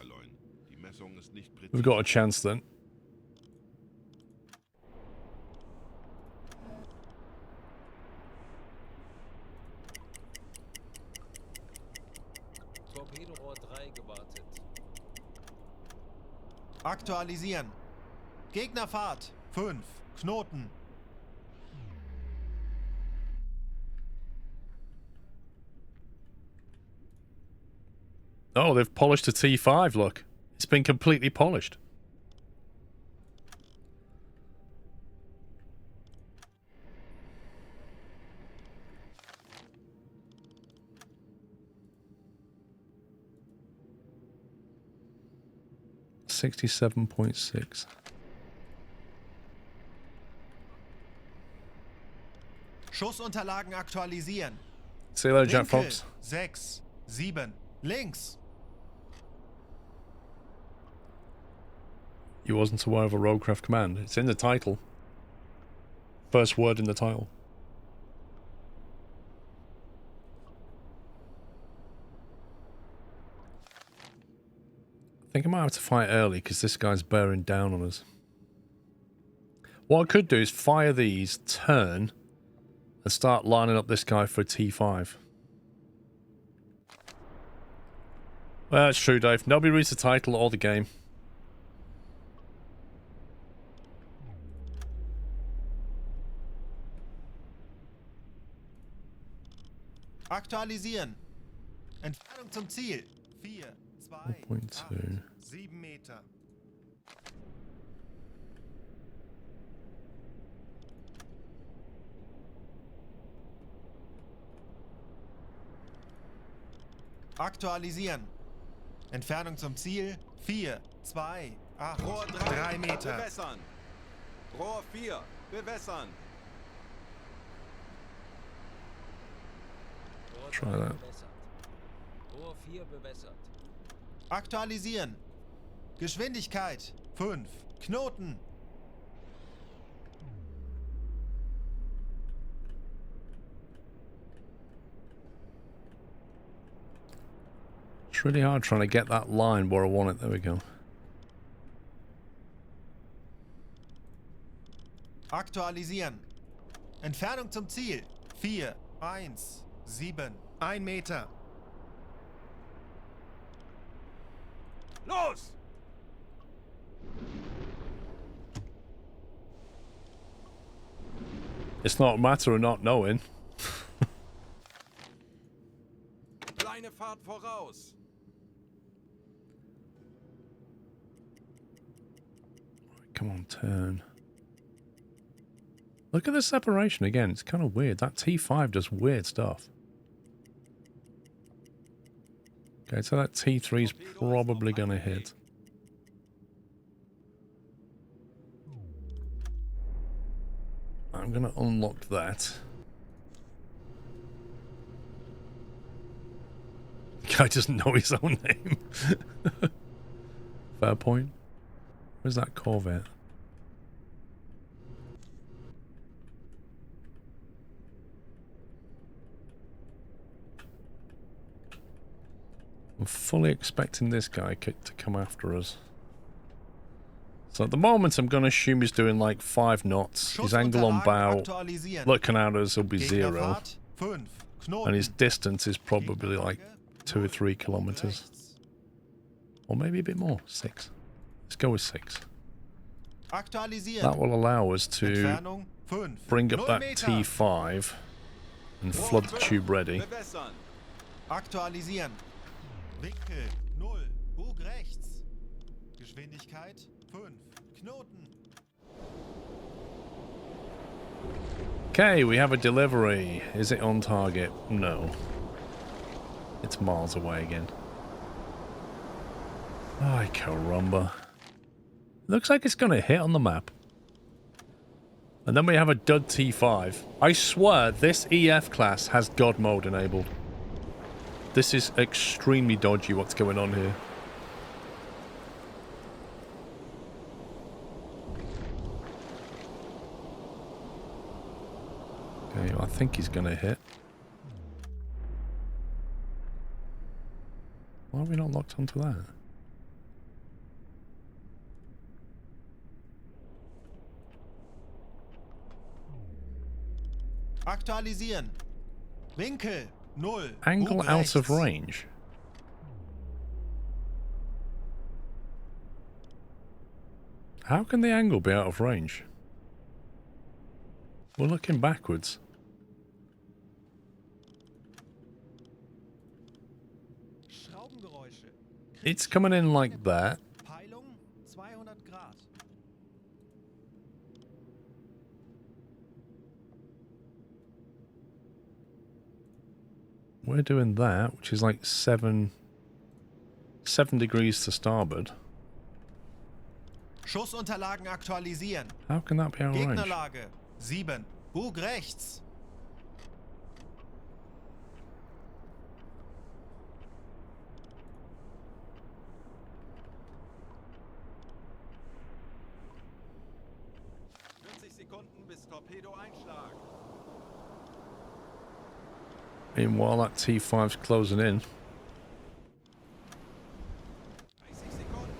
Die Messung ist nicht präzise. We've got a chance then. Torpedorohr 3 gewartet. Aktualisieren. Gegnerfahrt 5. Knoten. Oh, they've polished a T5, look. It's been completely polished. $67.6. Schussunterlagen aktualisieren. See you later, Jack Winkel, Fox. 6, 7, links. You wasn't aware of a roadcraft command. It's in the title. First word in the title. I think I might have to fight early because this guy's bearing down on us. What I could do is fire these, turn, and start lining up this guy for a T5. Well, that's true, Dave. Nobody reads the title or the game. Aktualisieren. Entfernung zum Ziel. 4, 2, 4.2. 7 Meter. Aktualisieren. Entfernung zum Ziel 4, 2, 8, Rohr 3 Meter. Bewässern. Rohr 4. Bewässern. Rohr Try 3 that. bewässert. Rohr 4 bewässert. Aktualisieren. Geschwindigkeit 5. Knoten. It's really hard trying to get that line where I want it. There we go. Aktualisieren. Entfernung zum Ziel 4, 1, 7, 1 Meter. Los! It's not a matter of not knowing. Kleine Fahrt voraus. Come on, turn. Look at the separation again. It's kind of weird. That T5 does weird stuff. Okay, so that T3's probably going to hit. I'm going to unlock that. The guy doesn't know his own name. Fair point. Where's that Corvette? I'm fully expecting this guy to come after us. So at the moment I'm going to assume he's doing like 5 knots. His angle on bow, looking at us, will be 0. And his distance is probably like 2 or 3 kilometers. Or maybe a bit more, 6. Let's go with 6. That will allow us to bring up that T5 and flood the tube ready. Bewässern. Aktualisieren. Winkel 0. Bug rechts. Geschwindigkeit 5. Knoten. Okay, we have a delivery. Is it on target? No. It's miles away again. Ay, caramba. Looks like it's going to hit on the map. And then we have a dud T5. I swear this EF class has God mode enabled. This is extremely dodgy what's going on here. Okay, I think he's going to hit. Why are we not locked onto that? Aktualisieren. Winkel 0. Angle Bug out of rechts. range. How can the angle be out of range? We're looking backwards. Schraubengeräusche. It's coming in like that. Peilung 200 Grad. We're doing that, which is like 7 degrees to starboard. Schussunterlagen aktualisieren. How can that be out of range? Gegnerlage 7. Bug rechts. Sekunden bis Torpedo-Einschlag. Meanwhile, that T5's closing in. 30 Sekunden.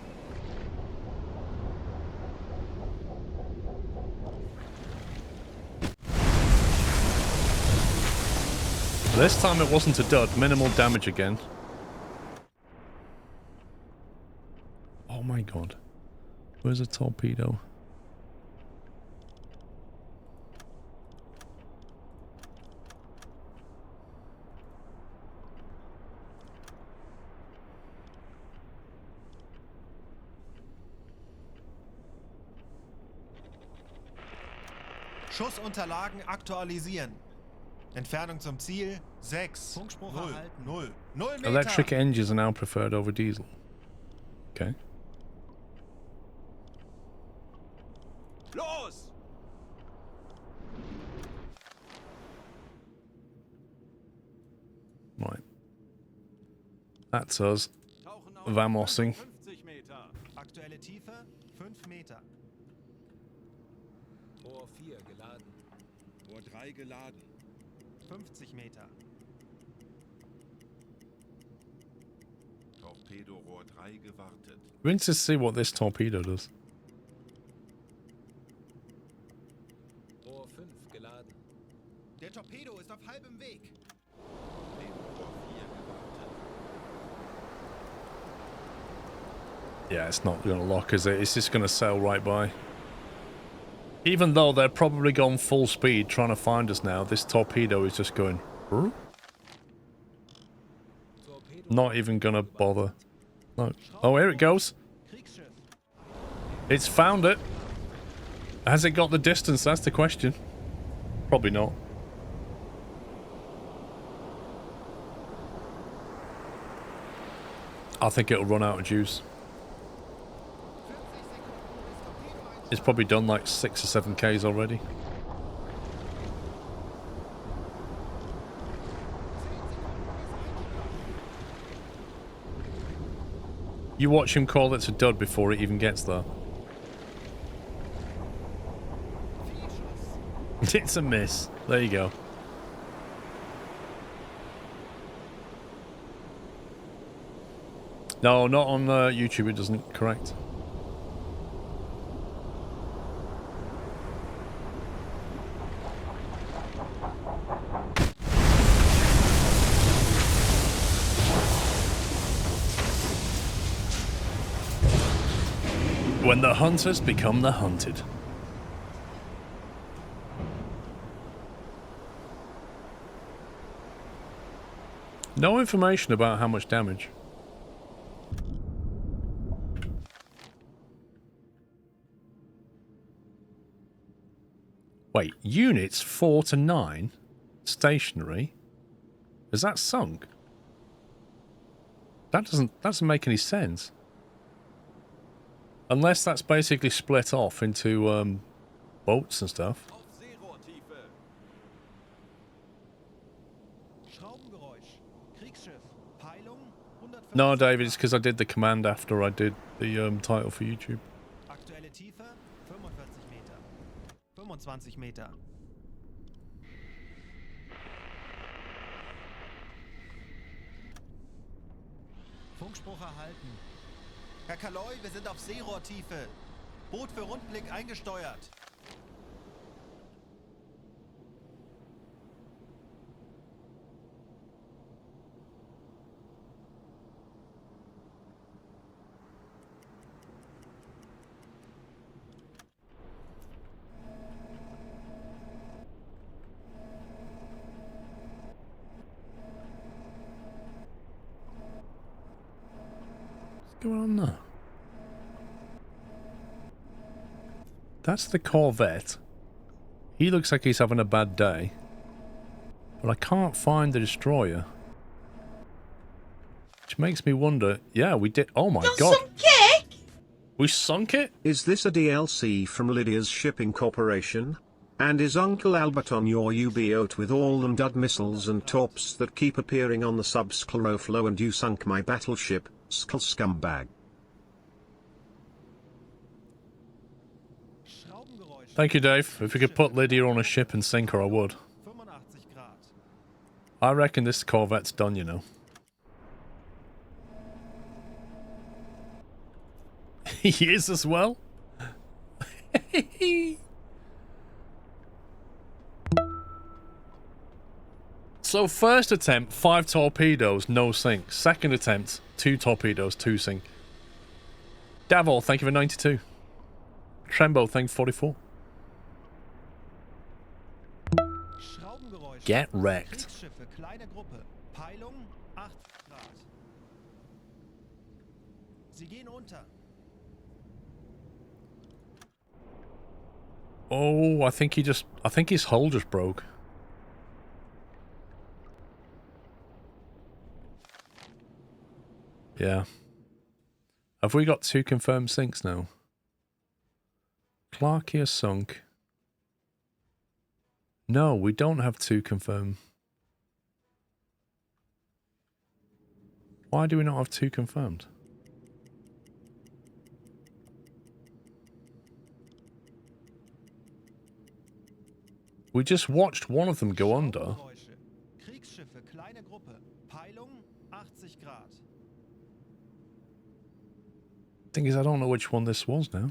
This time it wasn't a dud. Minimal damage again. Oh my god. Where's a torpedo? Schussunterlagen aktualisieren. Entfernung zum Ziel 6. Funkspruch 0, erhalten. 0. 0 Meter. Electric engines are now preferred over diesel. Okay. Los! Right. That's us. Tauchen auf Vamosing. 50 Meter. Aktuelle Tiefe 5 Meter. Rohr 4 geladen. Rohr 3 geladen. 50 Meter. Torpedo Rohr 3 gewartet. We're interested to see what this torpedo does. Rohr 5 geladen. Der Torpedo ist auf halbem Weg. Torpedo Rohr 4 gewartet. Yeah, it's not going to lock, is it? It's just going to sail right by. Even though they're probably gone full speed trying to find us now, this torpedo is just going... "Huh?" Not even going to bother. No. Oh, here it goes. It's found it. Has it got the distance? That's the question. Probably not. I think it'll run out of juice. It's probably done like 6 or 7 Ks already. You watch him call it a dud before it even gets there. It's a miss. There you go. No, not on YouTube, it doesn't. Correct. When the hunters become the hunted. No information about how much damage. Wait, units 4 to 9? Stationary? Is that sunk? That doesn't make any sense. Unless that's basically split off into boats and stuff. Auf Seerohrtiefe. Schraubengeräusch. Kriegsschiff. Peilung 150. No, David, it's because I did the command after I did the title for YouTube. Aktuelle Tiefe 45 Meter. 25 Meter. Funkspruch erhalten. Herr Kaloy, wir sind auf Seerohrtiefe. Boot für Rundblick eingesteuert. What's going on there? That's the Corvette. He looks like he's having a bad day. But I can't find the destroyer. Which makes me wonder, yeah, we did. Oh my god. We sunk it? Is this a DLC from Lydia's Shipping Corporation? And is Uncle Albert on your UBOAT with all them dud missiles and torps that keep appearing on the sub-SquirrelPlus and you sunk my battleship, skull scumbag? Thank you, Dave. If we could put Lydia on a ship and sink her, I would. I reckon this Corvette's done, you know. He is as well? So first attempt, 5 torpedoes, no sink. Second attempt, 2 torpedoes, 2 sink. Davol, thank you for 92. Trembo, thank you for 44. Get wrecked. Oh, I think his hull just broke. Yeah. Have we got 2 confirmed sinks now? Clarkia sunk. No, we don't have 2 confirmed. Why do we not have 2 confirmed? We just watched one of them go under. Thing is, I don't know which one this was now.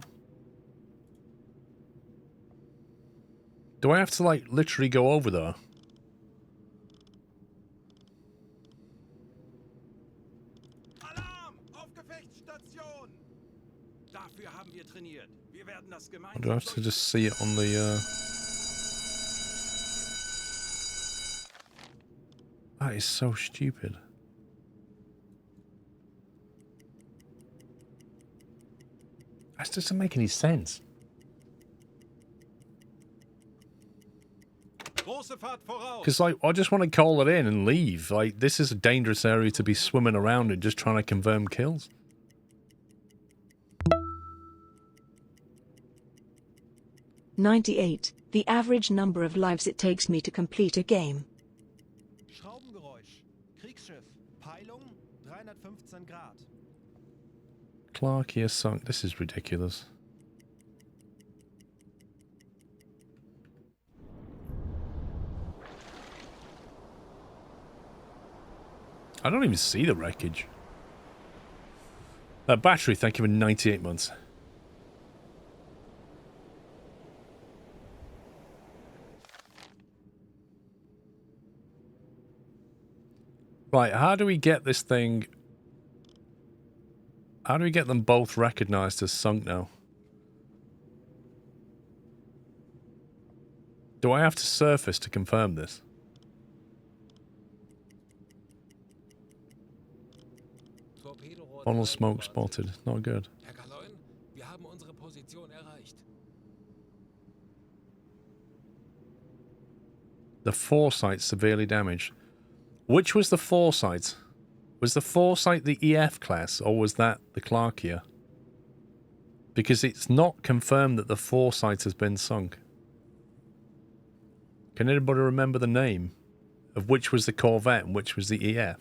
Do I have to, like, literally go over there? Alarm! Auf Gefechtsstation! Dafür haben wir trainiert. Wir werden das Or gemeinsam. do I have to just see it on the, That is so stupid. That doesn't make any sense. Because, like, I just want to call it in and leave. Like, this is a dangerous area to be swimming around and just trying to confirm kills. "98. The average number of lives it takes me to complete a game." Schraubengeräusch. Kriegsschiff. Peilung 315 Grad. Clarkia sunk. This is ridiculous. I don't even see the wreckage. Battery, thank you for 98 months. Right, how do we get this thing... How do we get them both recognized as sunk now? Do I have to surface to confirm this? Funnel smoke spotted. Not good. Wir haben unsere Position erreicht. The foresight severely damaged. Which was the foresight? Was the foresight the EF class, or was that the Clarkia? Because it's not confirmed that the foresight has been sunk. Can anybody remember the name of which was the Corvette and which was the EF?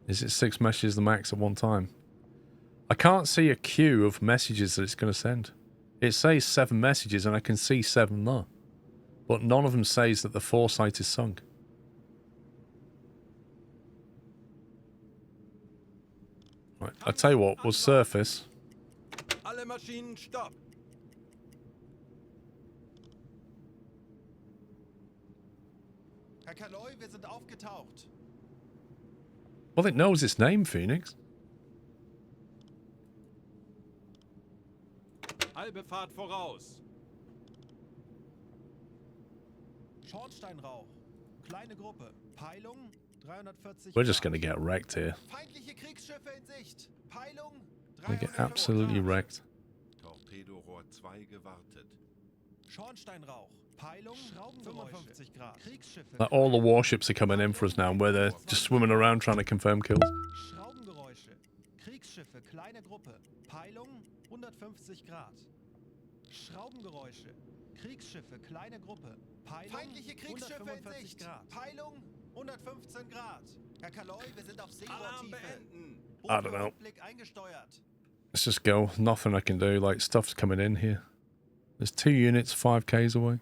Is it 6 messages the max at one time? I can't see a queue of messages that it's going to send. It says 7 messages and I can see 7 there. But none of them says that the foresight is sunk. Right, I'll tell you what, we'll surface. Alle Maschinen stopp. Herr Kaloi, wir sind aufgetaucht. Well, it knows its name, Phoenix. Halbe Fahrt voraus. Schornsteinrauch. Kleine Gruppe. Peilung 340 We're just going to get wrecked here. Feindliche Kriegsschiffe in Sicht. Peilung We get absolutely wrecked. Torpedo Rohr 2 gewartet. Schornsteinrauch. Peilung 55 Grad. Kriegsschiffe. Like, all the warships are coming in for us now, where they're just swimming around trying to confirm kills. Schraubengeräusche. Kriegsschiffe. Kleine Gruppe. Peilung 150 Grad. Schraubengeräusche. Kriegsschiffe. Kleine Gruppe. Peilung feindliche Kriegsschiffe in Sicht. Grad. Peilung 115 Grad. Herr Kaloi, wir sind auf Alarm Seerohrtiefe. beenden. I don't know. Rundblick eingesteuert. Let's just go. Nothing I can do. Like, stuff's coming in here. There's 2 units 5Ks away.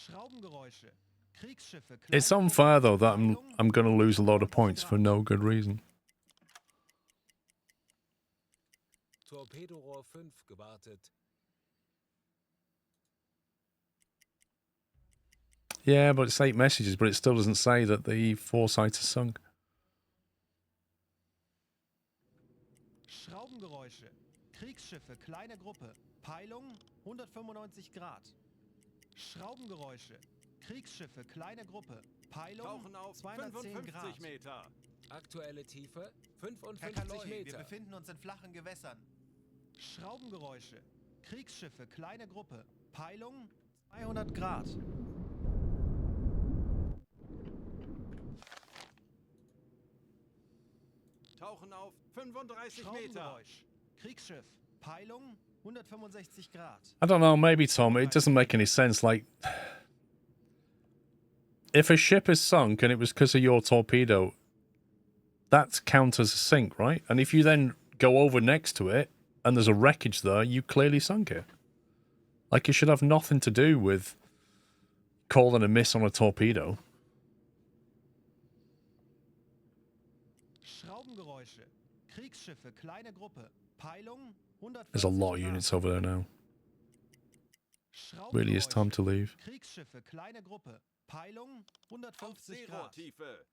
Schraubengeräusche. Kriegsschiffe. It's kleine unfair Gruppen, though that Peilung, I'm gonna lose a lot of points for no good reason. Torpedorohr 5 gewartet. Yeah, but it's 8 messages, but it still doesn't say that the foresight is sunk. Schraubengeräusche. Kriegsschiffe, kleine Gruppe. Peilung 195 Grad. Schraubengeräusche. Kriegsschiffe, kleine Gruppe. Peilung Tauchen auf 210 55 Grad. Meter. Aktuelle Tiefe Herr 55 Kaloi, wir Meter. befinden uns in flachen Gewässern. Schraubengeräusche. Kriegsschiffe, kleine Gruppe. Peilung 200 Grad. Tauchen auf 35 Meter. Schraubengeräusch. Kriegsschiff. Peilung 165 Grad. I don't know, maybe Tom, it doesn't make any sense. Like, if a ship is sunk and it was because of your torpedo, that counts as a sink, right? And if you then go over next to it and there's a wreckage there, you clearly sunk it. Like, it should have nothing to do with calling a miss on a torpedo. Schraubengeräusche. Kriegsschiffe, kleine Gruppe. Peilung 150 There's a lot of Grad. units over there now. Really is time to leave. Kriegsschiffe, kleine Gruppe. Peilung Auf 150 Grad. Seerohrtiefe.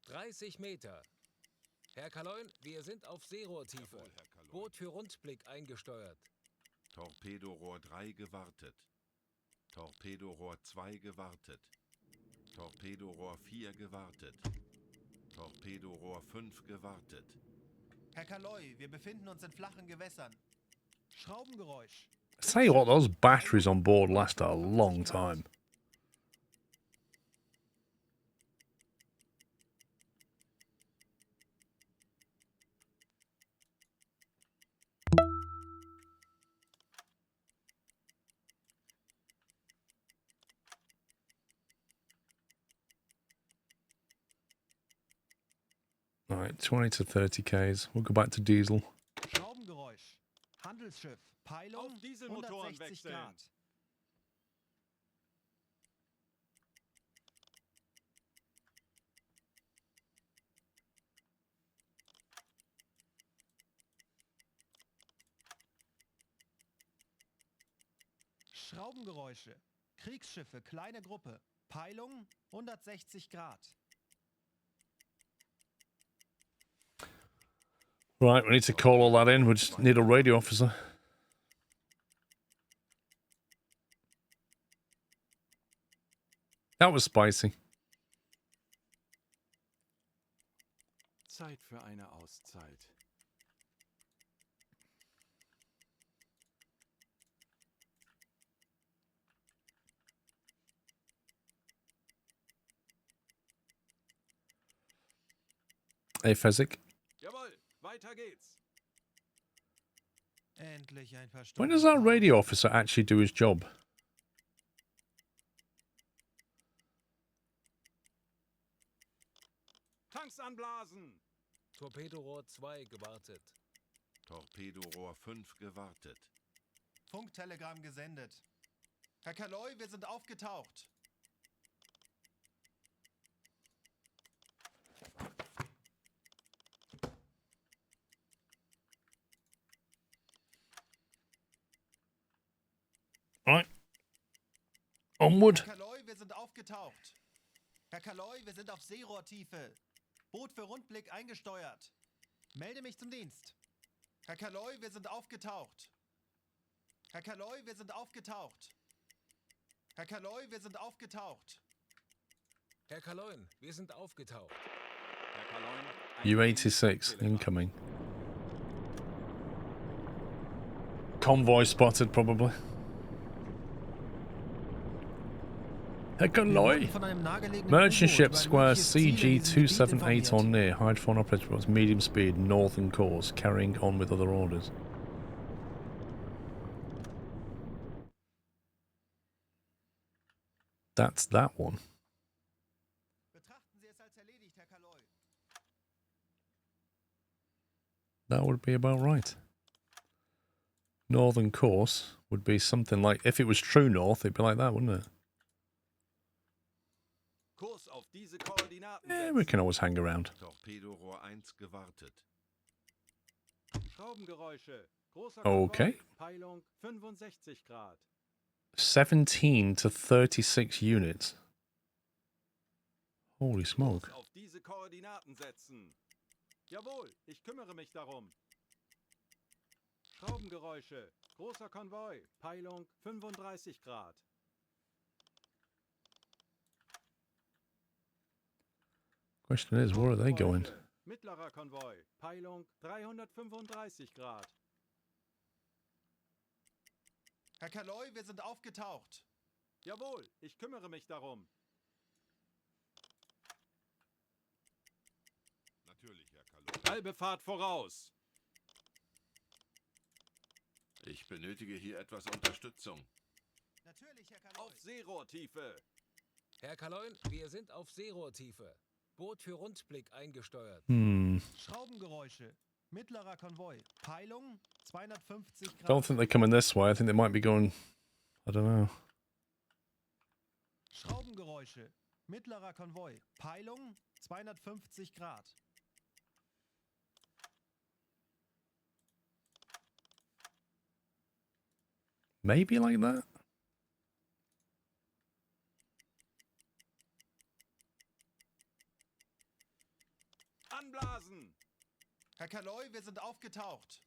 30 Meter. Herr Kaloin, wir sind auf Seerohrtiefe. Jawohl, Herr Kaloi. Boot für Rundblick eingesteuert. Torpedorohr 3 gewartet. Torpedorohr 2 gewartet. Torpedorohr 4 gewartet. Torpedorohr 5 gewartet. Herr Kaloi, wir befinden uns in flachen Gewässern. Schraubengeräusch. I tell you what, those batteries on board last a long time. Alright, 20 to 30 Ks. We'll go back to diesel. Schraubengeräusch. Handelsschiff. Peilung Auf Dieselmotoren 160 wechseln. Grad. Schraubengeräusche. Kriegsschiffe, kleine Gruppe. Peilung 160 Grad. Right, we need to call all that in. We just need a radio officer. That was spicy. Zeit für eine Auszeit. Hey, Fezzik. Jawohl, weiter geht's. Endlich ein paar Stunden. When does our radio officer actually do his job? Tanks anblasen. Torpedorohr 2 gewartet. Torpedorohr 5 gewartet. Funktelegramm gesendet. Herr Kaloi, wir sind aufgetaucht. Right. Onward. Herr Kaloi, wir sind aufgetaucht. Herr Kaloi, wir sind auf Seerohrtiefe. Boot für Rundblick eingesteuert. Melde mich zum Dienst. Herr Kaloi, wir sind aufgetaucht. Herr Kaloi, wir sind aufgetaucht. Herr Kaloi, wir sind aufgetaucht. Herr Kaloin, wir sind aufgetaucht. Herr Kaloin, ein U-86 Telegramm. incoming. Convoy spotted, probably. Herr Convoy! Merchant ship square CG-278 on near. Hide foreign operator boats, medium speed, northern course, carrying on with other orders. That's that one. That would be about right. Northern course would be something like, if it was true north, it'd be like that, wouldn't it? Kurs auf diese Koordinaten Yeah, we can always hang around. Torpedo Rohr 1 gewartet. Schraubengeräusche. Großer Okay. Convoy. Peilung 65 Grad. 17 to 36 units. Holy smoke. Kurs auf diese Koordinaten setzen. Jawohl, ich kümmere mich darum. Schraubengeräusche. Großer Konvoi. Peilung 35 Grad. Question is, where are they going? Mittlerer Konvoi. Peilung 335 Grad. Herr Kaloi, wir sind aufgetaucht. Jawohl, ich kümmere mich darum. Natürlich, Herr Kaloi. Halbe Fahrt voraus. Ich benötige hier etwas Unterstützung. Natürlich, Herr Kaloi. Auf Seerohrtiefe. Herr Kaloin, wir sind auf Seerohrtiefe. Boot für Rundblick eingesteuert. Schraubengeräusche. Mittlerer Konvoi. Peilung 250 Grad. Don't think they're coming this way. I think they might be going, I don't know. Schraubengeräusche. Mittlerer Konvoi. Peilung 250 Grad. Maybe like that? Anblasen. Herr Kaloi, wir sind aufgetaucht.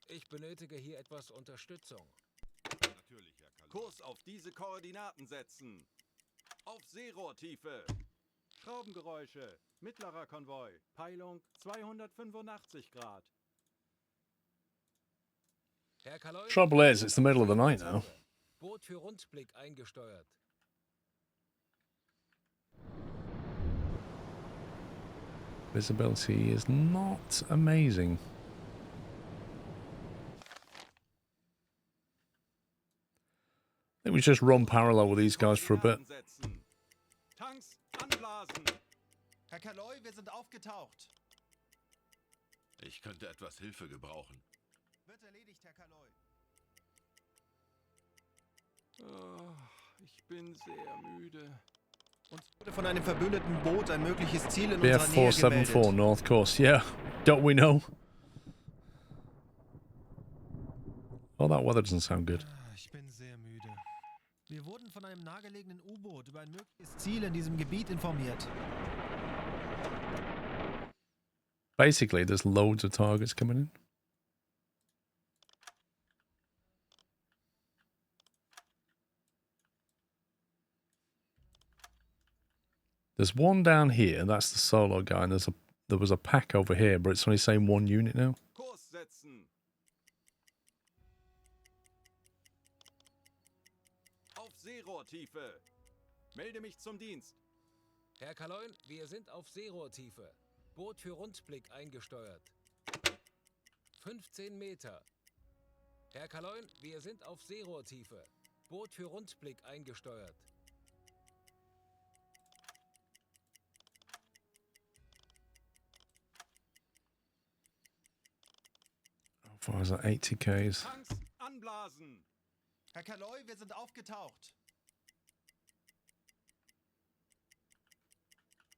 Ich benötige hier etwas Unterstützung. Natürlich, Herr Kaloi. Kurs auf diese Koordinaten setzen. Auf Seerohrtiefe. Schraubengeräusche. Mittlerer Konvoi. Peilung 285 Grad. Herr Kaloin, Trouble is, it's the middle of the night now. Boot für Rundblick eingesteuert. Visibility is not amazing. I think we just run parallel with these guys for a bit. Setzen. Tanks anblasen. Herr Kaloi, wir sind aufgetaucht. Ich könnte etwas Hilfe gebrauchen. Wird erledigt, Herr Kaloi. Ich bin sehr müde. Uns wurde von einem verbündeten Boot ein mögliches Ziel in unserer Nähe BF474 gemeldet. North Course. Yeah, don't we know? Oh, that weather doesn't sound good. Ich bin sehr müde. Wir wurden von einem nahegelegenen U-Boot über ein mögliches Ziel in diesem Gebiet informiert. Basically, there's loads of targets coming in. There's one down here, that's the solo guy, and there was a pack over here, but it's only saying one unit now. Kurs setzen. Auf Seerohrtiefe. Melde mich zum Dienst. Herr Kaloin, wir sind auf Seerohrtiefe. Boot für Rundblick eingesteuert. 15 Meter. Herr Kaloin, wir sind auf Seerohrtiefe. Boot für Rundblick eingesteuert. How far is that? 80 Ks. Tanks anblasen. Herr Kaloi, wir sind aufgetaucht.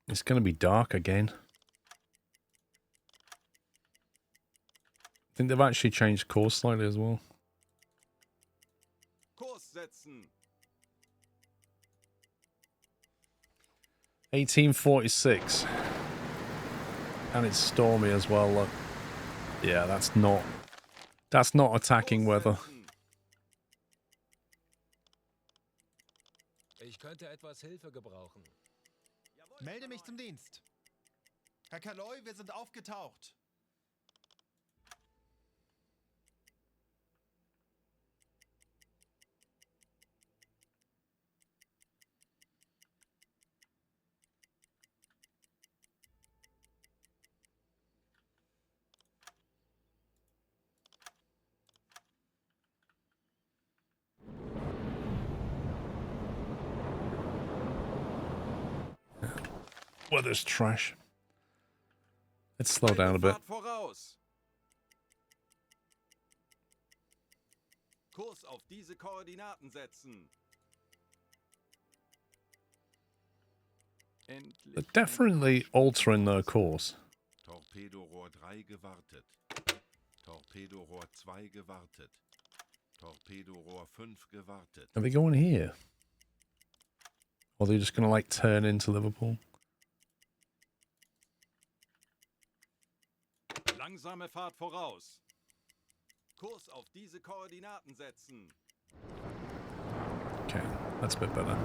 It's going to be dark again. I think they've actually changed course slightly as well. Kurs setzen. 1846. And it's stormy as well, look. Yeah, that's not attacking weather. Ich könnte etwas Hilfe gebrauchen. Melde mich zum Dienst. Herr Kaloi, wir sind aufgetaucht. Weather's trash. Let's slow down a bit. Fahrt voraus. Kurs auf diese Koordinaten setzen. They're definitely altering their course. Torpedorohr 3 gewartet. Torpedorohr 2 gewartet. Torpedorohr 5 gewartet. Are they going here? Or are they just going to like turn into Liverpool? Langsame Fahrt voraus. Kurs auf diese Koordinaten setzen. Okay, that's a bit better.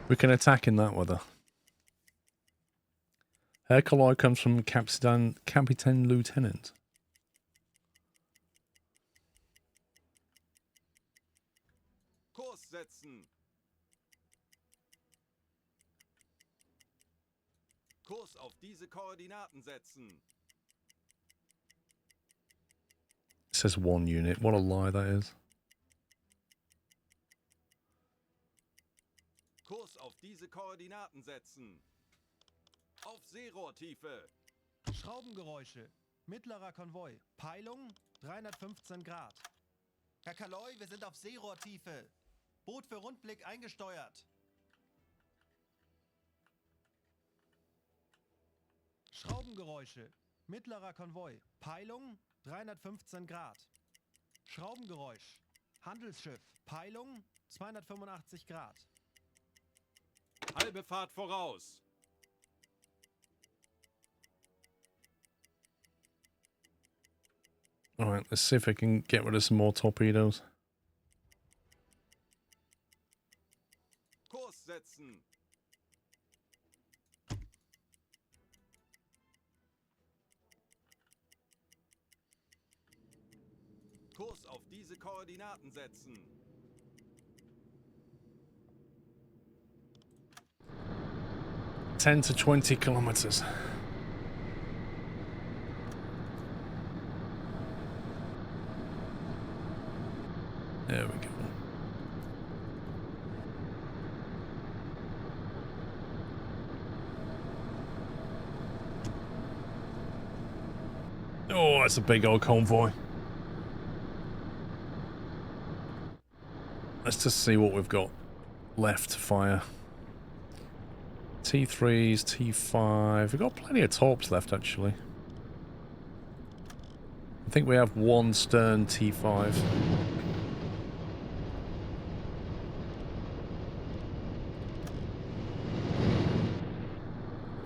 We can attack in that weather. Herr Kaloi comes from Captain Lieutenant. Kurs setzen. Kurs auf diese Koordinaten setzen. It says 1 unit. What a lie that is. Kurs auf diese Koordinaten setzen. Auf Seerohrtiefe. Schraubengeräusche. Mittlerer Konvoi. Peilung 315 Grad. Herr Kaloi, wir sind auf Seerohrtiefe. Boot für Rundblick eingesteuert. Schraubengeräusche. Mittlerer Konvoi. Peilung 315 Grad. Schraubengeräusch. Handelsschiff. Peilung 285 Grad. Halbe Fahrt voraus. Alright, let's see if I can get rid of some more torpedoes. Kurs setzen. Kurs auf diese Koordinaten setzen. Ten to 20 kilometers. There we go. Oh, that's a big old convoy. Let's just see what we've got left to fire. T3s, T5. We've got plenty of torps left, actually. I think we have one stern T5.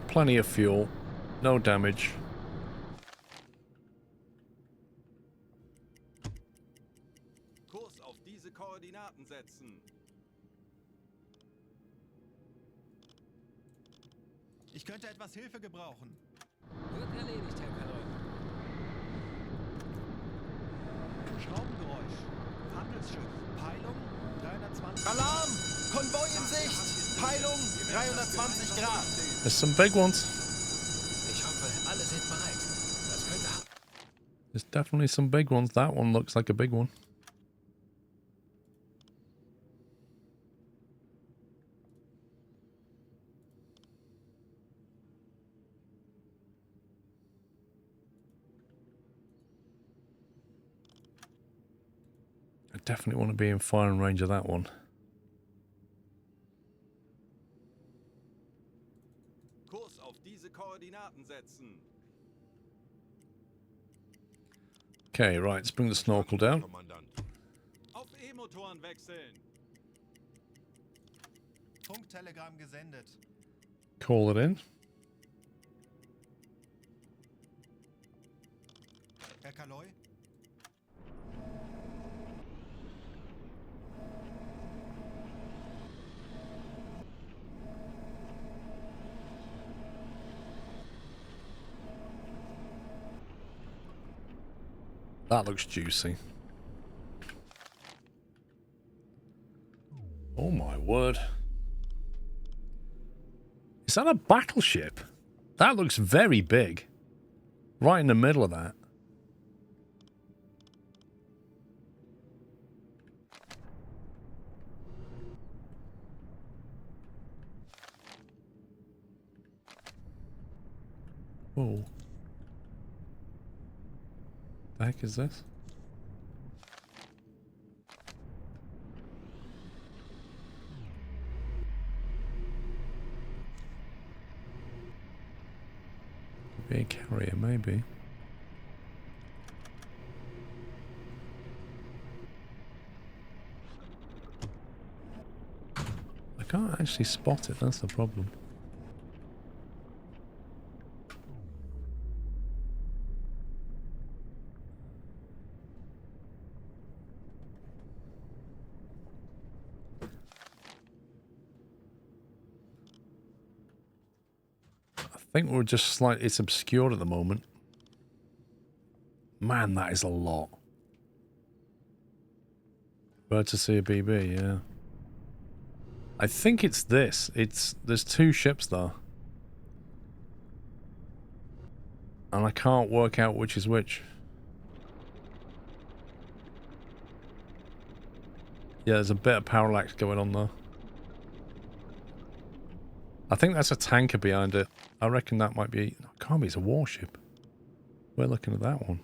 Plenty of fuel. No damage. Kurs auf diese Koordinaten setzen. Ich könnte etwas Hilfe gebrauchen. Wird erledigt, Herr Kaloi. Schraubengeräusch. Handelsschiff. Peilung 320 Alarm! Konvoi in Sicht! Peilung 320 Grad. There's some big ones. Ich hoffe, alle sind bereit. Das könnte... There's definitely some big ones. That one looks like a big one. I definitely want to be in firing range of that one. Kurs auf diese Koordinaten setzen. Okay, right, let's bring the snorkel down. Kommandant. Auf E-Motoren wechseln. Funktelegramm gesendet. Call it in. Herr Kaloi? That looks juicy. Oh my word. Is that a battleship? That looks very big. Right in the middle of that. Whoa. The heck is this? Could be a carrier, maybe. I can't actually spot it, that's the problem. I think we're just slightly, it's obscured at the moment. Man, that is a lot. Glad to see a BB, yeah. I think it's this. There's two ships there. And I can't work out which is which. Yeah, there's a bit of parallax going on there. I think that's a tanker behind it. I reckon that might be... No, it can't be, it's a warship. We're looking at that one.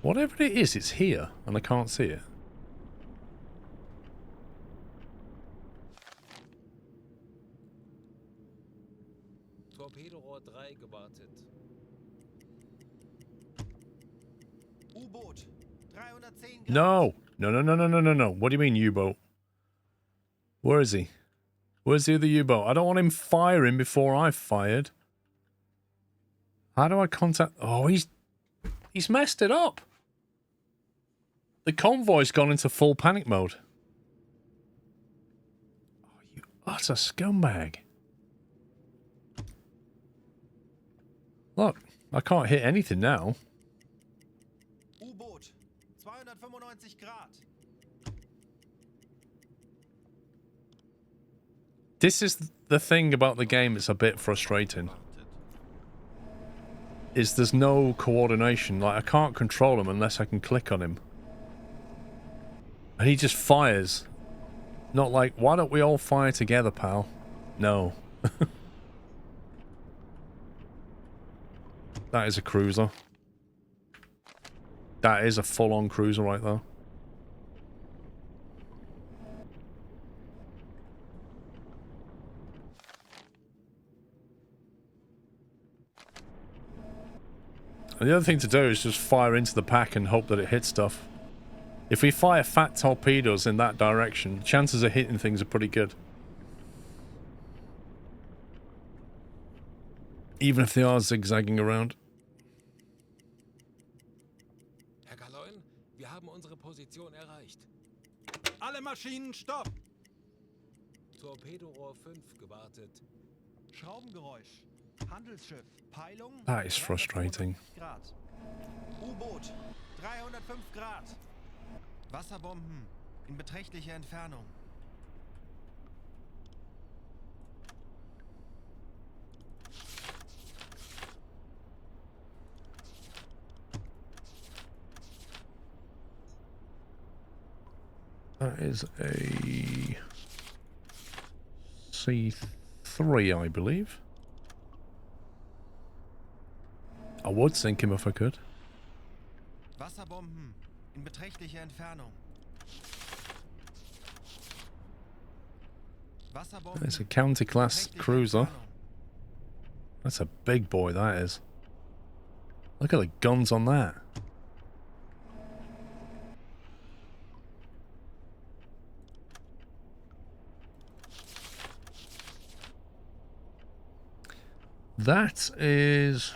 Whatever it is, it's here, and I can't see it. Torpedo Rohr 3 gewartet. U-Boot. 310 Grad. No! No. What do you mean, U-boat? Where is he? Where's the other U-boat? I don't want him firing before I've fired. How do I contact... Oh, he's messed it up. The convoy's gone into full panic mode. Oh, you utter scumbag. Look, I can't hit anything now. U-Boot. 295 Grad. This is the thing about the game that's a bit frustrating. Is there's no coordination. Like, I can't control him unless I can click on him. And he just fires. Not like, why don't we all fire together, pal? No. That is a cruiser. That is a full-on cruiser right there. And the other thing to do is just fire into the pack and hope that it hits stuff. If we fire fat torpedoes in that direction, chances of hitting things are pretty good. Even if they are zigzagging around. Herr Kaloin, wir haben unsere Position erreicht. Alle Maschinen stopp! Torpedo Rohr 5 gewartet. Schraubengeräusch. Handelsschiff. Peilung. That is frustrating. Grad. U-Boot. 305 Grad. Wasserbomben. In beträchtlicher Entfernung. That is a C3, I believe. I would sink him if I could. Wasserbomben. In beträchtlicher Entfernung. Wasserbomben. It's a county-class cruiser. That's a big boy, that is. Look at the guns on that. That is...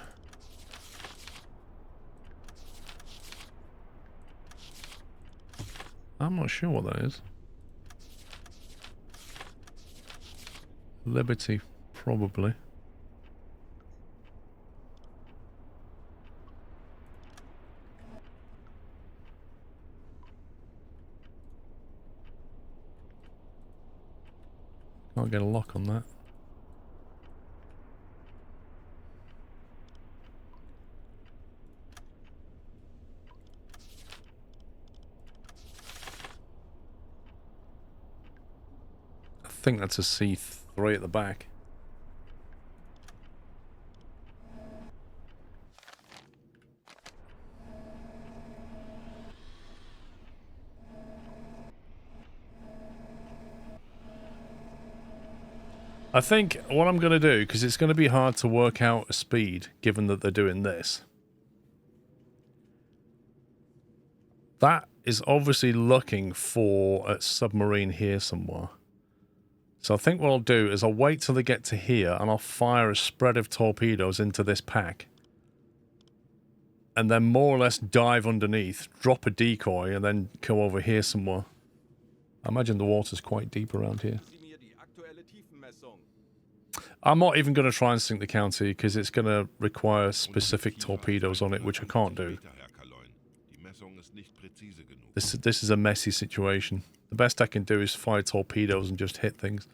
I'm not sure what that is. Liberty, probably. Can't get a lock on that. think that's a C3 at the back. I think what I'm going to do, because it's going to be hard to work out a speed given that they're doing this. That is obviously looking for a submarine here somewhere. So I think what I'll do is I'll wait till they get to here and I'll fire a spread of torpedoes into this pack. And then more or less dive underneath, drop a decoy, and then go over here somewhere. I imagine the water's quite deep around here. I'm not even going to try and sink the county because it's going to require specific torpedoes on it, which I can't do. This is a messy situation. The best I can do is fire torpedoes and just hit things.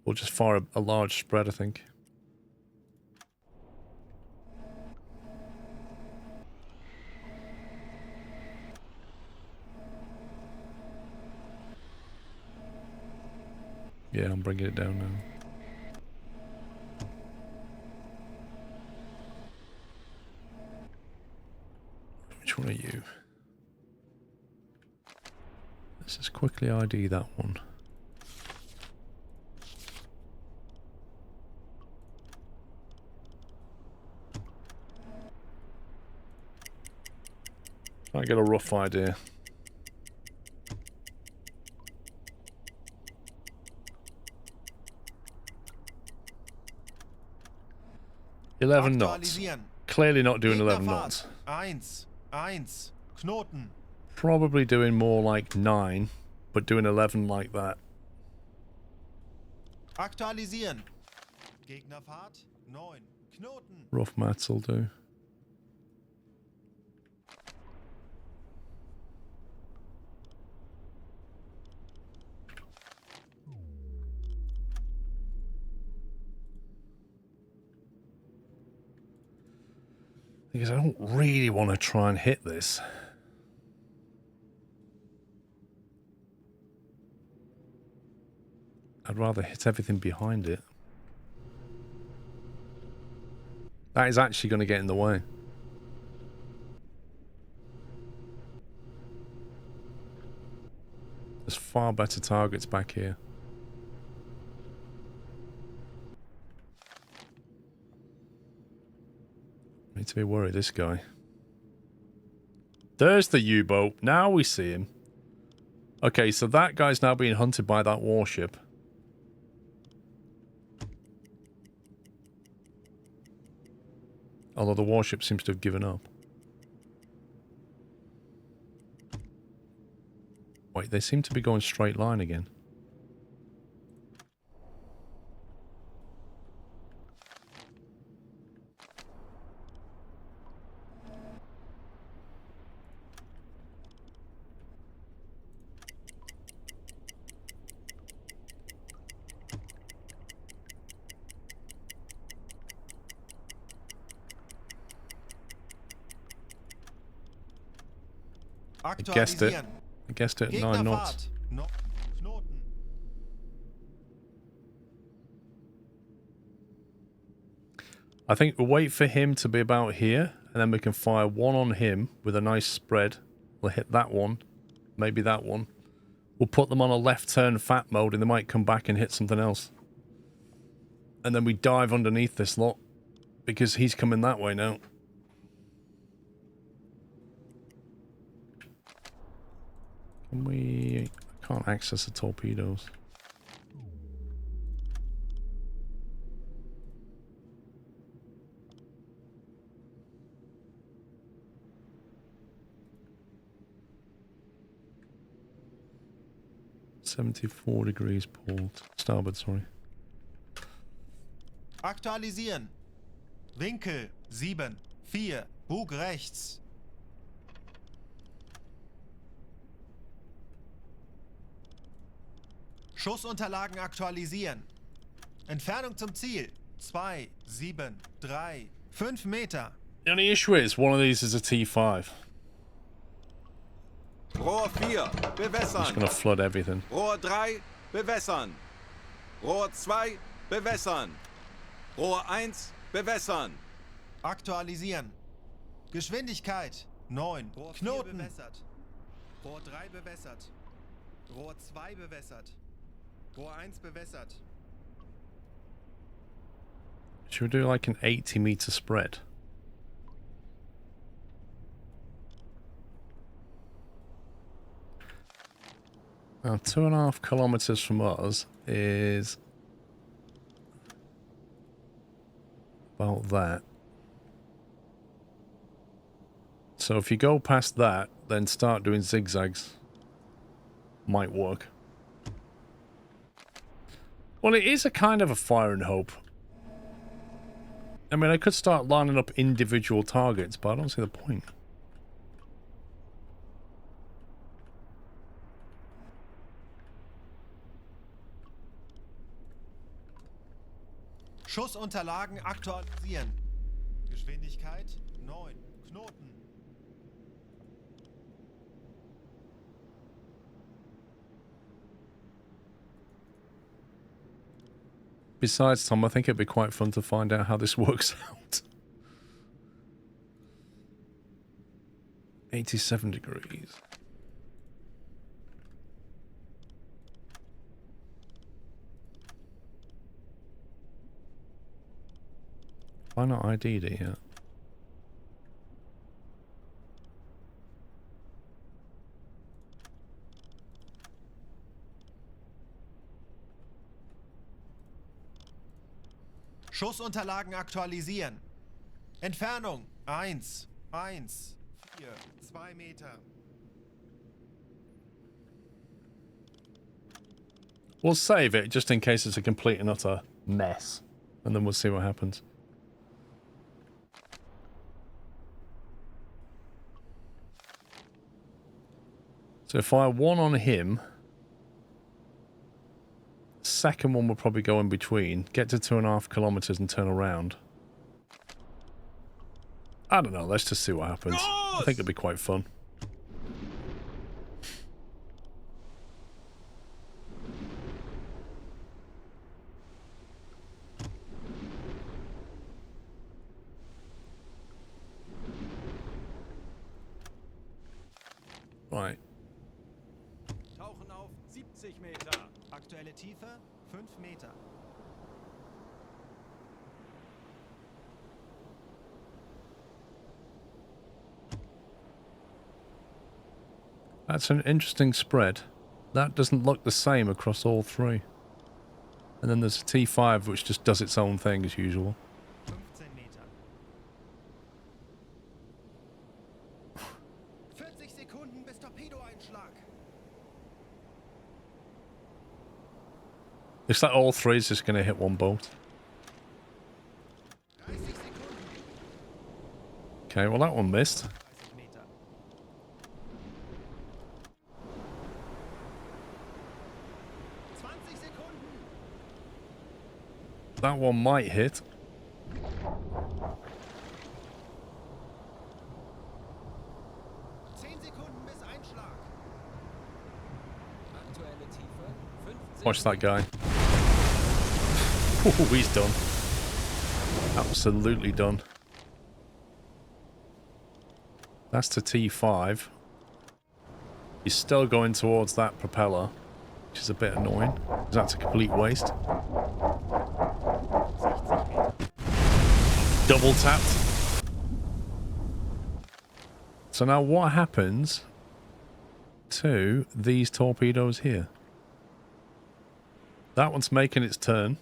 Or just fire a large spread, I think. Yeah, I'm bringing it down now. Which one are you? Let's just quickly ID that one. I get a rough idea. $11 knots. Clearly not doing 11 knots. 1, Knoten. Probably doing more like 9, but doing 11 like that. Aktualisieren. Gegnerfahrt 9. Knoten. Rough maths will do. Because I don't really want to try and hit this. I'd rather hit everything behind it. That is actually going to get in the way. There's far better targets back here. Need to be worried, this guy. There's the U-boat. Now we see him. Okay, so that guy's now being hunted by that warship. Although the warship seems to have given up. Wait, they seem to be going straight line again. I guessed it. I guessed it at 9 knots. I think we'll wait for him to be about here, and then we can fire one on him with a nice spread. We'll hit that one, maybe that one. We'll put them on a left turn fat mode, and they might come back and hit something else. And then we dive underneath this lot, because he's coming that way now. Can we... I can't access the torpedoes. .74 degrees port. Starboard, sorry. Aktualisieren. Winkel 7, 4, Bug rechts. Schussunterlagen aktualisieren. Entfernung zum Ziel 2, 7, 3, 5 Meter. The only issue is one of these is a T5. Rohr 4, bewässern. Just gonna flood everything. Rohr 3, bewässern. Rohr 2, bewässern. Rohr 1, bewässern. Aktualisieren. Geschwindigkeit 9. Rohr 4 Knoten. bewässert. Rohr 3 bewässert. Rohr 2 bewässert. Rohr 1 bewässert. Should we do like an 80-meter spread? Now, 2.5 kilometers from us is about that. So if you go past that, then start doing zigzags. Might work. Well, it is a kind of a fire and hope. I mean, I could start lining up individual targets, but I don't see the point. Schussunterlagen aktualisieren. Geschwindigkeit 9. Knoten. Besides, Tom, I think it'd be quite fun to find out how this works out. 87 degrees. Why not ID'd it yet? Schussunterlagen aktualisieren. Entfernung 1. 1. 4. 2 Meter. We'll save it just in case it's a complete and utter mess. And then we'll see what happens. So if I one on him, second one will probably go in between, get to 2.5 kilometers and turn around. I don't know, let's just see what happens. I think it'll be quite fun. Right. Tauchen auf 70 Meter. Aktuelle Tiefe 5 Meter. That's an interesting spread. That doesn't look the same across all three. And then there's a T5 which just does its own thing as usual. 15 Meter. 40 Sekunden bis Torpedo-Einschlag. Looks like all three is just going to hit one boat. 30 Sekunden. Okay, well that one missed. 30 Meter. 20 Sekunden. That one might hit. 10 Sekunden bis Einschlag. Aktuelle Tiefe 15 Watch that guy. Ooh, he's done. Absolutely done. That's to T5. He's still going towards that propeller, which is a bit annoying, because that's a complete waste. Double tapped. So now what happens to these torpedoes here? That one's making its turn.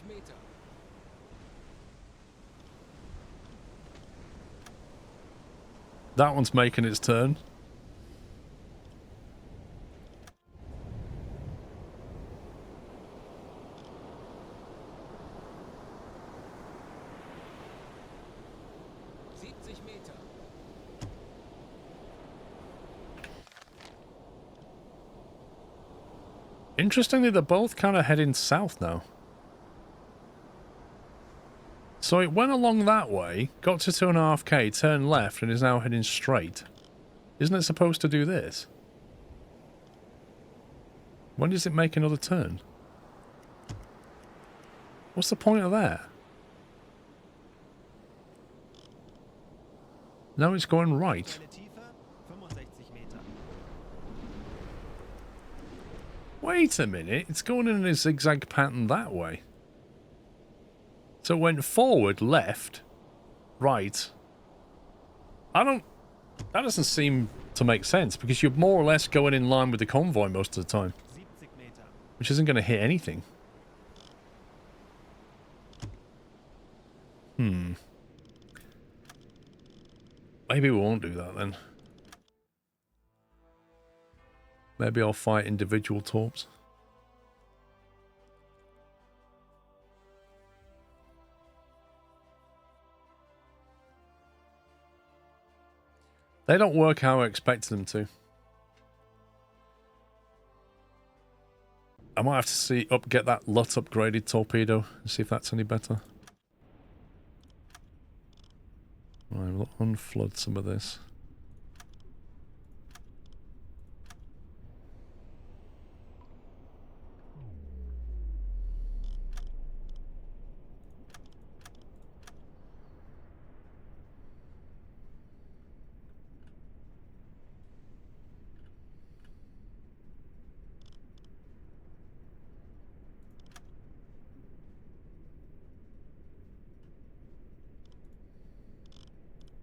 Meter. That one's making its turn. Meter. Interestingly, they're both kind of heading south now. So it went along that way, got to 2.5k, turned left, and is now heading straight. Isn't it supposed to do this? When does it make another turn? What's the point of that? Now it's going right. Aktuelle Tiefe 65 Meter. Wait a minute, it's going in a zigzag pattern that way. So it went forward, left, right. That doesn't seem to make sense, because you're more or less going in line with the convoy most of the time. 70 Meter. Which isn't going to hit anything. Maybe we won't do that then. Maybe I'll fight individual torps. They don't work how I expected them to. I might have to get that LUT upgraded torpedo and see if that's any better. Right, we'll unflood some of this.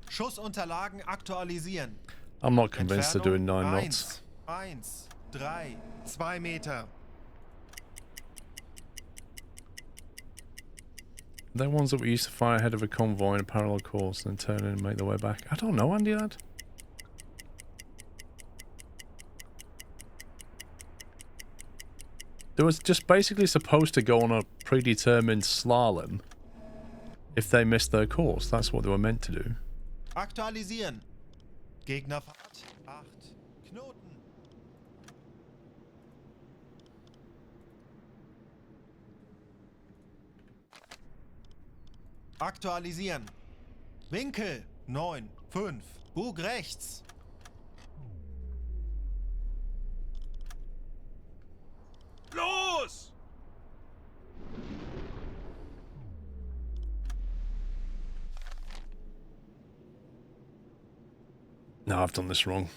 Schussunterlagen aktualisieren. I'm not convinced they're doing 9 Entfernung knots. 1, 3. 2 Meter. They're ones that we used to fire ahead of a convoy in a parallel course and then turn in and make their way back. I don't know, Andy, lad. They was just basically supposed to go on a predetermined slalom if they missed their course. That's what they were meant to do. Aktualisieren. Gegnerfahrt 8. Knoten. Aktualisieren. Winkel 9, 5. Bug rechts. Los! No, I've done this wrong.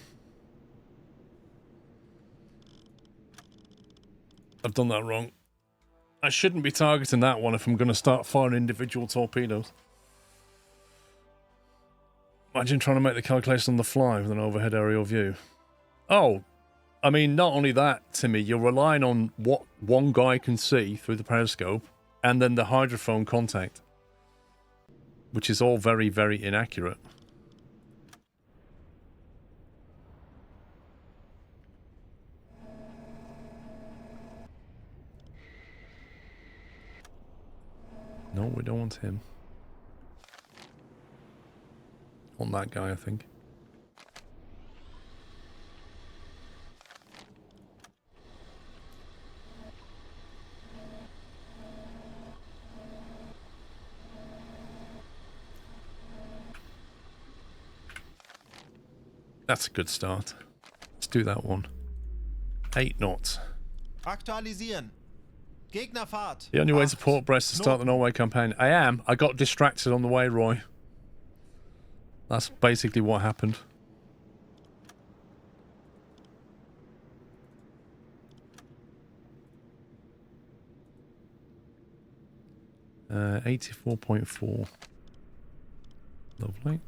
I've done that wrong. I shouldn't be targeting that one if I'm going to start firing individual torpedoes. Imagine trying to make the calculation on the fly with an overhead aerial view. Oh, I mean, not only that, Timmy, you're relying on what one guy can see through the periscope and then the hydrophone contact, which is all very, very inaccurate. No, we don't want him. Want that guy, I think. That's a good start. Let's do that one. 8 knots. Aktualisieren. Gegnerfahrt. The only way to 8. Port Brest to start the Norway campaign. I am. I got distracted on the way, Roy. That's basically what happened. Uh, 84.4. Lovely.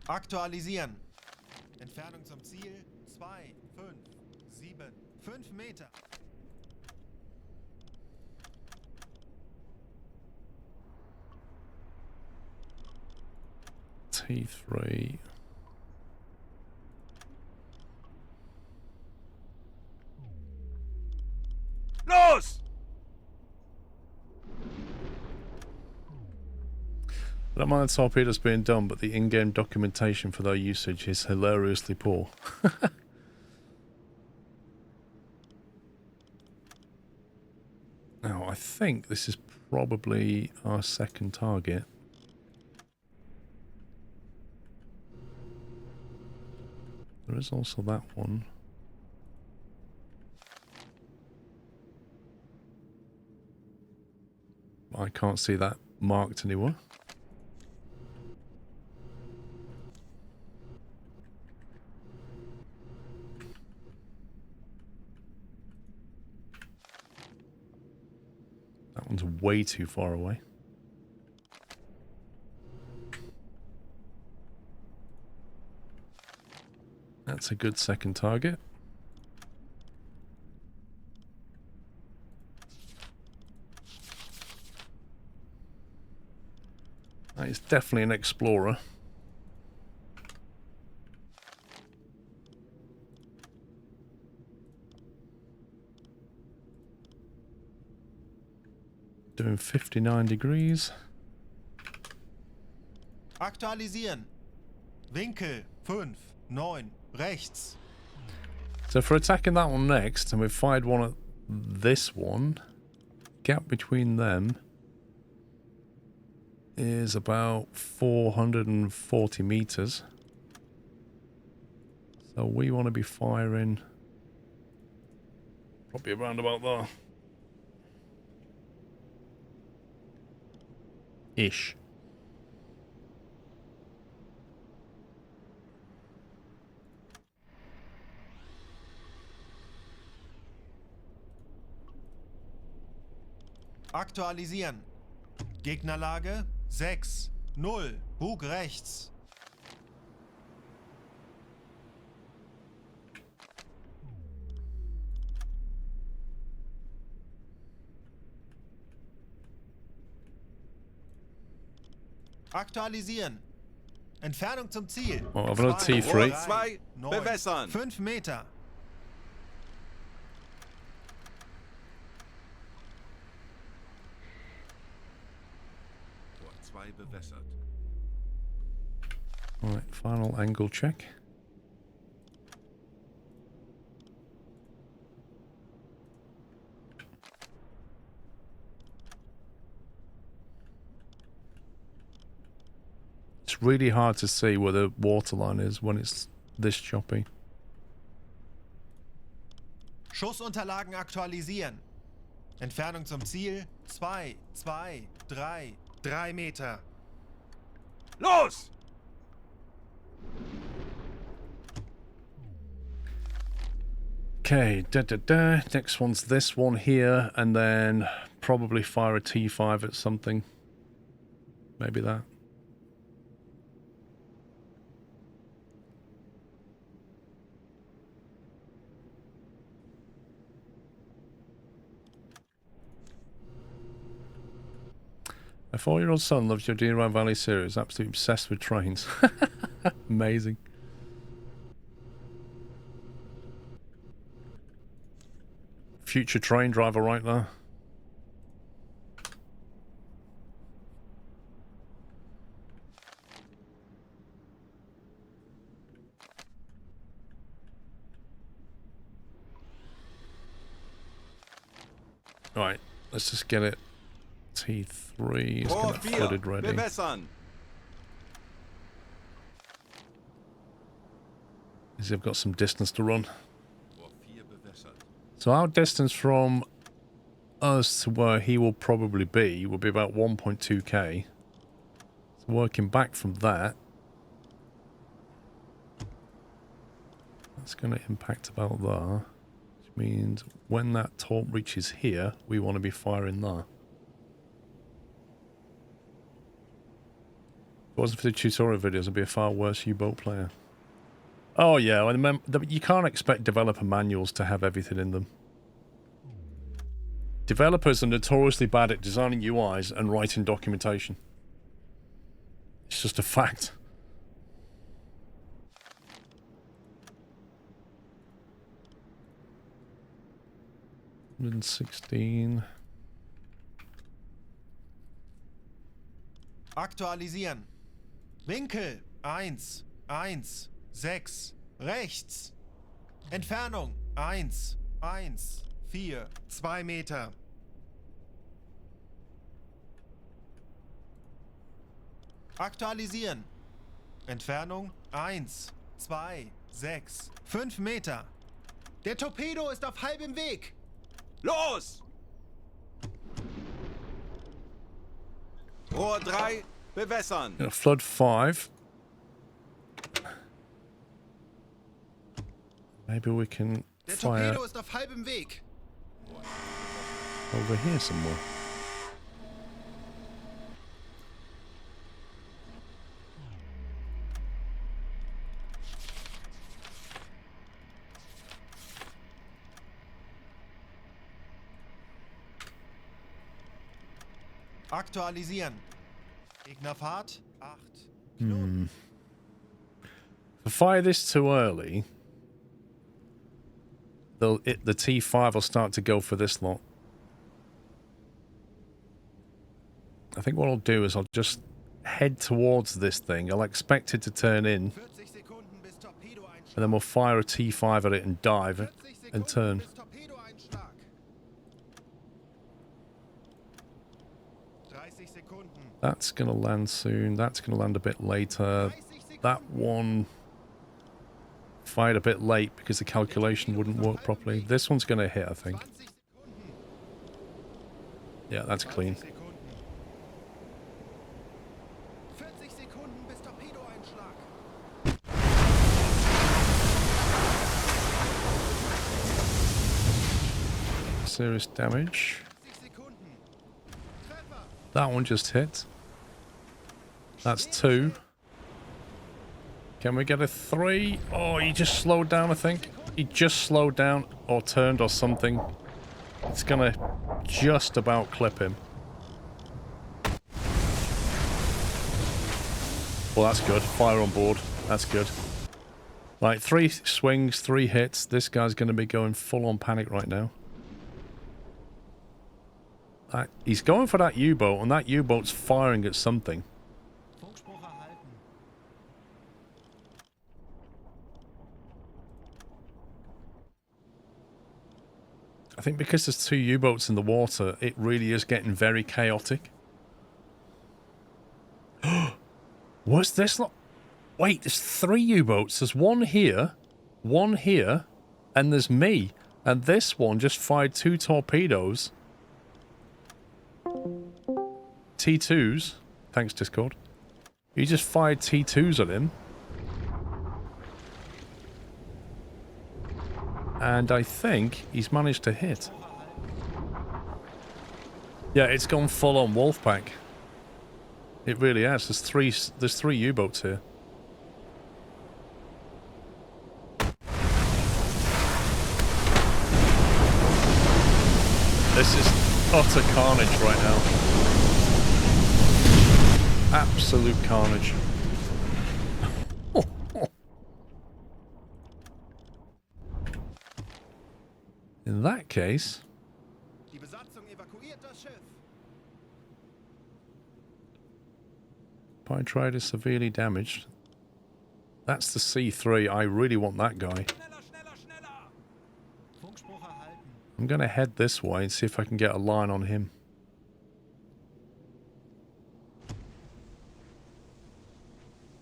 Aktualisieren. Entfernung zum Ziel 2, 5, 7. 5 Meter. T3. Los! I don't mind the torpedoes being done, but the in-game documentation for their usage is hilariously poor. Now, I think this is probably our second target. There is also that one. I can't see that marked anywhere. That one's way too far away. That's a good second target. That is definitely an explorer. Doing 59 degrees. Aktualisieren. Winkel 5, 9, rechts. So for attacking that one next, and we've fired one at this one, gap between them is about 440 meters. So we want to be firing probably around about there. Ish. Aktualisieren. Gegnerlage 6, 0, Bug rechts. Aktualisieren. Entfernung zum Ziel. Oh, I've got a T3. Rohr 2, bewässern. 5 Meter. Rohr 2 bewässert. Right, final angle check. It's really hard to see where the waterline is when it's this choppy. Schussunterlagen aktualisieren. Entfernung zum Ziel 2, 2, 3, 3 Meter. Los! Okay, next one's this one here, and then probably fire a T5 at something. Maybe that. A 4-year-old son loves your Deer Valley series, absolutely obsessed with trains. Amazing. Future train driver right there. Right, let's just get it. T3 is Rohr going to 4, footed ready. bewässern. Because they've got some distance to run. Rohr 4 bewässert. So our distance from us to where he will probably be will be about 1.2k. So working back from that, that's going to impact about there. Which means when that torp reaches here, we want to be firing there. If it wasn't for the tutorial videos, I'd be a far worse U-boat player. Oh yeah, I remember, you can't expect developer manuals to have everything in them. Developers are notoriously bad at designing UIs and writing documentation. It's just a fact. $116. Aktualisieren. Winkel 1, 1, 6. Rechts. Entfernung 1, 1, 4. 2 Meter. Aktualisieren. Entfernung 1, 2, 6. 5 Meter. Der Torpedo ist auf halbem Weg. Los! Rohr 3, bewässern. Flood 5. Maybe we can Der fire Torpedo ist auf halbem Weg. over here somewhere. Aktualisieren. Gegnerfahrt 8. If I fire this too early, the T5 will start to go for this lot. I think what I'll do is I'll just head towards this thing. I'll expect it to turn in, 40 Sekunden bis Torpedoeinschlag. and then we'll fire a T5 at it and dive 40 and Sekunden turn. bis Torpedoeinschlag. 30 Sekunden. That's going to land soon. That's going to land a bit later. 30 Sekunden. That one fired a bit late because the calculation wouldn't work properly. This one's going to hit, I think. 20 Sekunden. Yeah, that's clean. 20 Sekunden. 40 Sekunden bis Torpedoeinschlag. Serious damage. 60 Sekunden. Treffer. That one just hit. That's 2. Can we get a 3? Oh, he just slowed down, I think. He just slowed down or turned or something. It's gonna just about clip him. Well, that's good. Fire on board. That's good. Right, 3 swings, 3 hits. This guy's gonna be going full on panic right now. He's going for that U-boat, and that U-boat's firing at something. Funkspruch erhalten. I think because there's 2 U-boats in the water, it really is getting very chaotic. What's this lot? Wait, there's 3 U-boats. There's one here, and there's me. And this one just fired 2 torpedoes. T2s. Thanks, Discord. He just fired T2s at him. And I think he's managed to hit. Yeah, it's gone full on Wolfpack. It really has. There's 3 U-boats here. This is utter carnage right now. Absolute carnage. In that case, Die Besatzung evakuiert das Schiff. Pietride is severely damaged. That's the C3. I really want that guy. Schneller, schneller, schneller! Funkspruch erhalten. I'm going to head this way and see if I can get a line on him.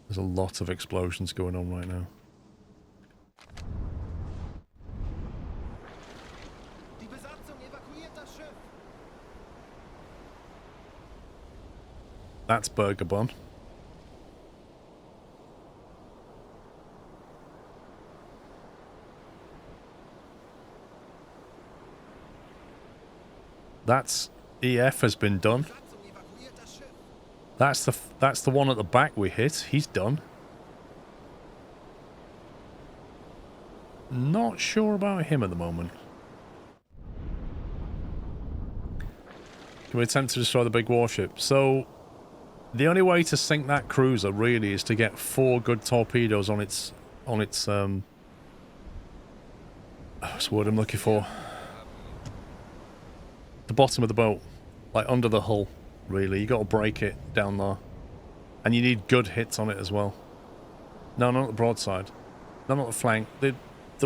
There's a lot of explosions going on right now. Die Besatzung evakuiert das Schiff. That's Burger Bun. That's EF has been done. Besatzung evakuiert das Schiff. That's the one at the back we hit. He's done. Not sure about him at the moment. Can we attempt to destroy the big warship? So the only way to sink that cruiser really is to get 4 good torpedoes on its what's the word I'm looking for? The bottom of the boat, like under the hull. Really, you got to break it down there. And you need good hits on it as well. No, not the broadside. No, not the flank. The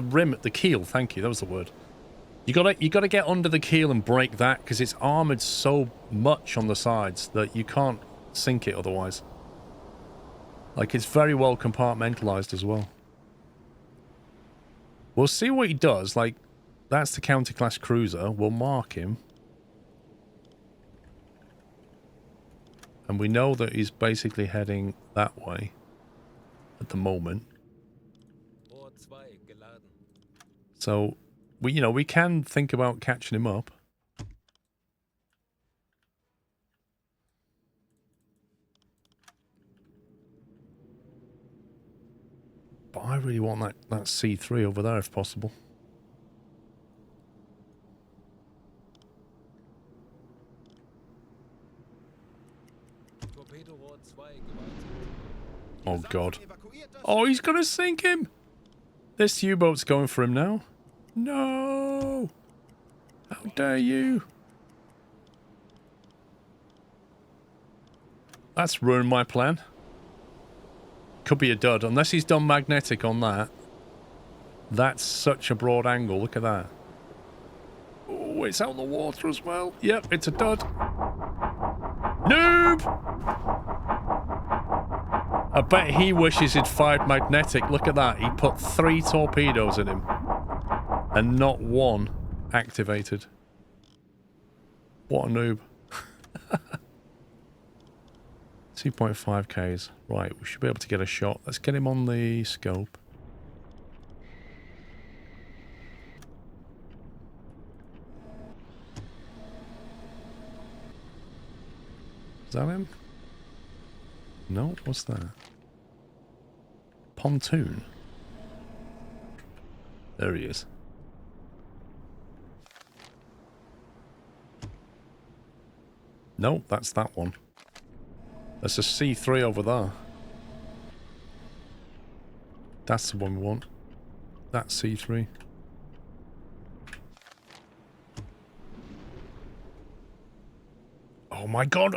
rim, the keel, thank you, that was the word. You gotta get under the keel and break that, because it's armoured so much on the sides that you can't sink it otherwise. Like, it's very well compartmentalised as well. We'll see what he does. Like, that's the counter-class cruiser. We'll mark him. And we know that he's basically heading that way at the moment. So, we can think about catching him up. But I really want that C3 over there if possible. Oh god. Oh, he's gonna sink him! This U-boat's going for him now. No! How dare you! That's ruined my plan. Could be a dud, unless he's done magnetic on that. That's such a broad angle, look at that. Oh, it's out of the water as well. Yep, it's a dud. Noob! I bet he wishes he'd fired magnetic. Look at that, he put 3 torpedoes in him. And not one activated. What a noob. 2.5 Ks. Right, we should be able to get a shot. Let's get him on the scope. Is that him? No, what's that? Pontoon. There he is. No, that's that one. There's a C3 over there. That's the one we want. That's C3. Oh my god!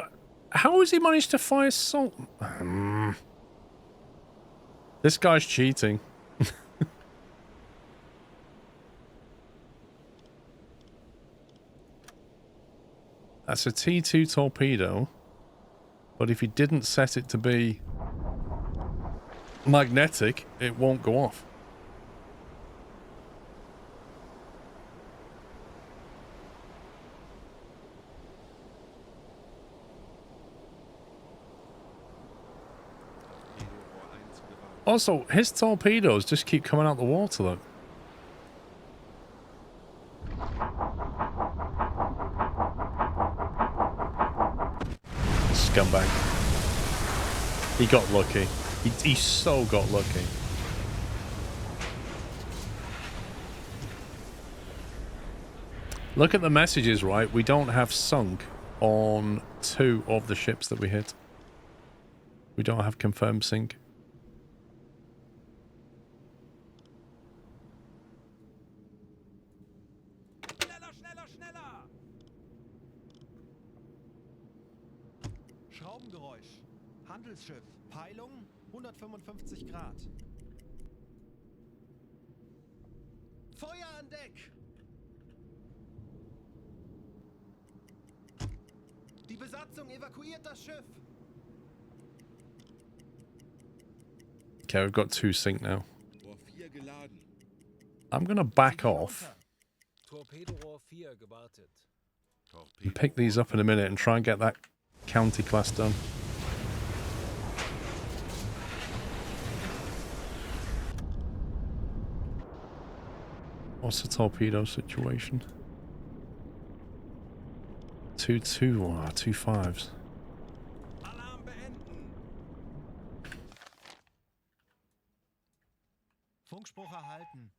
How has he managed to fire so... This guy's cheating. That's a T2 torpedo. But if he didn't set it to be magnetic, it won't go off. Also, his torpedoes just keep coming out the water, though. Scumbag. He got lucky. He so got lucky. Look at the messages, right? We don't have sunk on 2 of the ships that we hit. We don't have confirmed sink. Schraubengeräusch. Handelsschiff. Peilung 155 Grad. Feuer an Deck! Die Besatzung evakuiert das Schiff. Okay, we've got 2 sink now. I'm gonna back off and pick these up in a minute and try and get that county class done. What's the torpedo situation? 2 5s. Alarm beenden. Funkspruch erhalten.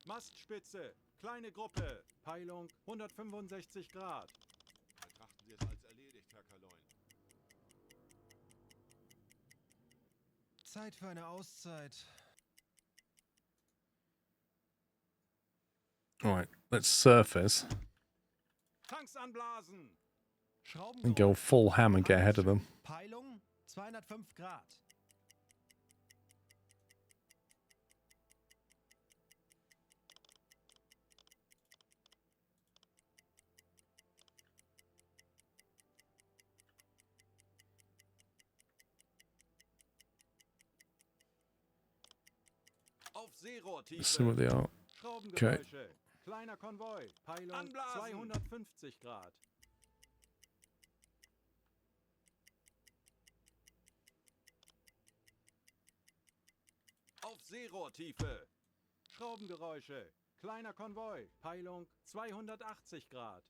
Mastspitze, kleine Gruppe, Peilung 165 Grad. Betrachten Sie es als erledigt, Herr Kaloin. Zeit für eine Auszeit. let's surface Tanks anblasen. and go full ham and get ahead of them. Peilung 205 Grad. Auf Seerohrtiefe. Let's see what they are. Schraubengeräusche. Kleiner Konvoi. Peilung 250 Grad. Auf Seerohrtiefe. Schraubengeräusche. Kleiner Konvoi. Peilung 280 Grad.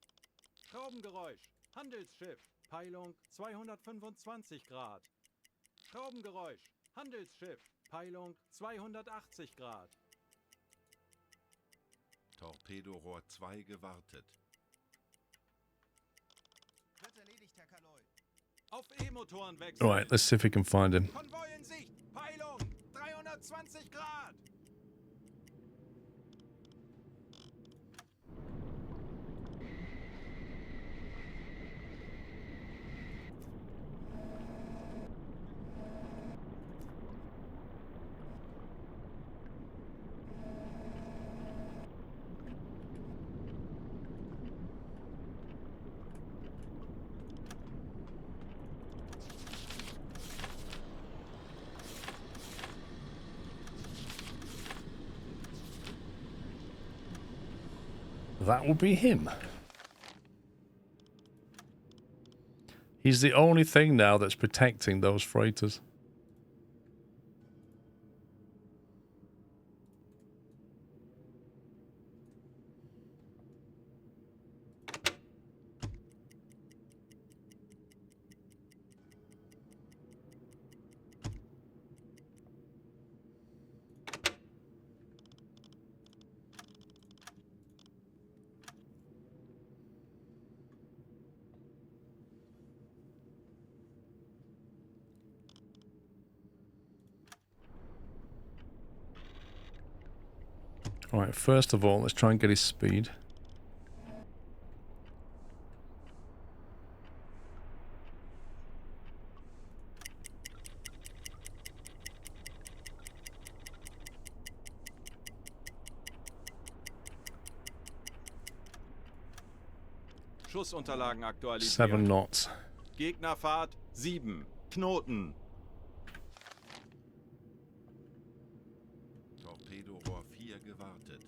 Schraubengeräusch. Handelsschiff. Peilung 225 Grad. Schraubengeräusch. Handelsschiff. Peilung 280 Grad. Torpedorohr 2 gewartet. Wird erledigt, Herr Kaloi. Auf E-Motoren wechseln. Alright, let's see if we can find him. Konvoi in Sicht. Peilung 320 Grad. That will be him. He's the only thing now that's protecting those freighters. Alright, first of all, let's try and get his speed. Schussunterlagen aktualisieren. 7 knots. Gegnerfahrt 7. Knoten. Torpedorohr 4 gewartet.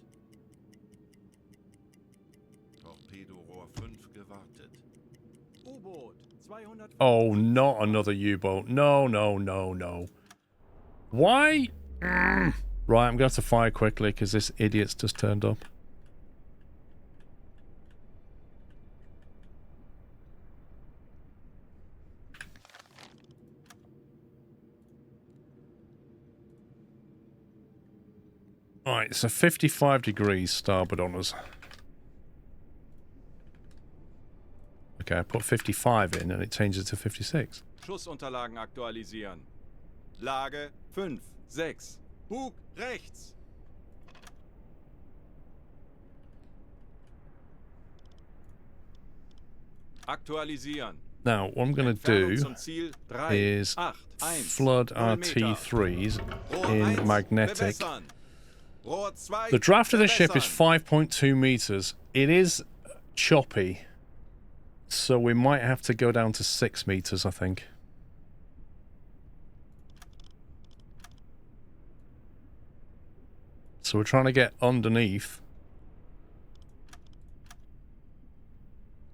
Torpedorohr 5 gewartet. U-Boot 200. Oh, not another U-boat. No, no, no, no. Why? Right, I'm going to have to fire quickly because this idiot's just turned up. Alright, so 55 degrees starboard on us. Okay, I put 55 in and it changes to 56. Schussunterlagen aktualisieren. Lage 5, 6. Bug rechts. Aktualisieren. Now, what I'm going to do Entfernung zum Ziel 3, is 8, 1, flood our 0 Meter. T3s Rohr in 1 magnetic. bewässern. Rohr 2 The draft of the ship is bewässern. 5.2 meters. It is choppy, so we might have to go down to 6 meters, I think. So we're trying to get underneath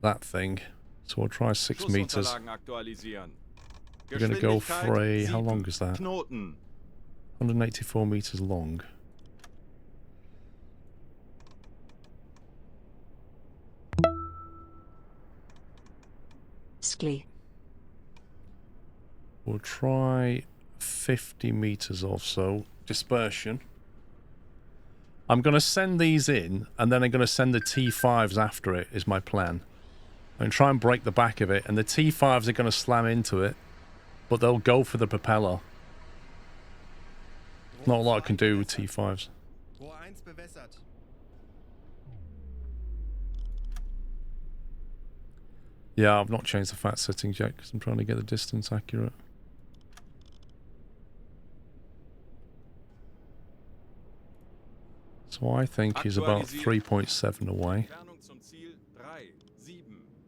that thing. So we'll try 6 meters. Schussunterlagen aktualisieren. We're going to go Geschwindigkeit for a... How 7 long is that? Knoten. 184 meters long. Sklee. We'll try 50 meters or so. Dispersion. I'm going to send these in, and then I'm going to send the T5s after it, is my plan. I'm going to try and break the back of it, and the T5s are going to slam into it, but they'll go for the propeller. Not a lot I can do with T5s. Rohr 1 bewässert. Yeah, I've not changed the fat settings yet because I'm trying to get the distance accurate. So I think he's about 3.7 away,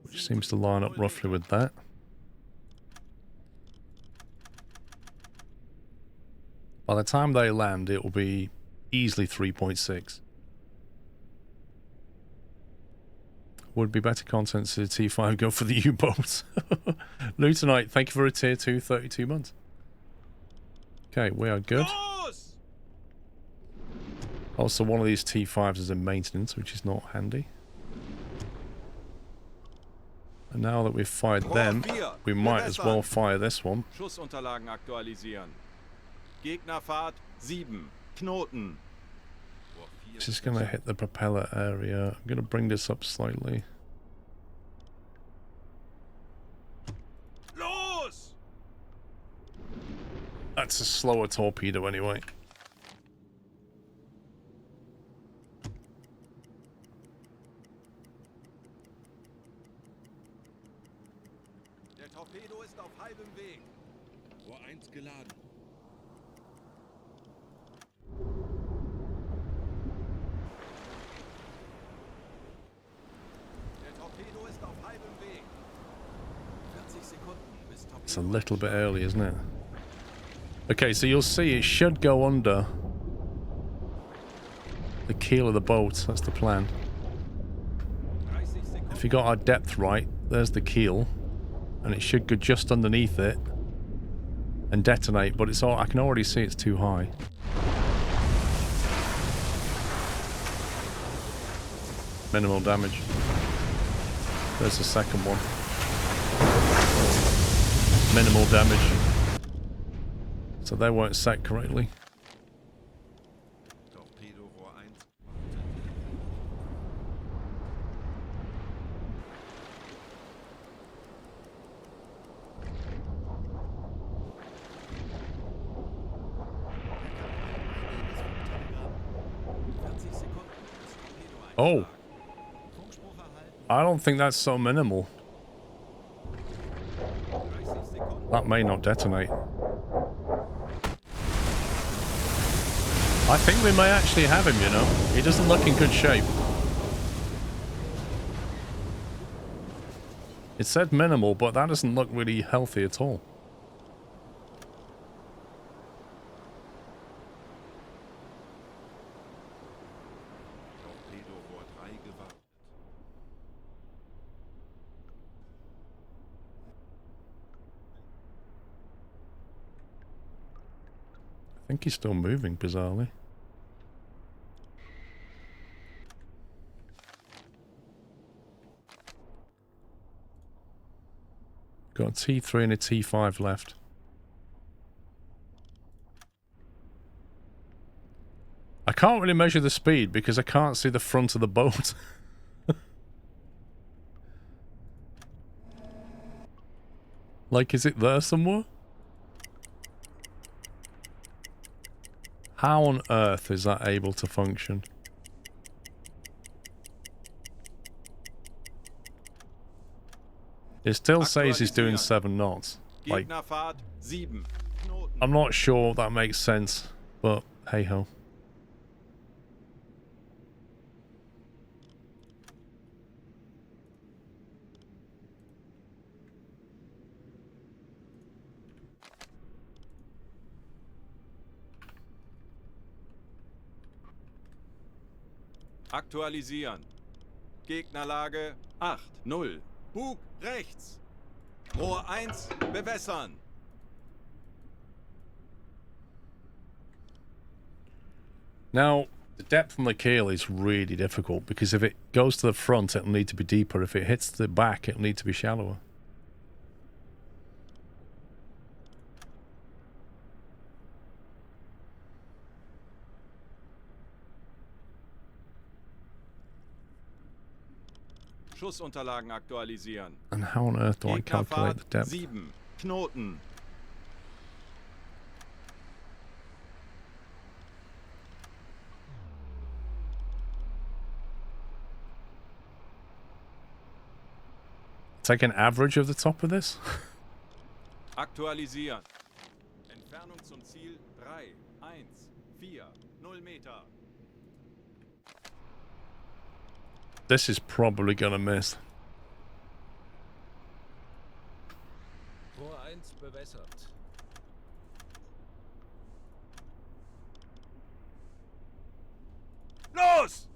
which seems to line up roughly with that. By the time they land, it will be easily 3.6. Would be better content to T5 go for the U-boat. Lutonite, thank you for a tier 2, 32 months. Okay, we are good. Also, one of these T5s is in maintenance, which is not handy. And now that we've fired them, we might as well fire this one. Schussunterlagen aktualisieren. Gegnerfahrt 7. Knoten. This is going to hit the propeller area. I'm going to bring this up slightly. Los! That's a slower torpedo anyway. Der Torpedo ist auf halbem Weg. Rohr 1 geladen. It's a little bit early, isn't it? Okay, so you'll see it should go under the keel of the boat. That's the plan. If you got our depth right, there's the keel, and it should go just underneath it and detonate, but it's all, I can already see it's too high. Minimal damage. There's the second one. Minimal damage. So they weren't set correctly. Torpedo Rohr 1. Oh. I don't think that's so minimal. That may not detonate. I think we may actually have him, you know. He doesn't look in good shape. It said minimal, but that doesn't look really healthy at all. Torpedo Rohr 3 gewartet. I think he's still moving, bizarrely. Got a T3 and a T5 left. I can't really measure the speed because I can't see the front of the boat. Like, is it there somewhere? How on earth is that able to function? It still says he's doing 7 knots. Like, I'm not sure that makes sense, but hey ho. Aktualisieren. Gegnerlage 8, 0. Bug rechts. Rohr 1 bewässern. Now, the depth on the keel is really difficult because if it goes to the front, it'll need to be deeper. If it hits the back, it'll need to be shallower. Schussunterlagen aktualisieren. And how on earth do I calculate the depth? 7. Knoten. Take an average of the top of this. Aktualisieren. Entfernung zum Ziel 3, 1, 4, 0 Meter. This is probably gonna miss. Rohr 1 bewässert. Los!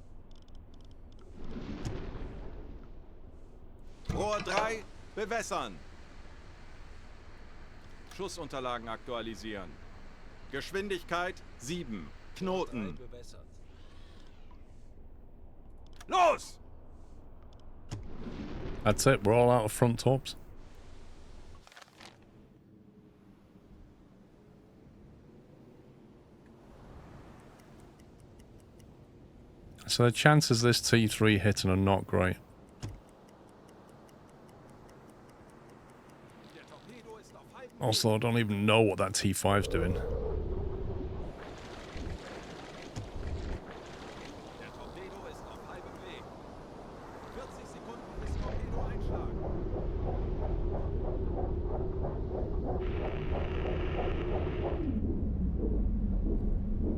Rohr 3, bewässern. Schussunterlagen aktualisieren. Geschwindigkeit 7. Knoten. Bewässert. Los! That's it. We're all out of front tops. So the chances of this T3 hitting are not great. Also, I don't even know what that T5's doing. Der Torpedo ist auf halbem Weg. 40 Sekunden bis Torpedo-Einschlag.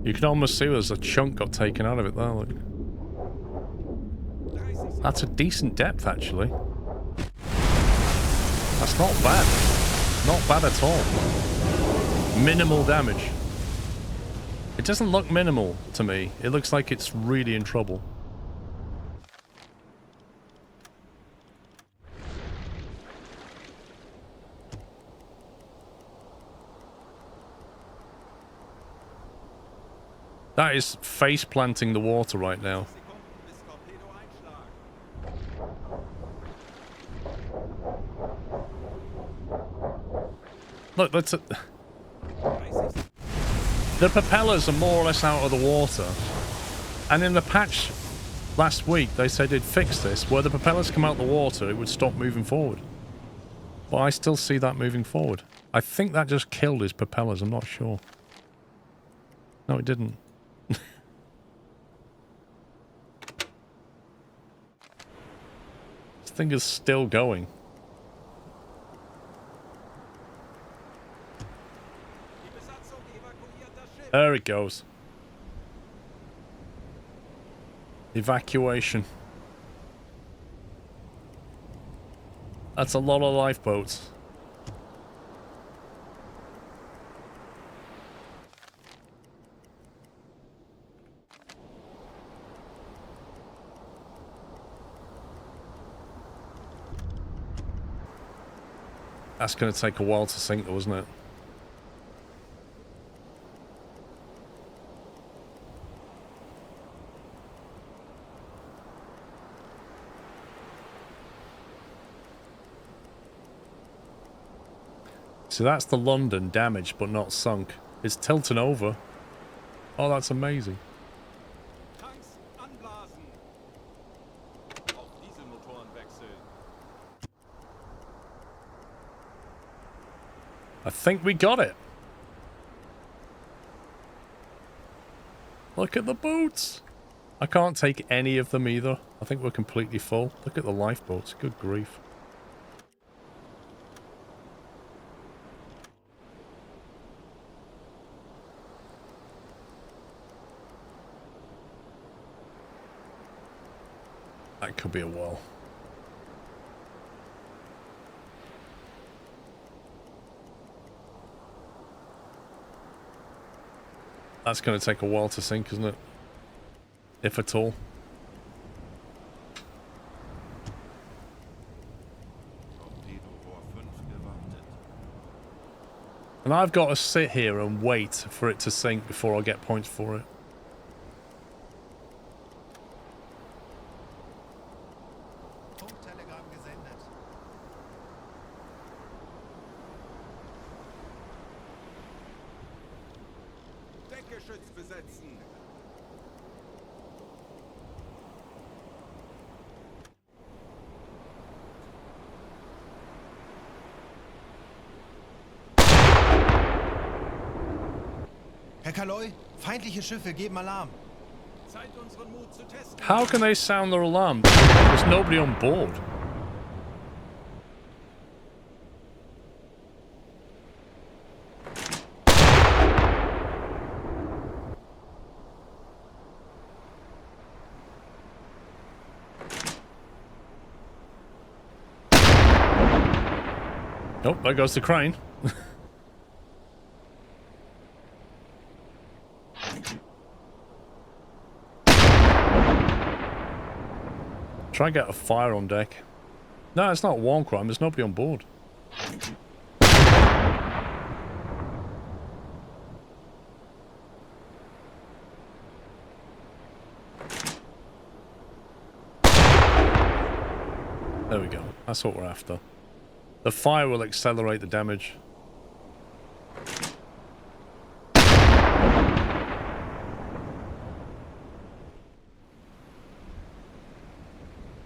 You can almost see there's a chunk got taken out of it there. Look. That's a decent depth, actually. That's not bad. Not bad at all. Minimal damage. It doesn't look minimal to me. It looks like it's really in trouble. That is face planting the water right now. Look, that's a... The propellers are more or less out of the water. And in the patch last week, they said they'd fix this. Where the propellers come out of the water, it would stop moving forward. But I still see that moving forward. I think that just killed his propellers, I'm not sure. No, it didn't. This thing is still going. There it goes. Evacuation. That's a lot of lifeboats. That's going to take a while to sink though, isn't it? So that's the London, damaged but not sunk. It's tilting over. Oh, that's amazing. Tanks anblasen. Auf Dieselmotoren wechseln. I think we got it. Look at the boats. I can't take any of them either. I think we're completely full. Look at the lifeboats. Good grief. That could be a while. That's going to take a while to sink, isn't it? If at all. And I've got to sit here and wait for it to sink before I get points for it. Deckgeschütz besetzen. Herr Kaloy, feindliche Schiffe geben Alarm. Zeit, unseren Mut zu testen. How can they sound their alarm? There's nobody on board. Oh, there goes the crane. Try and get a fire on deck. No, it's not a war crime. There's nobody on board. There we go. That's what we're after. The fire will accelerate the damage.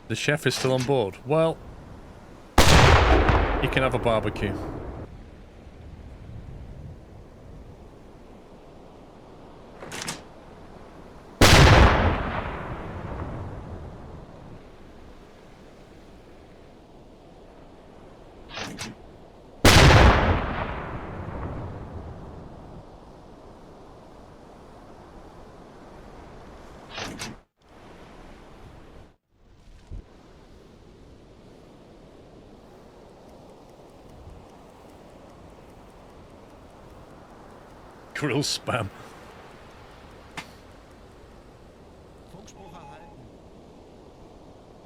The chef is still on board. Well, you can have a barbecue. Grill spam.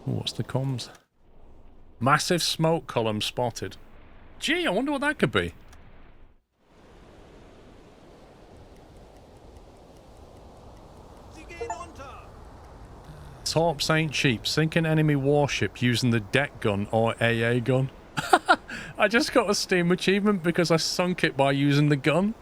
Ooh, what's the comms? Massive smoke column spotted. Gee, I wonder what that could be. Torps ain't cheap. Sink an enemy warship using the deck gun or AA gun. I just got a Steam achievement because I sunk it by using the gun.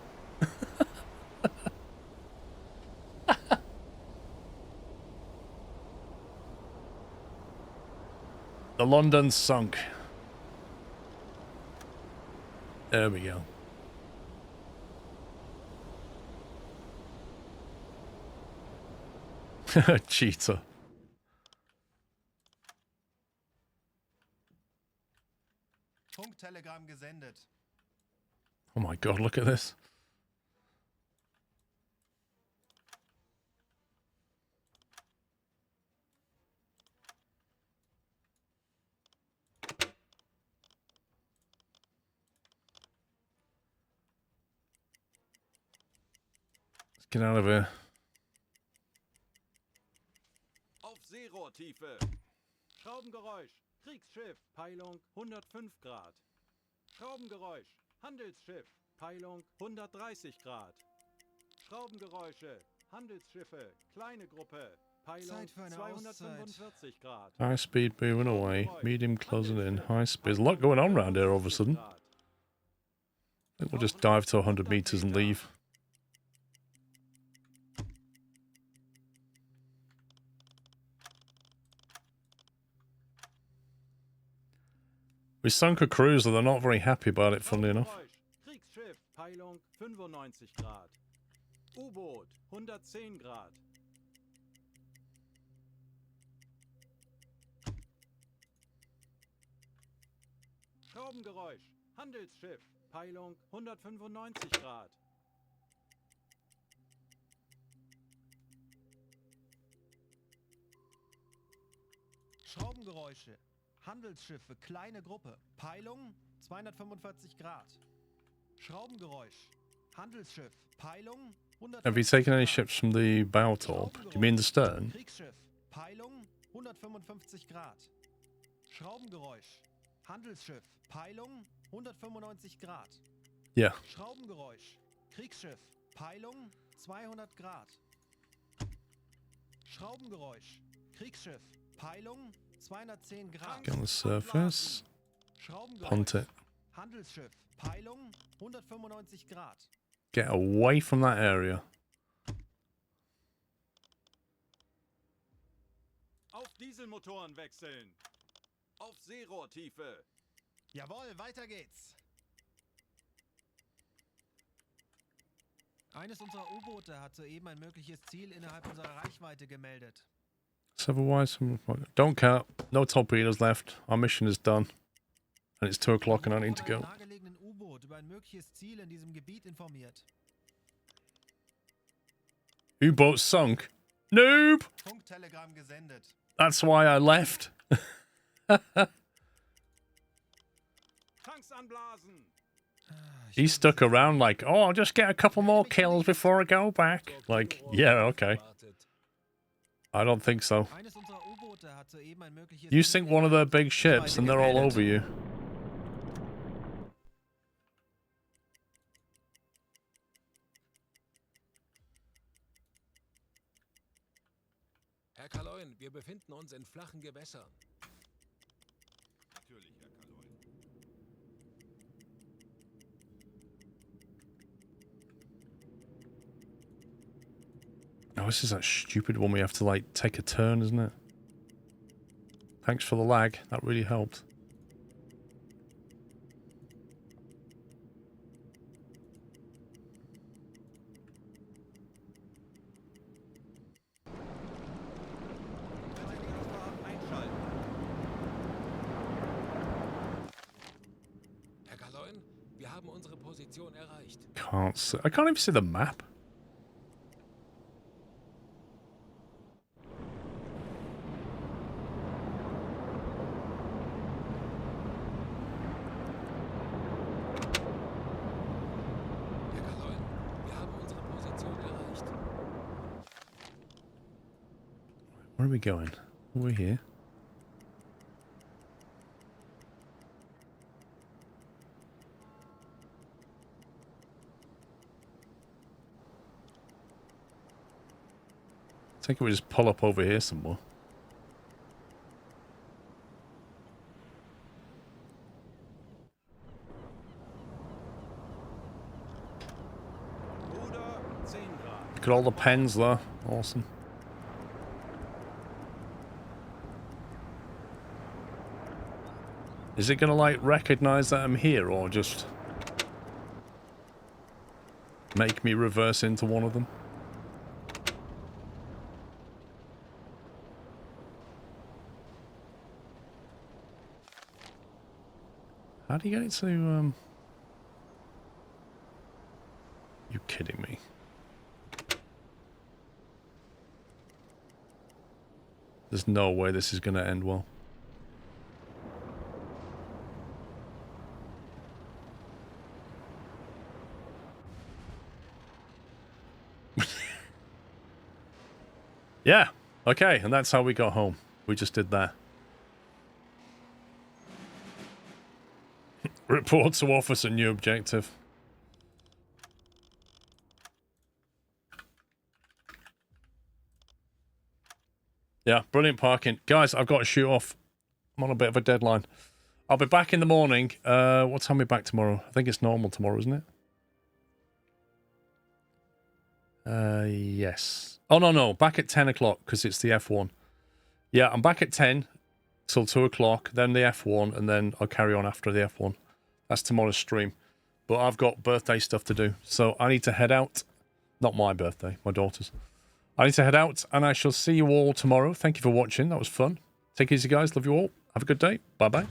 The London sunk. There we go. Cheater. Funktelegramm gesendet. Oh my god, look at this. Let's get out of here. Auf Seerohrtiefe. Schraubengeräusch. Kriegsschiff. Peilung 105 Grad. Schraubengeräusch. Handelsschiff. Peilung 130 Grad. Schraubengeräusche. Handelsschiffe. Kleine Gruppe. Peilung 245 Grad. High speed moving away. Medium closing in. High speed. There's a lot going on around here all of a sudden. I think we'll just dive to 100 meters and leave. We sunk a cruiser, they're not very happy about it, funnily enough. Kriegsschiff, Peilung 95 Grad. U-Boot 110 Grad. Schraubengeräusch, Handelsschiff, Peilung 195 Grad. Schraubengeräusche. Handelsschiffe, kleine Gruppe. Peilung 245 Grad. Schraubengeräusch. Handelsschiff. Peilung 100. Have you taken any ships from the bow torp? Do you mean the stern? Kriegsschiff. Peilung 155 Grad. Schraubengeräusch. Handelsschiff. Peilung 195 Grad. Yeah. Schraubengeräusch. Kriegsschiff. Peilung 200 Grad. Schraubengeräusch. Kriegsschiff. Peilung 210 Grad. Get on the surface. Punt it. Handelsschiff. Peilung 195 Grad. Get away from that area. Auf Dieselmotoren wechseln. Auf Seerohrtiefe. Jawohl, weiter geht's. Eines unserer U-Boote hat soeben ein mögliches Ziel innerhalb unserer Reichweite gemeldet. Otherwise, don't count. No torpedoes left. Our mission is done. And it's 2 o'clock and I need to go. Nahegelegenen U-Boot über ein mögliches Ziel in diesem Gebiet informiert. U-boat sunk. Noob! Funktelegramm gesendet. That's why I left. Tanks anblasen! He stuck around like, oh, I'll just get a couple more kills before I go back. Like, yeah, okay. I don't think so. Eines unserer U-Boote hat soeben ein mögliches You sink one of their big ships and they're all over you. Herr Kaloin, wir befinden uns in flachen Gewässern. Natürlich, Herr Kaloin. Oh, this is that stupid one we have to, like, take a turn, isn't it? Thanks for the lag. That really helped. Herr Kaloin, wir haben unsere Position erreicht. Can't see. I can't even see the map. Herr Kaloin, wir haben unsere Position erreicht. Where are we going? We're here. I think we just pull up over here somewhere. Look at all the pens there. Awesome. Is it gonna like recognize that I'm here or just make me reverse into one of them? How do you get it to, You kidding me? There's no way this is going to end well. Yeah, okay, and that's how we got home. We just did that. Report to officer, new objective. Yeah, brilliant parking. Guys, I've got to shoot off. I'm on a bit of a deadline. I'll be back in the morning. What time are we back tomorrow? I think it's normal tomorrow, isn't it? Yes. Oh, no. Back at 10 o'clock because it's the F1. Yeah, I'm back at 10 till 2 o'clock, then the F1, and then I'll carry on after the F1. That's tomorrow's stream. But I've got birthday stuff to do, so I need to head out. Not my birthday, my daughter's. I need to head out, and I shall see you all tomorrow. Thank you for watching. That was fun. Take it easy, guys. Love you all. Have a good day. Bye-bye.